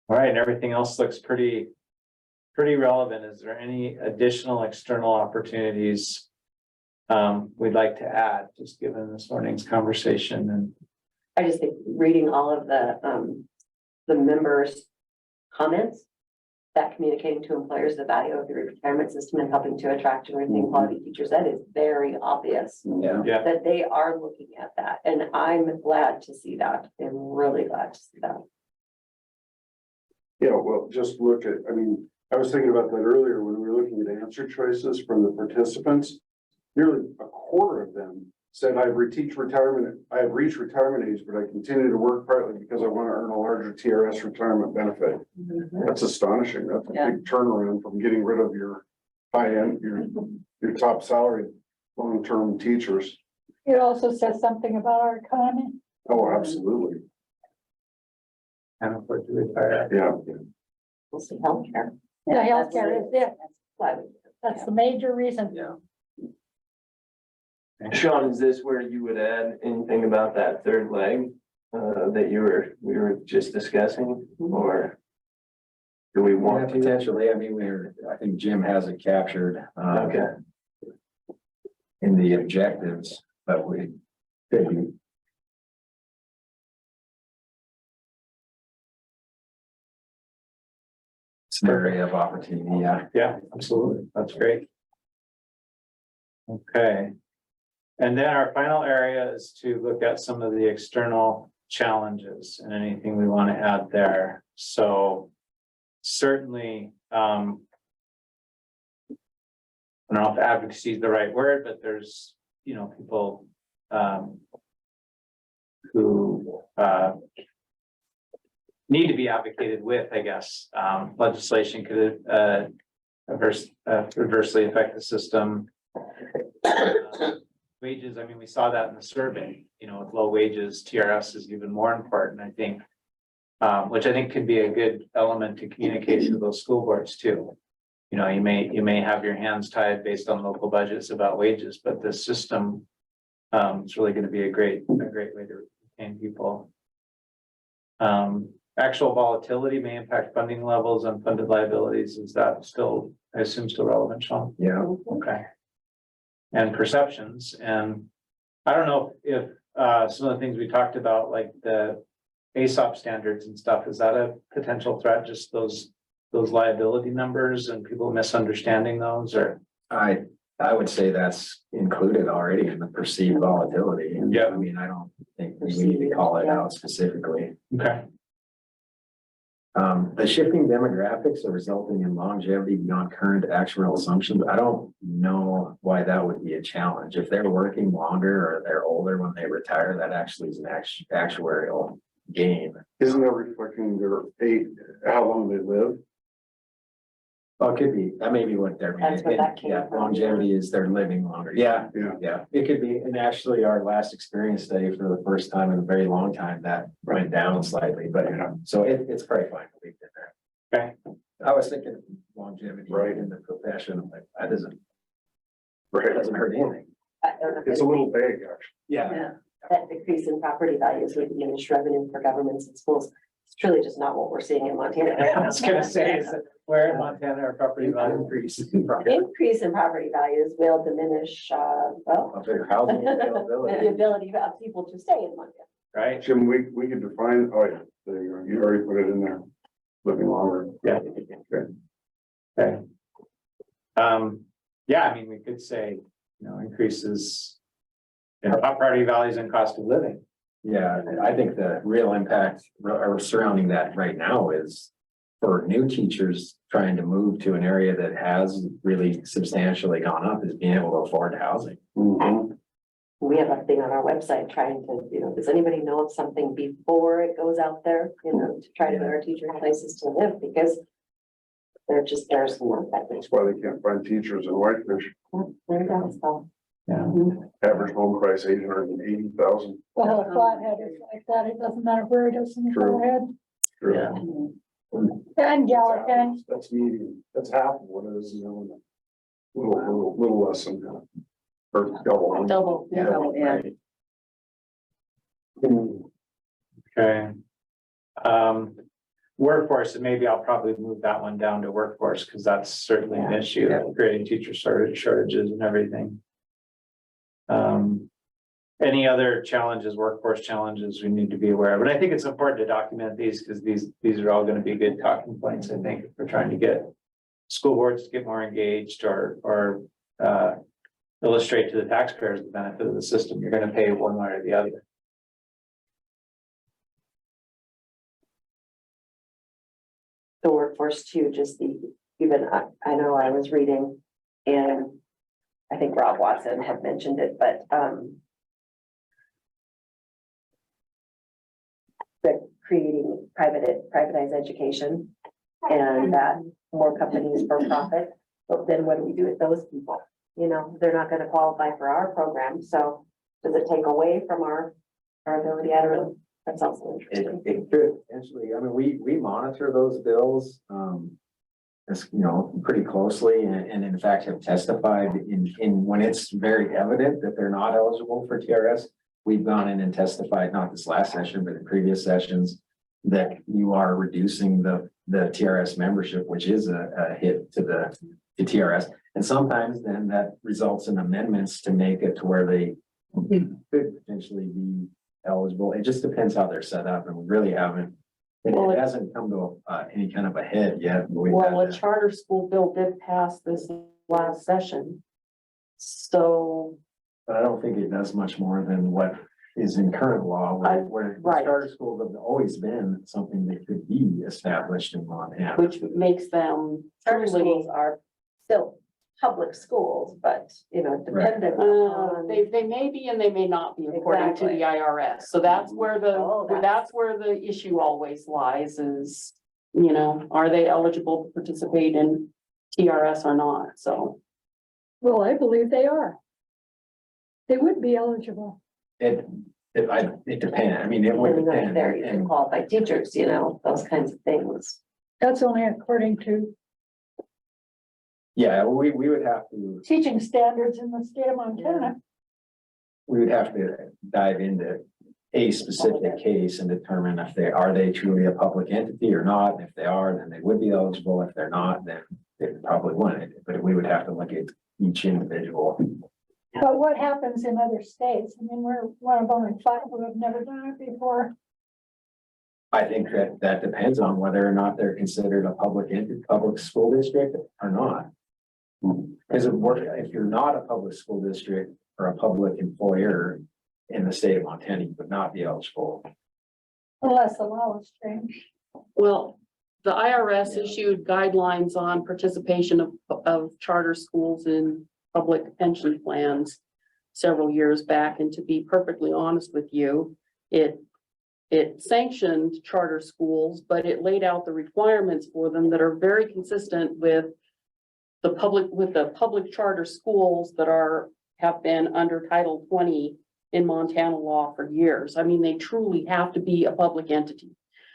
All right, and everything else looks pretty relevant. Is there any additional external opportunities we'd like to add, just given this morning's conversation and I just think reading all of the members' comments, that communicating to employers the value of the retirement system and helping to attract and retain quality teachers, that is very obvious. Yeah. yeah, That they are looking at that, and I'm glad to see that, and really glad to see that. yeah, well, just look at, I mean, I was thinking about that earlier when we were looking at answer choices from the participants. Nearly a quarter of them said, I have reached retirement age, but I continue to work partly because I want to earn a larger TRS retirement benefit. That's astonishing. That's a Yeah. big turnaround from getting rid of your high end, your top salaried, long-term teachers. It also says something about our economy. Oh, absolutely. and afford to retire. Yeah. We'll see healthcare. The healthcare is it. Why? That's the major reason. Yeah. Sean, is this where you would add anything about that third leg that we were just discussing, or do we Yeah, want to? potentially, I mean, I think Jim has it captured. Okay. In the objectives, but we could be. It's an area of opportunity, yeah. Yeah, absolutely. That's great. Okay. And then our final area is to look at some of the external challenges and anything we want to add there. So certainly, I don't know if advocacy is the right word, but there's, you know, people, who, need to be advocated with, I guess. Legislation could, adversely affect the system. Wages, I mean, we saw that in the survey, you know, with low wages, TRS is even more important, I think. Which I think could be a good element to communicate to those school boards too. You know, you may have your hands tied based on local budgets about wages, but this system is really going to be a great way to retain people. Actual volatility may impact funding levels, unfunded liabilities. Is that still, I assume, still relevant, Sean? Yeah. Okay. And perceptions, and I don't know if some of the things we talked about, like the ASOP standards and stuff, is that a potential threat? Just those liability numbers and people misunderstanding those, or? I would say that's included already in the perceived volatility. Yeah. I mean, I don't think we need to call it out specifically. Okay. The shifting demographics are resulting in longevity beyond current actuarial assumptions. I don't know why that would be a challenge. If they're working longer or they're older when they retire, that actually is an actuarial gain. Isn't that reflecting their age, how long they live? Well, it could be, that may be what they're. That's where that came Yeah, from. longevity is they're living longer. Yeah, Yeah. yeah, it could be. And actually, our last experience study for the first time in a very long time, that went down slightly, but so it's probably fine to leave it there. Okay. I was thinking longevity Right. in the profession, I'm like, that doesn't Right. hurt anything. It's a little vague, actually. Yeah. That decrease in property values would diminish revenue for governments and schools. It's truly just not what we're seeing in Montana. I was gonna say, is that where in Montana our property value increase? Increase in property values will diminish, well, Of their housing the availability. ability of people to stay in Montana. Right? Jim, we could define, oh yeah, there you go. You already put it in there. Living longer. Yeah. Okay. Yeah, I mean, we could say, you know, increases in property values and cost of living. Yeah, I think the real impact surrounding that right now is for new teachers trying to move to an area that has really substantially gone up is being able to afford housing. Mhm. We have a thing on our website trying to, you know, does anybody know of something before it goes out there, you know, to try to get our teachers places to live, because there's more that That's why they can't find teachers in Whitefish. there you go, so. Yeah. Average home price $880,000. The whole flathead is like that. It doesn't matter where it is in the True. flathead. True. And Gallatin. That's median. That's half of what it is, you know. Little less than that. Or double. Double, yeah. Okay. Workforce, and maybe I'll probably move that one down to workforce, because that's certainly an issue, creating teacher shortages and everything. Any other challenges, workforce challenges we need to be aware of? And I think it's important to document these, because these are all going to be good talking points, I think, if we're trying to get school boards to get more engaged or illustrate to the taxpayers the benefit of the system. You're going to pay one way or the other. The workforce too, just even, I know I was reading, and I think Rob Watson had mentioned it, but, the creating privatized education, and that more companies for profit, but then what do we do with those people? You know, they're not gonna qualify for our program, so does it take away from our ability? I don't know. That's also interesting. It could potentially, I mean, we monitor those bills, as you know, pretty closely and in fact have testified in when it's very evident that they're not eligible for TRS. We've gone in and testified, not this last session, but in previous sessions, that you are reducing the TRS membership, which is a hit to the TRS. And sometimes then that results in amendments to make it to where they could potentially be eligible. It just depends how they're set up, and we really haven't, it hasn't come to any kind of a head yet. but we've Well, had a to- charter school bill did pass this last session. So, But I don't think it does much more than what is in current law, where right. charter schools have always been something that could be established in Montana. which makes them Charter truly, schools are still public schools, but, dependent on. They may be and they may not be according to the Exactly. IRS. So that's where Oh, that's where the issue always lies is, are they eligible to participate in TRS or not? So. Well, I believe they are. They would be eligible. It depends. I mean, it would Depending on if depend. they're even And qualified teachers, those kinds of things. That's only according to yeah, we would have to, teaching standards in the state of Montana. we would have to dive into a specific case and determine if are they truly a public entity or not. If they are, then they would be eligible. If they're not, then they probably wouldn't. But we would have to look at each individual. But what happens in other states? I mean, we're one of only 5 who have never done it before. I think that depends on whether or not they're considered a public entity, public school district or not. Because if you're not a public school district or a public employer in the state of Montana, you would not be eligible. Unless the law is changed. Well, the IRS issued guidelines on participation of charter schools in public pension plans several years back, and to be perfectly honest with you, it sanctioned charter schools, but it laid out the requirements for them that are very consistent with the public charter schools that have been under Title 20 in Montana law for years. I mean, they truly have to be a public entity.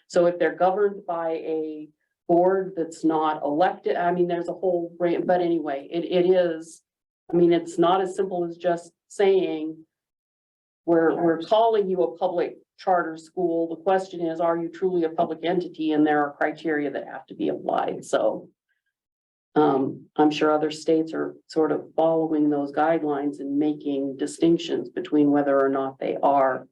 So if they're governed by a board that's not elected, I mean, there's a whole range, but anyway, it is, I mean, it's not as simple as just saying we're calling you a public charter school. The question is, are you truly a public entity? And there are criteria that have to be applied. So I'm sure other states are sort of following those guidelines and making distinctions between whether or not they are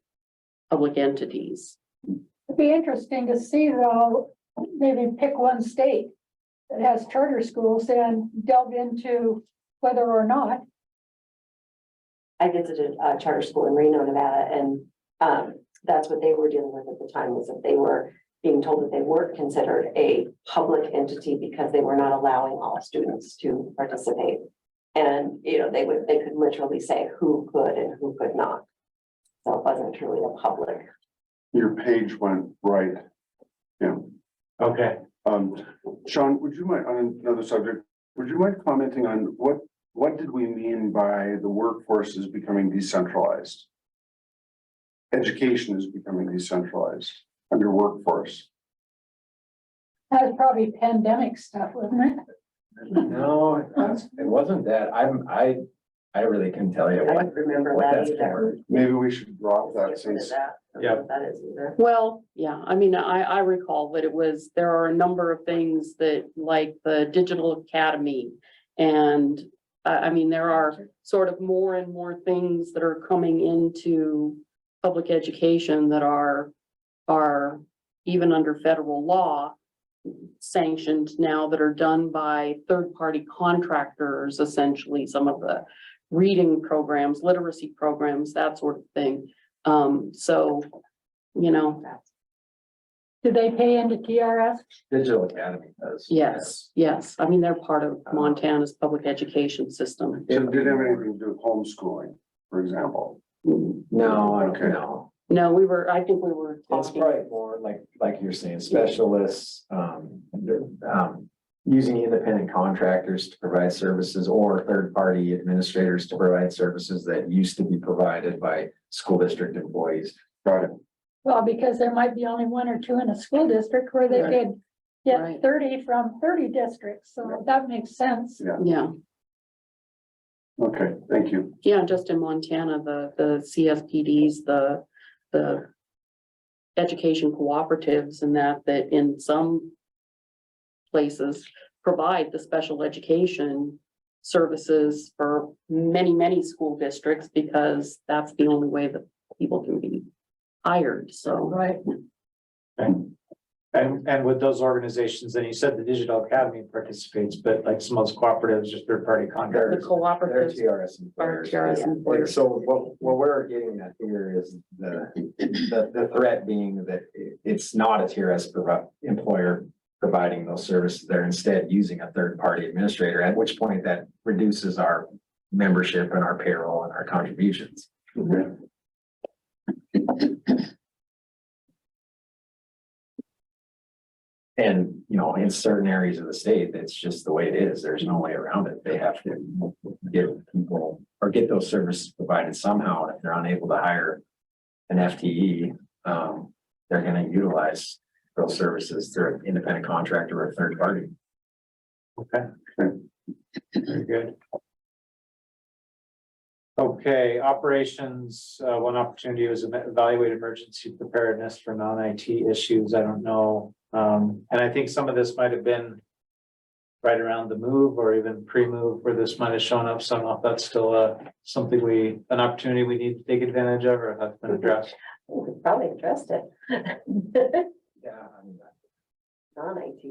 public entities. It'd be interesting to see though, maybe pick one state that has charter schools and delve into whether or not. I visited a charter school in Reno, Nevada, and that's what they were dealing with at the time, was that they were being told that they weren't considered a public entity because they were not allowing all students to participate. And, they could literally say who could and who could not. So it wasn't truly a public. Your page went right. Yeah. Okay. Sean, would you mind, on another subject, would you mind commenting on what did we mean by the workforce is becoming decentralized? Education is becoming decentralized under workforce. That's probably pandemic stuff, wasn't it? No, it wasn't that. I really couldn't tell you I what, don't remember what that that's either. for. Maybe we should drop that Get rid since of that. I don't know Yeah. what that is either. Well, yeah, I mean, I recall that there are a number of things that, like the digital academy. And I mean, there are sort of more and more things that are coming into public education that are even under federal law sanctioned now, that are done by third-party contractors, essentially, some of the reading programs, literacy programs, that sort of thing. So, Do they pay into TRS? Digital Academy does. yes. I mean, they're part of Montana's public education system. So it didn't have anything to do with homeschooling, for example. No, I don't Okay. know. No, I think we were It's talking. probably more like you're saying, specialists, using independent contractors to provide services or third-party administrators to provide services that used to be provided by school district employees. Got it. Well, because there might be only 1 or 2 in a school district where they Right. could get Right. 30 from 30 districts, so that makes sense. Yeah, Okay, thank you. yeah, just in Montana, the CSPDs, the education cooperatives, and that in some places provide the special education services for many school districts, because that's the only way that people can be hired, so. Right. And with those organizations, and you said the Digital Academy participates, but like some of those cooperatives, just third-party The contractors. They're cooperatives TRS are employers. TRS employers. So what we're getting at here is the threat being that it's not a TRS employer providing those services. They're instead using a third-party administrator, at which point that reduces our membership and our payroll and our contributions. And, you know, in certain areas of the state, it's just the way it is. There's no way around it. They have to get people or get those services provided somehow. If they're unable to hire an FTE, they're gonna utilize those services through an independent contractor or a third party. Very good. Okay, operations, one opportunity was evaluate emergency preparedness for non-IT issues. I don't know. And I think some of this might have been right around the move or even pre-move where this might have shown up. So I don't know if that's still something an opportunity we need to take advantage of, or if that's been addressed. We probably addressed it. Yeah, I mean, Non-IT.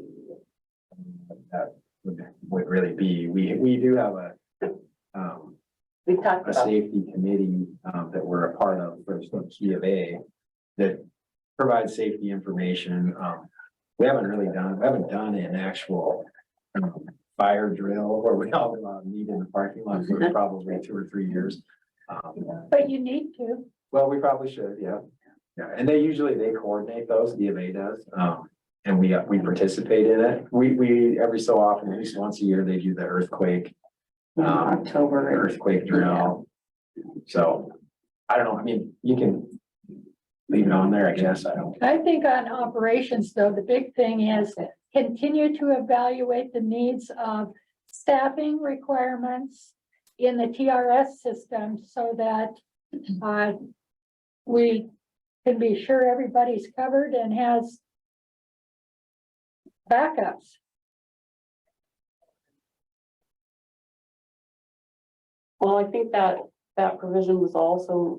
that would really be, we do have We talked a about, safety committee, that we're a part of, for the Key of A, that provides safety information. We haven't done an actual fire drill where we all meet in the parking lot for probably 2 or 3 years. But you need to. Well, we probably should, yeah. Yeah, and they coordinate those, D of A does, and we participate in it. We every so often, at least once a year, they do the earthquake. October. Earthquake drill. So, I don't know, I mean, you can leave it on there, I guess, I don't. I think on operations, though, the big thing is continue to evaluate the needs of staffing requirements in the TRS system so that we can be sure everybody's covered and has backups. Well, I think that provision was also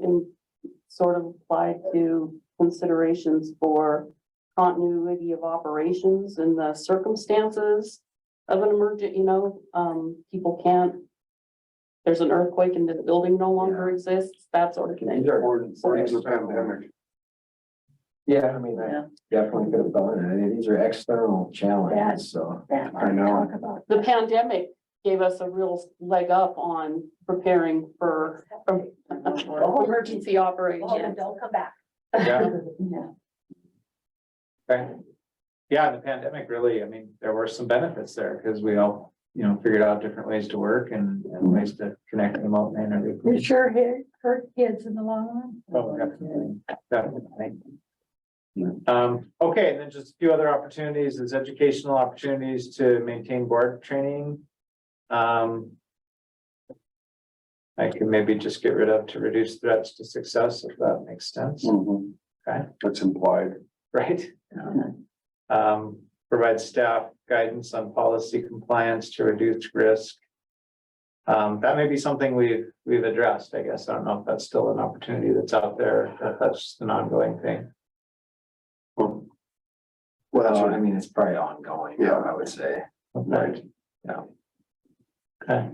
sort of applied to considerations for continuity of operations and the circumstances of an emergent, people can't, there's an earthquake and the building no longer exists, that sort of thing. Or the pandemic. Yeah, I mean, Yeah. I definitely could have done it, I mean, these are external challenges, so. That I know. talk about. The pandemic gave us a real leg up on preparing for emergency oh, operations. don't come back. Yeah, Yeah. okay. Yeah, the pandemic really, I mean, there were some benefits there because we all, figured out different ways to work and ways to connect remotely and everything. It sure hurt kids in the long run. Oh, definitely, definitely. Okay, and then just a few other opportunities is educational opportunities to maintain board training. I can maybe just get rid of to reduce threats to success, if that makes sense, Okay. That's implied. right? Provide staff guidance on policy compliance to reduce risk. That may be something we've addressed, I guess. I don't know if that's still an opportunity that's out there, if that's just an ongoing thing. Well, I mean, it's probably ongoing, Yeah. I would say. Right. Yeah. Okay.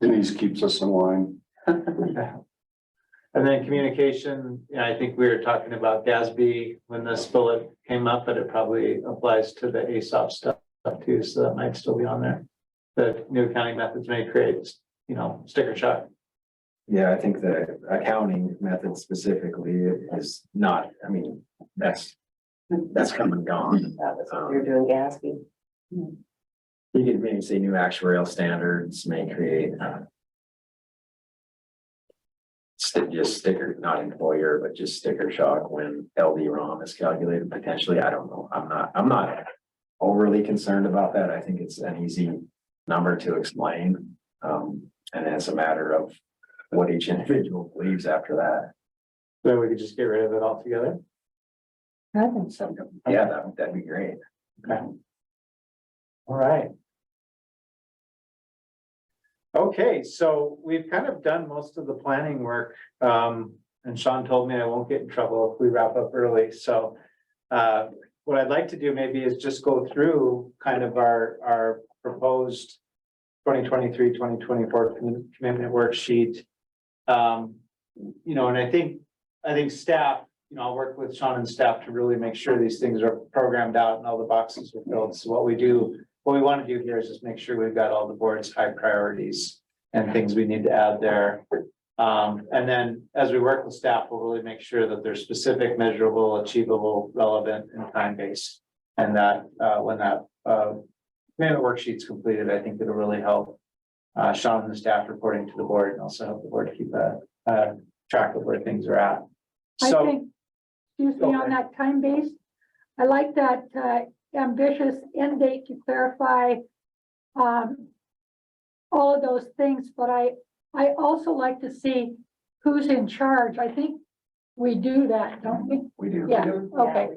Denise keeps us in line. And then communication, I think we were talking about GASB when this bullet came up, but it probably applies to the ASOP stuff too, so that might still be on there. The new accounting methods may create, sticker shock. Yeah, I think the accounting method specifically is not, I mean, that's come and gone. That was what you're doing, Gatsby. You could maybe say new actuarial standards may create. Just sticker, not employer, but just sticker shock when LD-ROM is calculated potentially. I don't know. I'm not overly concerned about that. I think it's an easy number to explain. And it's a matter of what each individual believes after that. So we could just get rid of it altogether. I think so. Yeah, that'd be great. Okay. All right. Okay, so we've kind of done most of the planning work. And Sean told me I won't get in trouble if we wrap up early. So what I'd like to do maybe is just go through kind of our proposed 2023, 2024 commitment worksheet. And I think staff, I'll work with Sean and staff to really make sure these things are programmed out and all the boxes are filled. So what we want to do here is just make sure we've got all the board's high priorities and things we need to add there. And then as we work with staff, we'll really make sure that they're specific, measurable, achievable, relevant, and time-based. And that, when that, commitment worksheet's completed, I think it'll really help Sean and the staff reporting to the board, and also help the board keep a track of where things are at. I So, think, excuse me, on Okay. that time base, I like that ambitious end date to clarify all of those things, but I also like to see who's in charge. I think we do that, don't we? We do. Yeah, okay.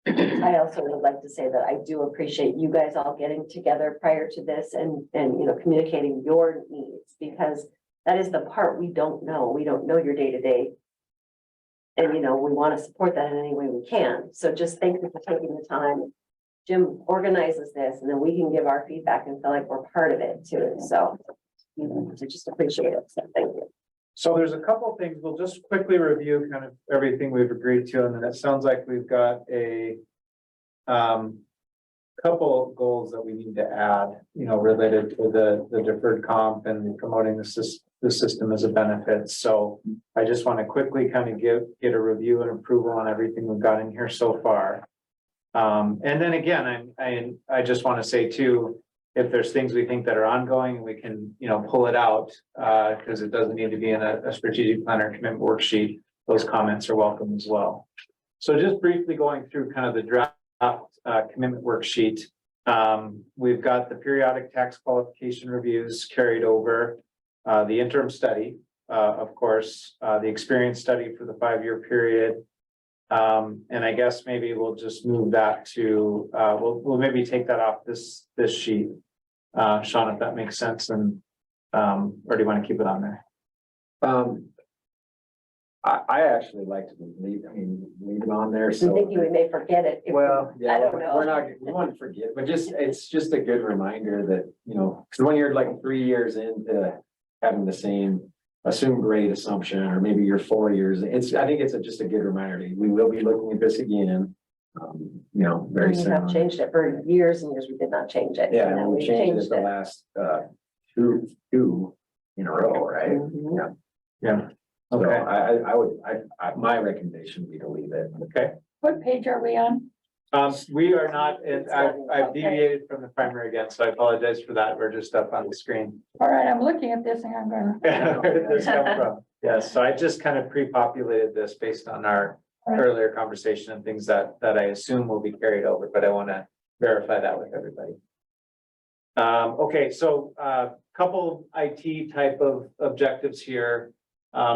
I also would like to say that I do appreciate you guys all getting together prior to this and, communicating your needs, because that is the part we don't know. We don't know your day-to-day. And, we want to support that in any way we can. So just thank you for taking the time. Jim organizes this, and then we can give our feedback and feel like we're part of it too. So, I just appreciate it. So thank you. so there's a couple of things. We'll just quickly review kind of everything we've agreed to, and then it sounds like we've got a couple goals that we need to add, related to the deferred comp and promoting the system as a benefit. So I just want to quickly kind of get a review and approval on everything we've got in here so far. And then again, I just want to say too, if there's things we think that are ongoing, we can, pull it out, because it doesn't need to be in a strategic plan or commitment worksheet. Those comments are welcome as well. So just briefly going through kind of the draft commitment worksheet. We've got the periodic tax qualification reviews carried over, the interim study, of course, the experience study for the 5-year period. And I guess maybe we'll just move that to, we'll maybe take that off this sheet. Sean, if that makes sense, and, or do you want to keep it on there? I actually like to leave it on there, I'm so. thinking we may forget it. if we- Well, yeah, I don't know. we're not, we want to forget, but it's just a good reminder that, because when you're like 3 years into having the same assumed grade assumption, or maybe you're 4 years, I think it's just a good reminder. We will be looking at this again, very We soon. have changed it for years and years. We did not change it. Yeah, And then and we changed it the last, two in a row, right? Mhm. Yeah. So Okay. my recommendation would be to leave it. Okay. What page are we on? We are not, I've deviated from the primary again, so I apologize for that. We're just up on the screen. All right, I'm looking at this and I'm going, Where did this come from? Yes, so I just kind of pre-populated this based on our earlier conversation and things that I assume will be carried over, but I want to verify that with everybody. Okay, so couple IT type of objectives here.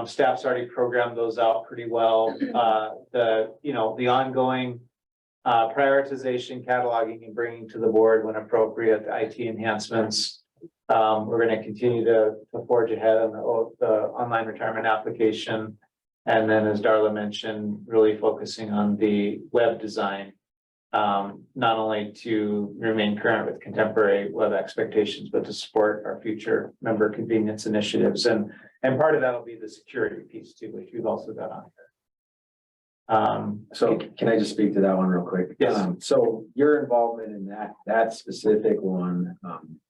Staff's already programmed those out pretty well. The ongoing prioritization, cataloging, and bringing to the board when appropriate IT enhancements. We're going to continue to forge ahead on the online retirement application. And then, as Darla mentioned, really focusing on the web design, not only to remain current with contemporary web expectations, but to support our future member convenience initiatives. And part of that will be the security piece too, which we've also got on here. So can I just speak to that one real quick? Yes. So your involvement in that specific one,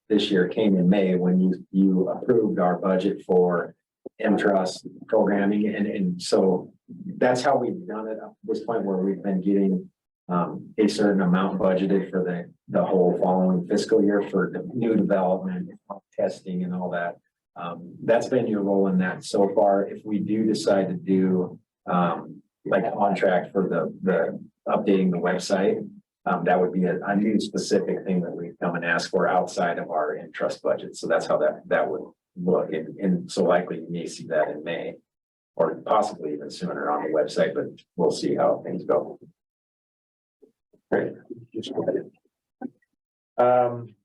this year came in May when you approved our budget for M-Trust programming. And so that's how we've done it up to this point, where we've been getting a certain amount budgeted for the whole following fiscal year for the new development, testing and all that. That's been your role in that so far. If we do decide to do like a contract for the updating the website, that would be a new specific thing that we come and ask for outside of our interest budget. So that's how that would look. And so likely you may see that in May, or possibly even sooner on the website, but we'll see how things go. Great.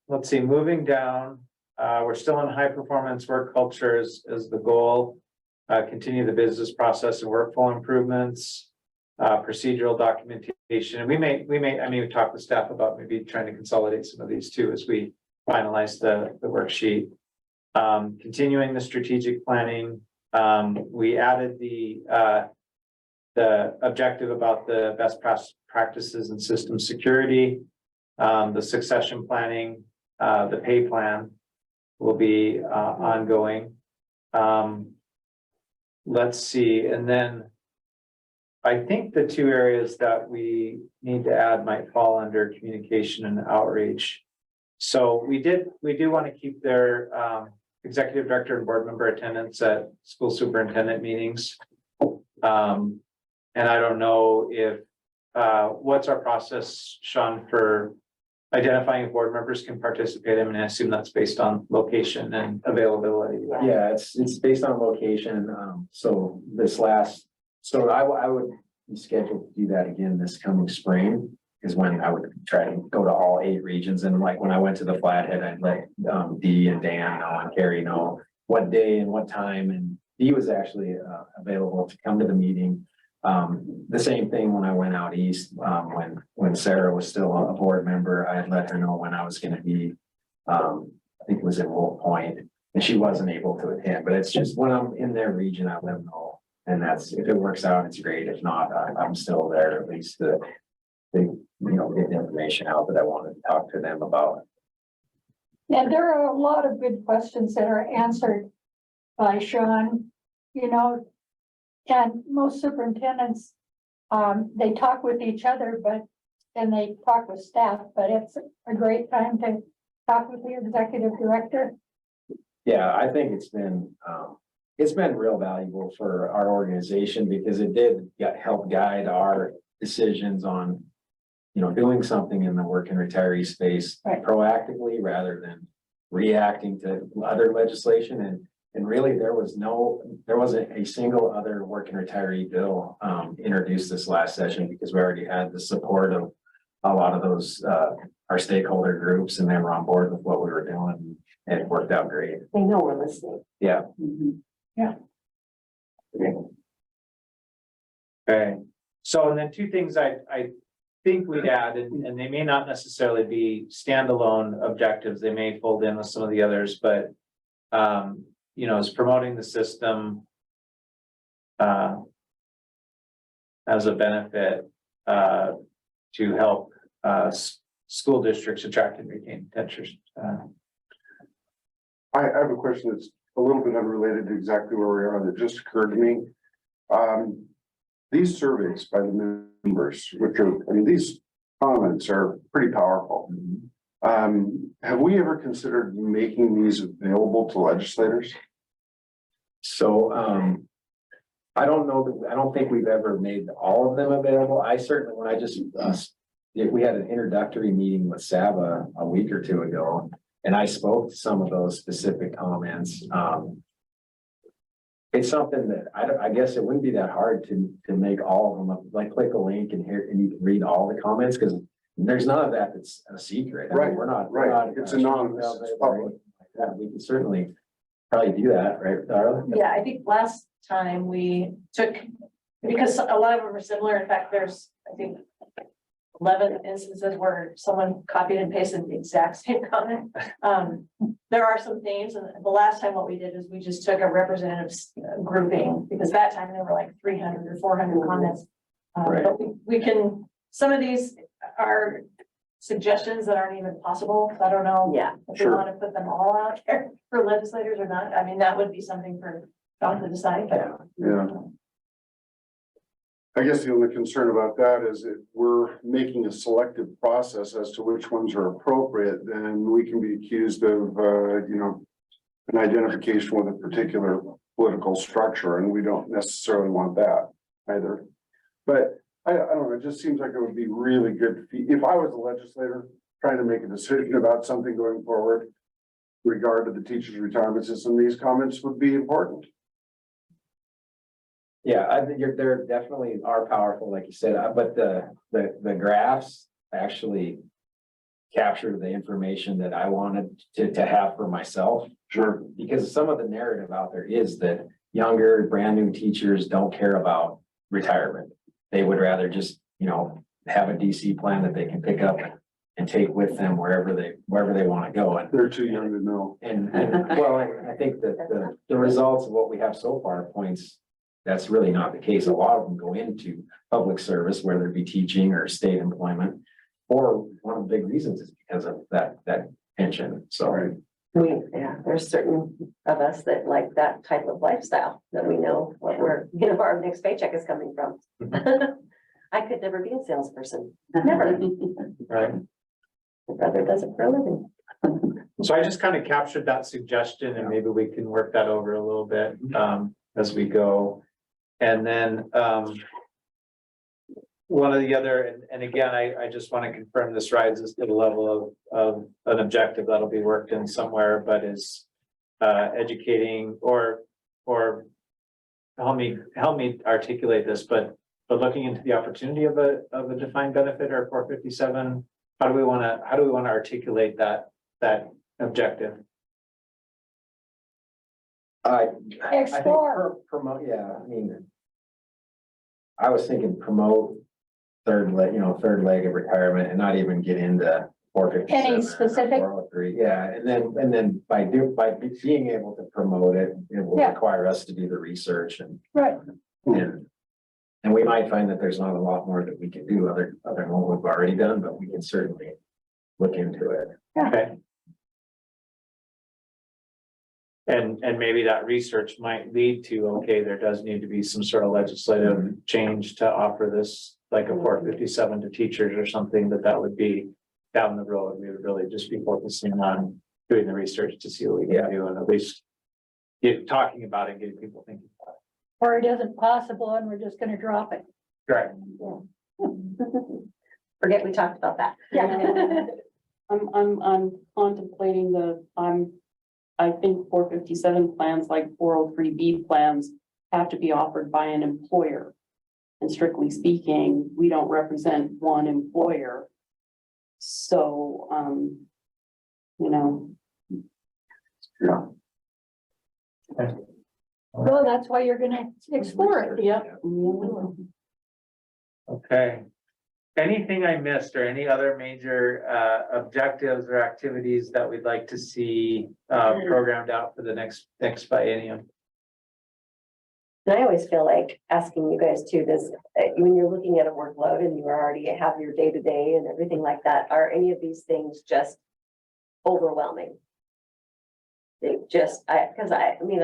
Let's see, moving down, we're still in high performance work culture is the goal. Continue the business process and workflow improvements, procedural documentation. And we may, we talked with staff about maybe trying to consolidate some of these too as we finalize the worksheet. Continuing the strategic planning. We added the the objective about the best practices and system security, the succession planning, the pay plan will be ongoing. Let's see, and then I think the two areas that we need to add might fall under communication and outreach. So we do want to keep their executive director and board member attendance at school superintendent meetings. And I don't know if, what's our process, Sean, for identifying if board members can participate? I mean, I assume that's based on location and availability. Yeah, it's based on location. So I would be scheduled to do that again this coming spring. Is when I would try to go to all 8 regions, and like when I went to the Flathead, I'd let Dee and Dan know and Carrie know what day and what time, and Dee was actually available to come to the meeting. The same thing when I went out east, when Sarah was still a board member, I had let her know when I was gonna be, I think it was in Wolf Point, and she wasn't able to attend, but it's just when I'm in their region, I let them know. And that's, if it works out, it's great. If not, I'm still there, at least to get the information out that I wanted to talk to them about. And there are a lot of good questions that are answered by Sean, and most superintendents, they talk with each other, and they talk with staff, but it's a great time to talk with the executive director. Yeah, I think it's been real valuable for our organization because it did help guide our decisions on, doing something in the work and retiree space Right. proactively rather than reacting to other legislation. And really, there wasn't a single other work and retiree bill introduced this last session because we already had the support of a lot of those our stakeholder groups, and they were on board with what we were doing, and it worked out great. They know we're listening. Yeah. Okay, so and then two things I think we'd add, and they may not necessarily be standalone objectives, they may fold in with some of the others, but is promoting the system as a benefit to help school districts attract and retain teachers. I have a question that's a little bit unrelated to exactly where we are, that just occurred to me. These surveys by the members, these comments are pretty powerful. Have we ever considered making these available to legislators? So, I don't know, I don't think we've ever made all of them available. I certainly, we had an introductory meeting with Saba a week or two ago, and I spoke to some of those specific comments. It's something that I guess it wouldn't be that hard to make all of them, like click a link and you can read all the comments, because there's none of that that's a secret. I mean, Right, we're not. It's anonymous, it's public. We can certainly probably do that, right, Darla? Yeah, I think last time we took, because a lot of them are similar. In fact, there's, I think, 11 instances where someone copied and pasted the exact same comment. There are some themes, and the last time what we did is we just took a representative grouping, because that time there were like 300 or 400 comments. Right. But we can, some of these are suggestions that aren't even possible. So I don't know. Yeah. If we want to put them all out there for legislators or not. I mean, that would be something for John to decide. Yeah. I guess the only concern about that is that we're making a selective process as to which ones are appropriate, then we can be accused of, an identification with a particular political structure, and we don't necessarily want that either. But I don't know, it just seems like it would be really good if I was a legislator trying to make a decision about something going forward regard to the teachers' retirement system, these comments would be important. Yeah, I think there definitely are powerful, like you said, but the graphs actually capture the information that I wanted to have for myself. Sure. Because some of the narrative out there is that younger, brand new teachers don't care about retirement. They would rather just, have a DC plan that they can pick up and take with them wherever they want to go. And They're too young to know. well, I think that the results of what we have so far points that's really not the case. A lot of them go into public service, whether it be teaching or state employment. Or one of the big reasons is because of that pension, so. There's certain of us that like that type of lifestyle, that we know what our next paycheck is coming from. I could never be a salesperson, never. Right. My brother does it for a living. So I just kind of captured that suggestion and maybe we can work that over a little bit as we go. And then one of the other, and again, I just want to confirm this rises to the level of an objective that'll be worked in somewhere, but is educating or help me articulate this, but looking into the opportunity of a defined benefit or 457, how do we want to articulate that objective? I think Explore. promote, yeah, I mean. I was thinking promote third leg of retirement and not even get into 457. Any specific? 403, yeah, and then by being able to promote it, it will Yeah. require us to do the research and. Right. And we might find that there's not a lot more that we can do other than what we've already done, but we can certainly look into it. Okay. And maybe that research might lead to, okay, there does need to be some sort of legislative change to offer this, like a 457 to teachers or something, that would be down the road. We would really just be focusing on doing the research to see what we can do and at least talking about it, getting people thinking about it. Or it isn't possible and we're just gonna drop it. Right. Forget we talked about that. Yeah. I'm contemplating I think 457 plans like 403B plans have to be offered by an employer. And strictly speaking, we don't represent one employer. So, Well, that's why you're gonna explore it. Yep. Okay. Anything I missed or any other major objectives or activities that we'd like to see programmed out for the next biennium? And I always feel like asking you guys too, when you're looking at a workload and you already have your day-to-day and everything like that, are any of these things just overwhelming? I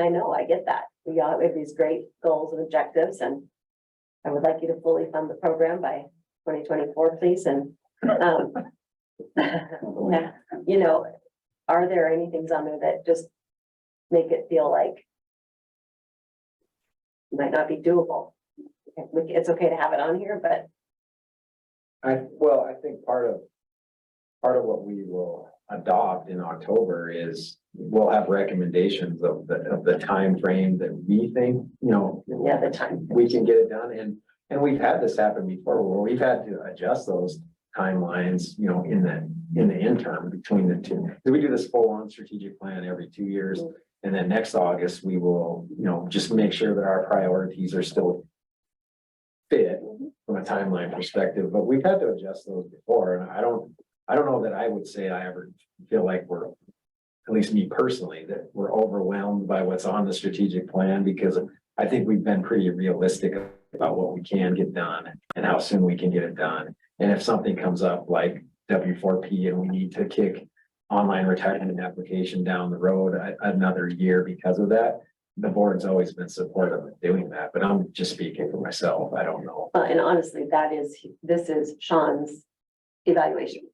know, I get that. We all have these great goals and objectives, and I would like you to fully fund the program by 2024, please, and are there any things on there that just make it feel like it might not be doable? It's okay to have it on here, but I think part of what we will adopt in October is we'll have recommendations of the time frame that we think, the time. we can get it done. And we've had this happen before where we've had to adjust those timelines, in the interim between the two. We do this full-on strategic plan every 2 years. And then next August, we will, just make sure that our priorities are still fit from a timeline perspective, but we've had to adjust those before. And I don't know that I would say I ever feel like we're, at least me personally, that we're overwhelmed by what's on the strategic plan, because I think we've been pretty realistic about what we can get done and how soon we can get it done. And if something comes up like W4P and we need to kick online retirement application down the road another year because of that, the board's always been supportive of doing that, but I'm just speaking for myself. I don't know. And honestly, this is Sean's evaluation.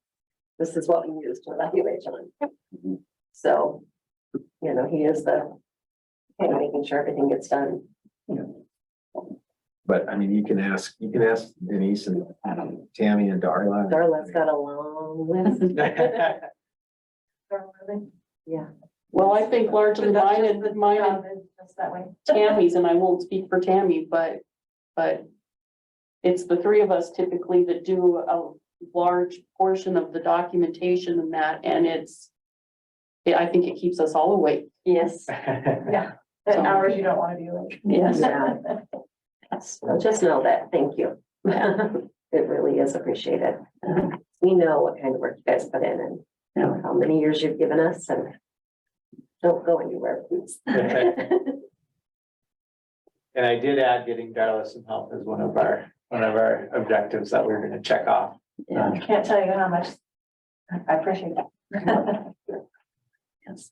This is what we use to evaluate Sean. So, he is making sure everything gets done. But I mean, you can ask Denise and Tammy and Darla. Darla's got a long list. Yeah. Well, I think largely mine and Just that way. Tammy's, and I won't speak for Tammy, but it's the three of us typically that do a large portion of the documentation and that, and I think it keeps us all awake. Yes. Yeah, the hours you don't want to be late. Yes. So just know that. Thank you. It really is appreciated. We know what kind of work you guys put in and how many years you've given us, and don't go anywhere, please. And I did add getting Darlison help as one of our objectives that we're gonna check off. I can't tell you how much I appreciate that. Yes.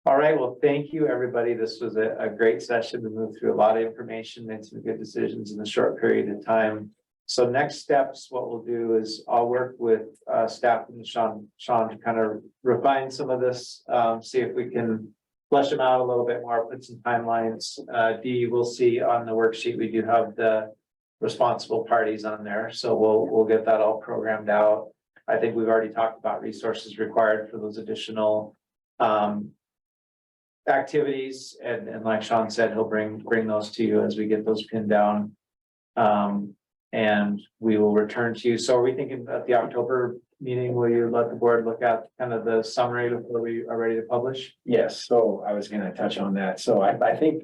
All right, well, thank you, everybody. This was a great session. We moved through a lot of information, made some good decisions in a short period of time. So next steps, what we'll do is I'll work with staff and Sean to kind of refine some of this, see if we can flesh them out a little bit more, put some timelines. Dee, we'll see on the worksheet, we do have the responsible parties on there, so we'll get that all programmed out. I think we've already talked about resources required for those additional activities, and like Sean said, he'll bring those to you as we get those pinned down. And we will return to you. So are we thinking at the October meeting, will you let the board look at kind of the summary before we are ready to publish? Yes, so I was gonna touch on that. So I think,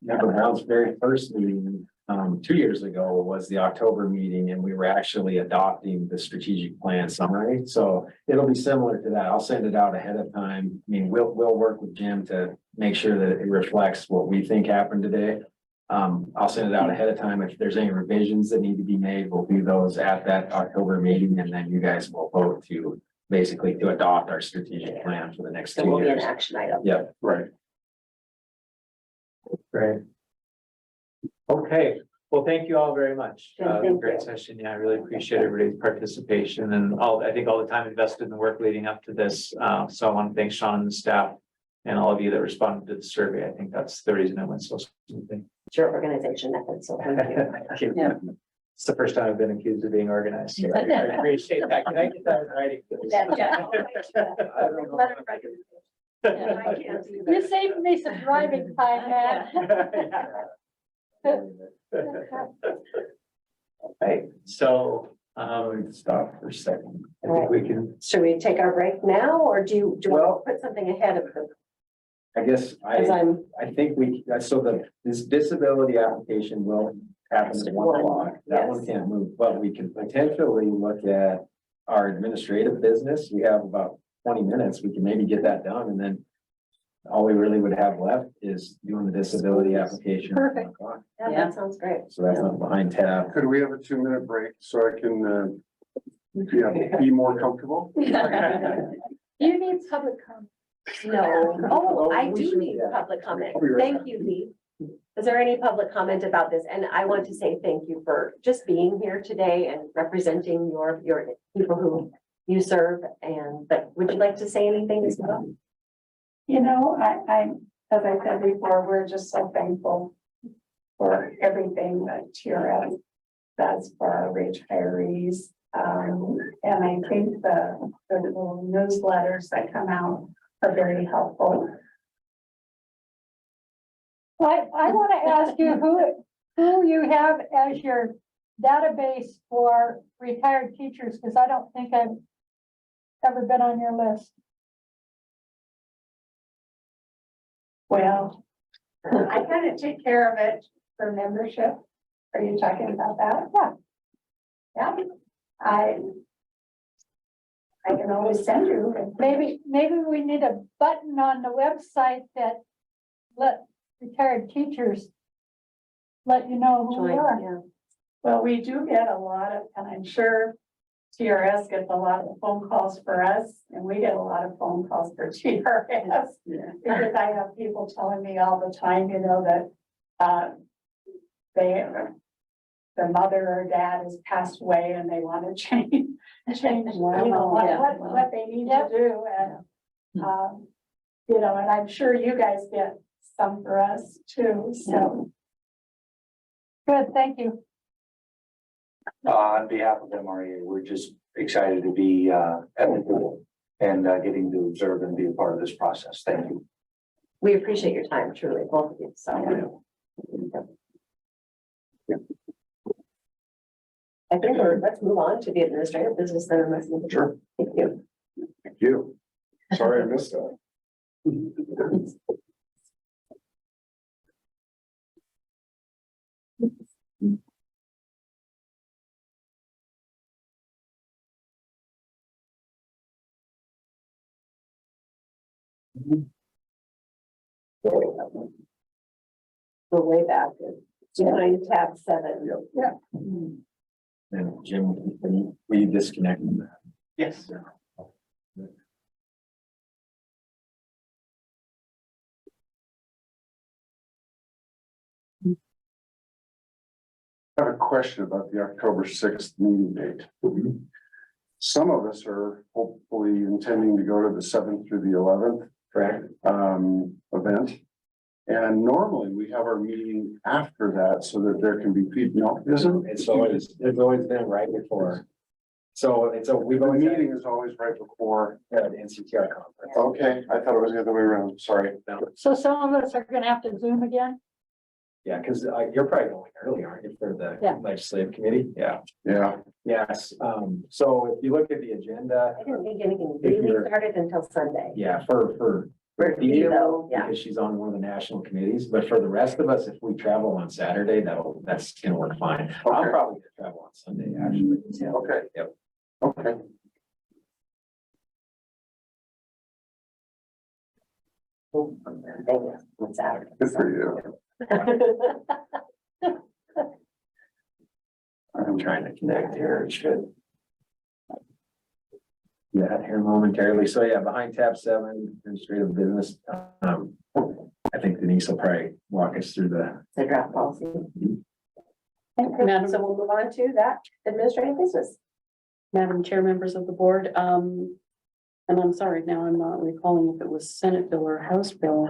Member Brown's very first meeting, 2 years ago was the October meeting, and we were actually adopting the strategic plan summary. So it'll be similar to that. I'll send it out ahead of time. I mean, we'll work with Jim to make sure that it reflects what we think happened today. I'll send it out ahead of time. If there's any revisions that need to be made, we'll do those at that October meeting, and then you guys will vote to basically to adopt our strategic plan for the next So 2 will be an years. action item. Yep. Right. Great. Okay, well, thank you all very much. Yeah, thank Great you. session. Yeah, I really appreciate everybody's participation and I think all the time invested in the work leading up to this. So I want to thank Sean and the staff and all of you that responded to the survey. I think that's the reason it went so smoothly. It's your organization method, so thank you. Yeah. It's the first time I've been accused of being organized. So I appreciate that. Can I get that in writing? please? Letter of recommendation. I can't do that. You saved me some driving time, man. Right, so, stop for a second. I think we can, Should we take our break now, or do you want to put something ahead of the, I guess as I'm, I think so this disability application will happen at 1 o'clock. That one Yes. can't move, but we can potentially look at our administrative business. We have about 20 minutes. We can maybe get that done, and then all we really would have left is doing the disability application. at 1 Perfect. o'clock. yeah, Yeah. that sounds great. So that's not behind tab. Could we have a 2-minute break so I can, be more comfortable? You need public comment. No, oh, I we do should, need yeah. public comment. I'll be right Thank back. you, Lee. Is there any public comment about this? And I want to say thank you for just being here today and representing your people who you serve. But would you like to say anything as well? You know, as I said before, we're just so thankful for everything that TRS does for our retirees. And I think the little newsletters that come out are very helpful. I want to ask you who you have as your database for retired teachers, because I don't think I've ever been on your list. Well, I kind of take care of it for membership. Are you talking about that? Yeah. Yeah, I can always send you. Maybe we need a button on the website that let retired teachers let you know who we Join, are. yeah. Well, we do get a lot of, and I'm sure TRS gets a lot of phone calls for us, and we get a lot of phone calls for TRS. Because I have people telling me all the time, you know, that their mother or dad has passed away and they want to change, you know, what they need to do. And, you know, and I'm sure you guys get some for us too, so. Good, thank you. On behalf of MRA, we're just excited to be at the table and getting to observe and be a part of this process. Thank you. We appreciate your time, truly, both of you. So. I think let's move on to the administrative business then. Sure. Thank you. Thank you. Sorry I missed that. Go way back. It's behind tab 7. And Jim, will you disconnect from that? Yes. I have a question about the October 6th meeting date. Some of us are hopefully intending to go to the 7th through the 11th. Correct. Event. And normally we have our meeting after that so that there can be people, no, isn't it? It's always been right before. So we've The always had meeting is always right before. the NCTR conference. Okay, I thought it was the other way around, sorry. So some of us are gonna have to Zoom again. Yeah, because you're probably going early, aren't you, for the Yeah. legislative committee? Yeah. Yeah, Yes, so if you look at the agenda, I didn't think anything If really you're- started until Sunday. yeah, for For me Theo, though, yeah. because she's on one of the national committees, but for the rest of us, if we travel on Saturday, that's gonna work fine. I'll Okay. probably travel on Sunday, actually. Yeah. okay. Yep. Okay. Thank you. It's Saturday. Good for you. I'm trying to connect here, it should. Yeah, here momentarily, so yeah, behind tab 7, administrative business, I think Denise will probably walk us through the. The draft policy. Madam- So we'll move on to that administrative business. Madam Chair, members of the board, and I'm sorry, now I'm not recalling if it was Senate Bill or House Bill.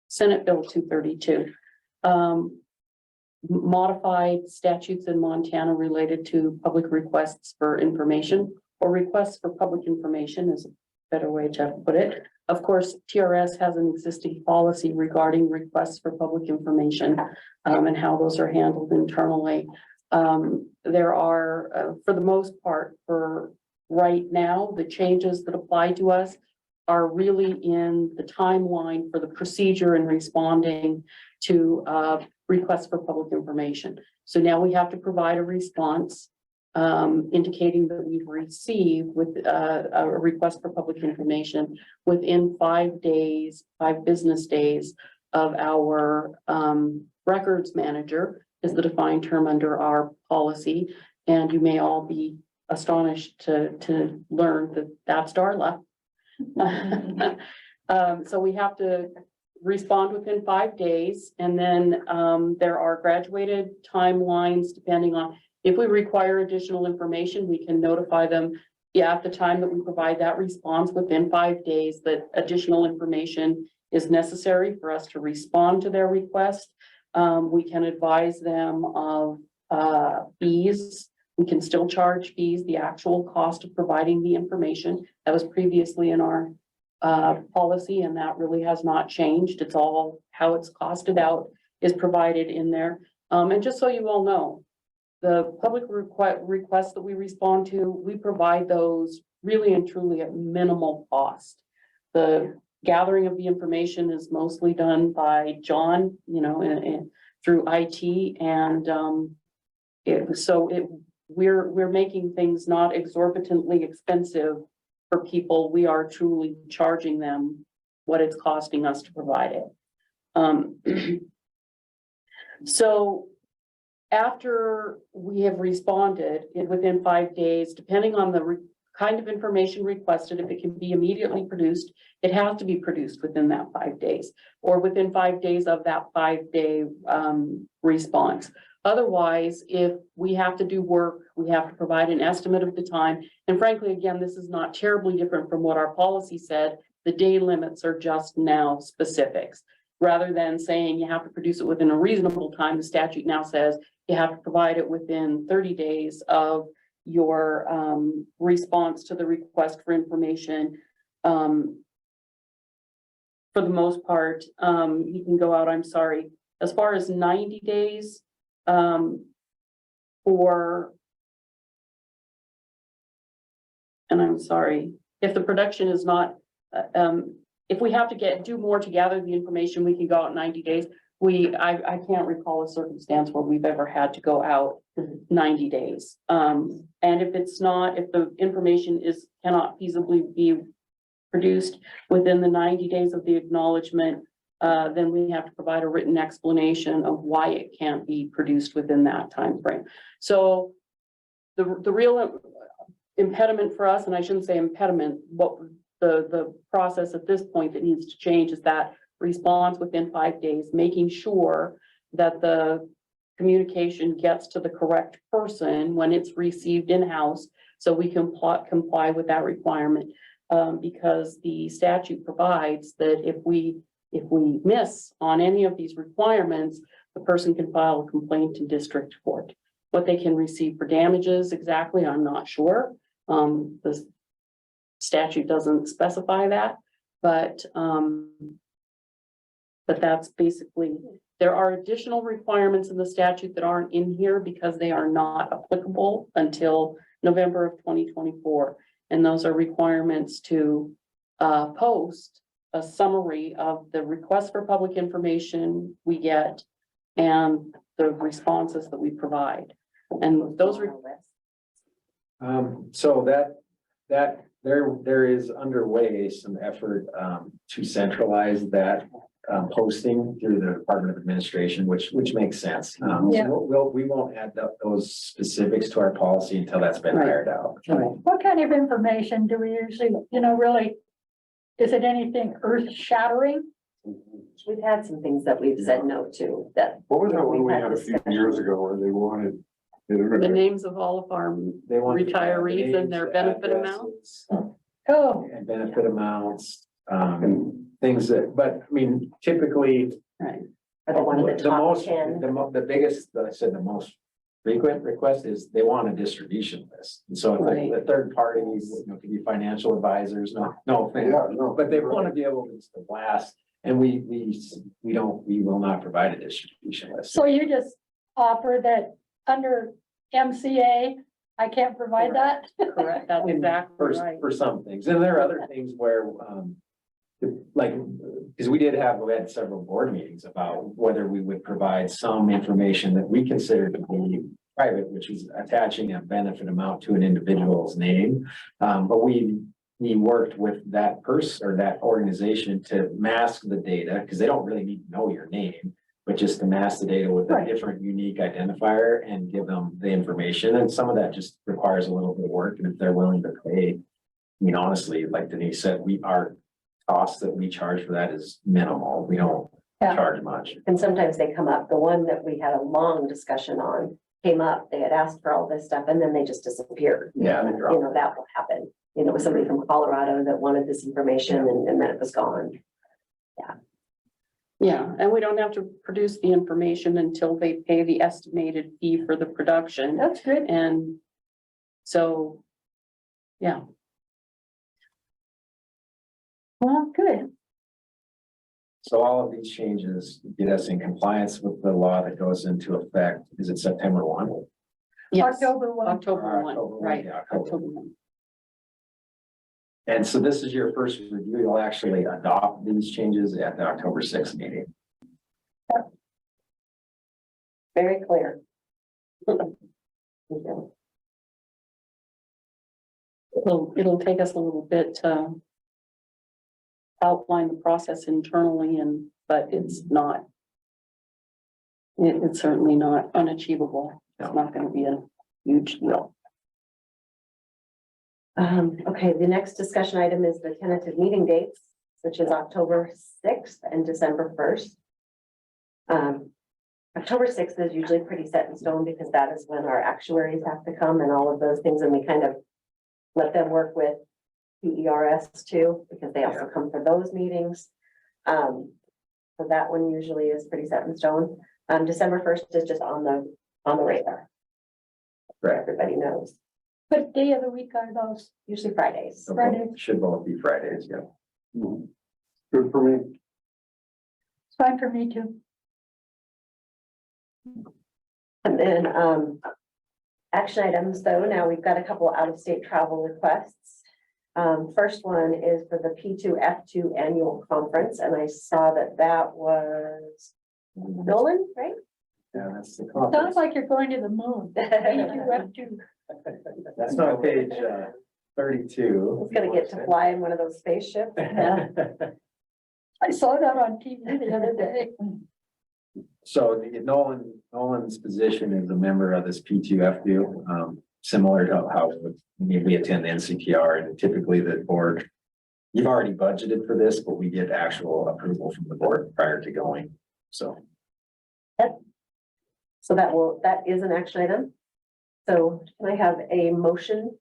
Senate Bill 232. Modified statutes in Montana related to public requests for information or requests for public information is a better way to put it. Of course, TRS has an existing policy regarding requests for public information and how those are handled internally. There are, for the most part, for right now, the changes that apply to us are really in the timeline for the procedure in responding to requests for public information. So now we have to provide a response indicating that we've received with a request for public information within 5 days, 5 business days of our records manager is the defined term under our policy. And you may all be astonished to learn that that's Darla. So we have to respond within 5 days, and then there are graduated timelines depending on if we require additional information, we can notify them. Yeah, at the time that we provide that response within 5 days, that additional information is necessary for us to respond to their request. We can advise them of fees. We can still charge fees, the actual cost of providing the information that was previously in our policy, and that really has not changed. It's all how it's costed out is provided in there. And just so you all know, the public requests that we respond to, we provide those really and truly at minimal cost. The gathering of the information is mostly done by John, you know, through IT, and we're making things not exorbitantly expensive for people. We are truly charging them what it's costing us to provide it. So after we have responded within 5 days, depending on the kind of information requested, if it can be immediately produced, it has to be produced within that 5 days or within 5 days of that 5-day response. Otherwise, if we have to do work, we have to provide an estimate of the time. And frankly, again, this is not terribly different from what our policy said. The day limits are just now specifics. Rather than saying you have to produce it within a reasonable time, the statute now says you have to provide it within 30 days of your response to the request for information. For the most part, you can go out, I'm sorry, as far as 90 days, and I'm sorry, if the production is not, if we have to do more to gather the information, we can go out 90 days. I can't recall a circumstance where we've ever had to go out 90 days. And if the information cannot feasibly be produced within the 90 days of the acknowledgement, then we have to provide a written explanation of why it can't be produced within that time frame. So the real impediment for us, and I shouldn't say impediment, what the process at this point that needs to change is that response within 5 days, making sure that the communication gets to the correct person when it's received in-house, so we can comply with that requirement. Because the statute provides that if we miss on any of these requirements, the person can file a complaint to district court. What they can receive for damages exactly, I'm not sure. The statute doesn't specify that, but that's basically, there are additional requirements in the statute that aren't in here because they are not applicable until November of 2024. And those are requirements to post a summary of the request for public information we get and the responses that we provide. And those So there is underway some effort to centralize that posting through the Department of Administration, which makes sense. Yeah. So we won't add those specifics to our policy until that's been Right. ironed out. What kind of information do we usually, really, is it anything earth shattering? We've had some things that we've said no to that. What was that one we We've had a few discussions. years ago where they wanted? the names of all of our They want retirees and their names, benefit addresses, amounts. Oh, and benefit amounts, things that, but I mean, typically. Right. Or the one of the top most, 10. the biggest, I said the most frequent request is they want a distribution list. And so Right. the third parties, could be financial advisors, no offense, Yeah, no. but they want to be able to blast. And we will not provide a distribution list. so you just offer that under MCA, I can't provide that? Correct, that's exactly right. For some things, and there are other things where, like, because we had several board meetings about whether we would provide some information that we consider to be private, which is attaching a benefit amount to an individual's name. But we worked with that person or that organization to mask the data, because they don't really need to know your name, but just to mask the data with a Right. different unique identifier and give them the information. And some of that just requires a little bit of work. And if they're willing to pay, I mean, honestly, like Denise said, our cost that we charge for that is minimal. We don't Yeah. charge much. And sometimes they come up, the one that we had a long discussion on came up, they had asked for all this stuff and then they just disappeared. Yeah. they drop. That will happen, with somebody from Colorado that wanted this information and then it was gone. Yeah, and we don't have to produce the information until they pay the estimated fee for the production. That's good. And so, yeah, Well, good. So all of these changes get us in compliance with the law that goes into effect. Is it September 1? yes, October 1. October 1, October 1, right, yeah, October. October 1. And so this is your first review. You'll actually adopt these changes at the October 6th meeting. Very clear. It'll take us a little bit to outline the process internally but it's not. It's certainly not unachievable. It's not gonna be a huge deal. Okay, the next discussion item is the tentative meeting dates, which is October 6th and December 1st. October 6th is usually pretty set in stone because that is when our actuaries have to come and all of those things, and we kind of let them work with TRS too, because they also come for those meetings. So that one usually is pretty set in stone. December 1st is just on the radar. Right. Everybody knows, What day of the week are those? usually Fridays. Friday. Should both be Fridays, yeah. Good for me. It's fine for me too. And then, action items, though, now we've got a couple out-of-state travel requests. First one is for the P2F2 annual conference, and I saw that was Nolan, right? Yeah, that's the Sounds conference. like you're going to the moon. You have to. That's on page 32. He's gonna get to fly in one of those spaceships. I saw that on TV the other day. So Nolan's position is a member of this P2F2, similar to how we attend the NCTR, and typically the board. You've already budgeted for this, but we get actual approval from the board prior to going, so. So that is an action item. So can I have a motion,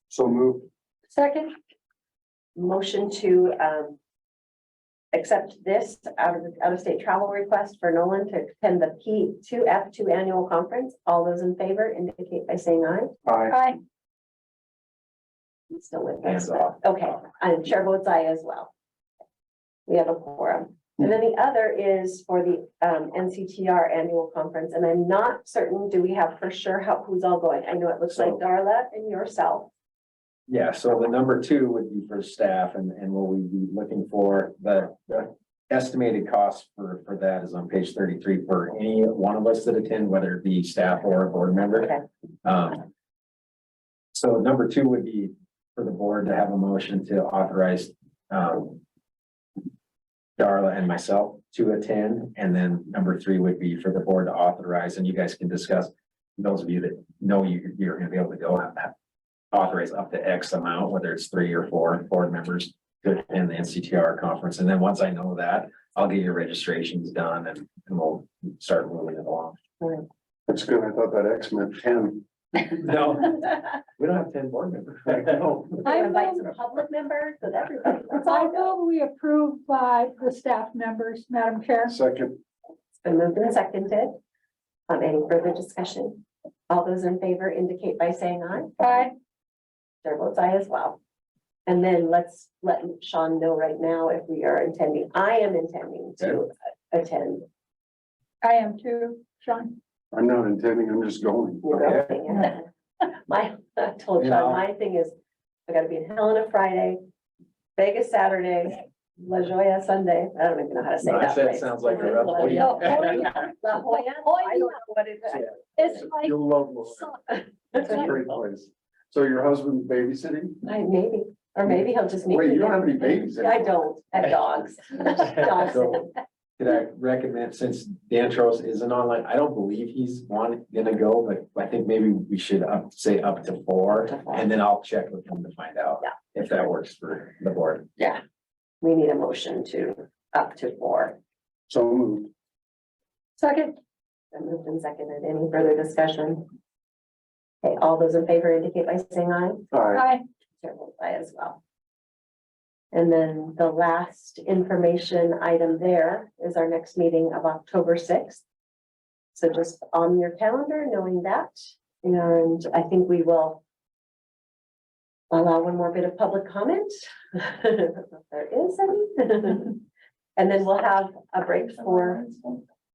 So moved. Second, motion to, accept this out of state travel request for Nolan to attend the P2F2 annual conference? All those in favor indicate by saying aye. Aye. aye, He's still with us. Hands off. Okay, and chair votes aye as well. We have a quorum. And then the other is for the NCTR annual conference, and I'm not certain, do we have for sure who's all going? I know it looks like So- Darla and yourself. Yeah, so the number 2 would be for staff, and what we'd be looking for, the estimated cost for that is on page 33 for any one of us that attend, whether it be staff or a board member. Okay. So number 2 would be for the board to have a motion to authorize Darla and myself to attend, and then number 3 would be for the board to authorize, and you guys can discuss, those of you that know you're gonna be able to go, authorize up to X amount, whether it's 3 or 4 board members to attend the NCTR conference. And then once I know that, I'll get your registrations done and we'll start moving it along. That's good. I thought that X meant 10. No, we don't have 10 board members. No. I invite some public members, so everybody. That's I all. move we approve by the staff members, Madam Chair. Second. It's been moved and seconded. Any further discussion? All those in favor indicate by saying aye. Aye, Chair votes aye as well. And then let's let Sean know right now if we are intending, I am intending to attend. I am too, Sean. I'm not intending, I'm just going. You're going. My, I told Sean, my thing is, I gotta be in Helena Friday, Vegas Saturday, La Jolla Sunday. I don't even know how to say that. That place. sounds like a rough La week. Jolla. La Jolla? I don't know what it is. It's like, You'll love Florida. It's a great place. So your husband's babysitting? Maybe, or maybe he'll just meet. Wait, me you don't there. have any babies I anymore. don't, I have dogs. Dogs. So, could I recommend, since Dan Trost isn't online, I don't believe he's gonna go, but I think maybe we should say up to 4, and then I'll check with him to find out. Yeah. If that works for the board. Yeah, we need a motion to up to 4. So moved. second, I moved and seconded. Any further discussion? Okay, all those in favor indicate by saying aye. Aye. aye, Chair votes aye as well. And then the last information item there is our next meeting of October 6th. So just on your calendar, knowing that, and I think we will allow one more bit of public comment. If there is any. And then we'll have a break for,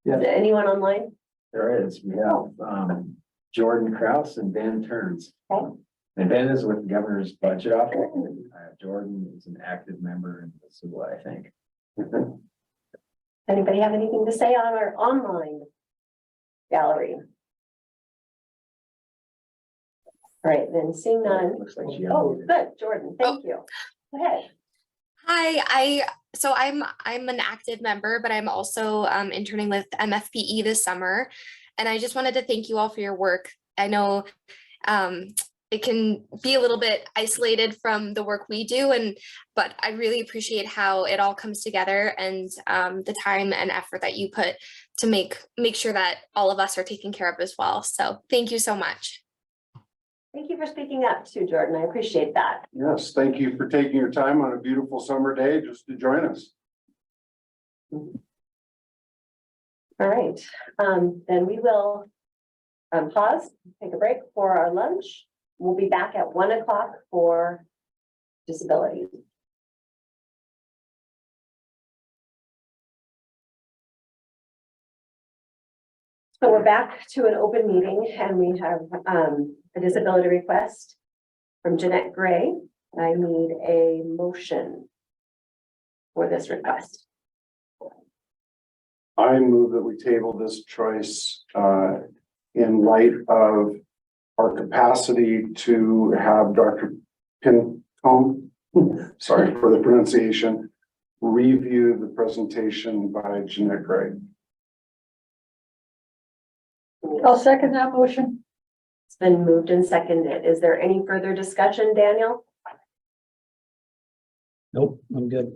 Yeah. is there anyone online? There is, we have, Jordan Kraus and Ben Turns. Okay. And Ben is with the governor's budget office. Jordan is an active member in the SUA, I think. Anybody have anything to say on our online gallery? All right, then seeing none. Looks like she. Oh, good, Jordan, thank you. Go ahead. Hi, I'm an active member, but I'm also interning with MFPE this summer. And I just wanted to thank you all for your work. I know it can be a little bit isolated from the work we do, but I really appreciate how it all comes together and the time and effort that you put to make sure that all of us are taken care of as well. So thank you so much. Thank you for speaking up too, Jordan. I appreciate that. Yes, thank you for taking your time on a beautiful summer day just to join us. All right, then we will pause, take a break for our lunch. We'll be back at 1 o'clock for disability. So we're back to an open meeting and we have a disability request from Jeanette Gray. I need a motion for this request. I move that we table this choice in light of our capacity to have Dr. Pincombe, sorry for the pronunciation, review the presentation by Jeanette Gray. I'll second that motion. It's been moved and seconded. Is there any further discussion, Daniel? Nope, I'm good.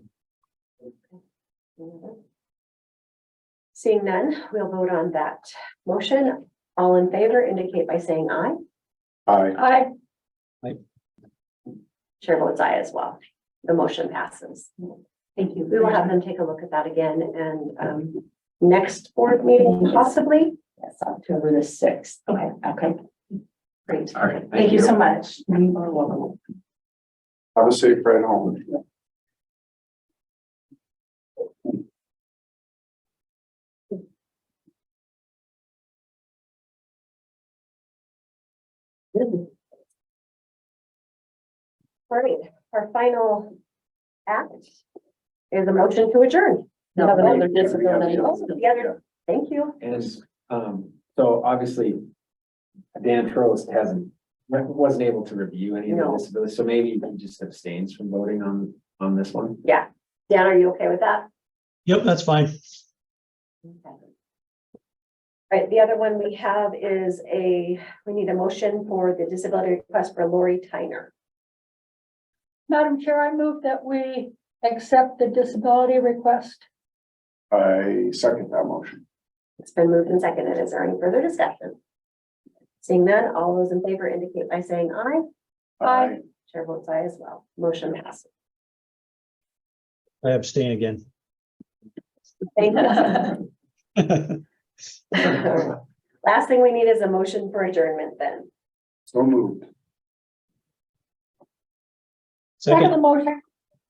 Seeing none, we'll vote on that motion. All in favor indicate by saying aye. Aye. I, Chair votes aye as well. The motion passes. Thank you. We will have them take a look at that again and next board meeting possibly. Yes, October the sixth. Okay. Great. All right. Thank you so much. You are welcome. Have a safe ride home. All right, our final act is a motion to adjourn. No, Have another no, disability. Oh, the other, thank you. And, so obviously, Dan Trost wasn't able to review any of the No. disabilities, so maybe he just abstains from voting on this one. Yeah. Dan, are you okay with that? Yep, that's fine. Okay. All right, the other one we have is we need a motion for the disability request for Lori Tyner. Madam Chair, I move that we accept the disability request. I second that motion. It's been moved and seconded. Is there any further discussion? Seeing none, all those in favor indicate by saying aye. Aye. Chair votes aye as well. Motion passes. I abstain again. Thank you. Last thing we need is a motion for adjournment then. So moved. Second the Second, motion.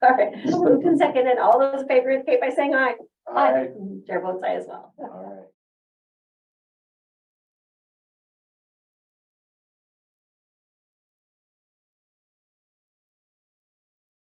All right, moved and seconded. All those in favor indicate by saying aye. Aye. Chair votes aye as well. All right.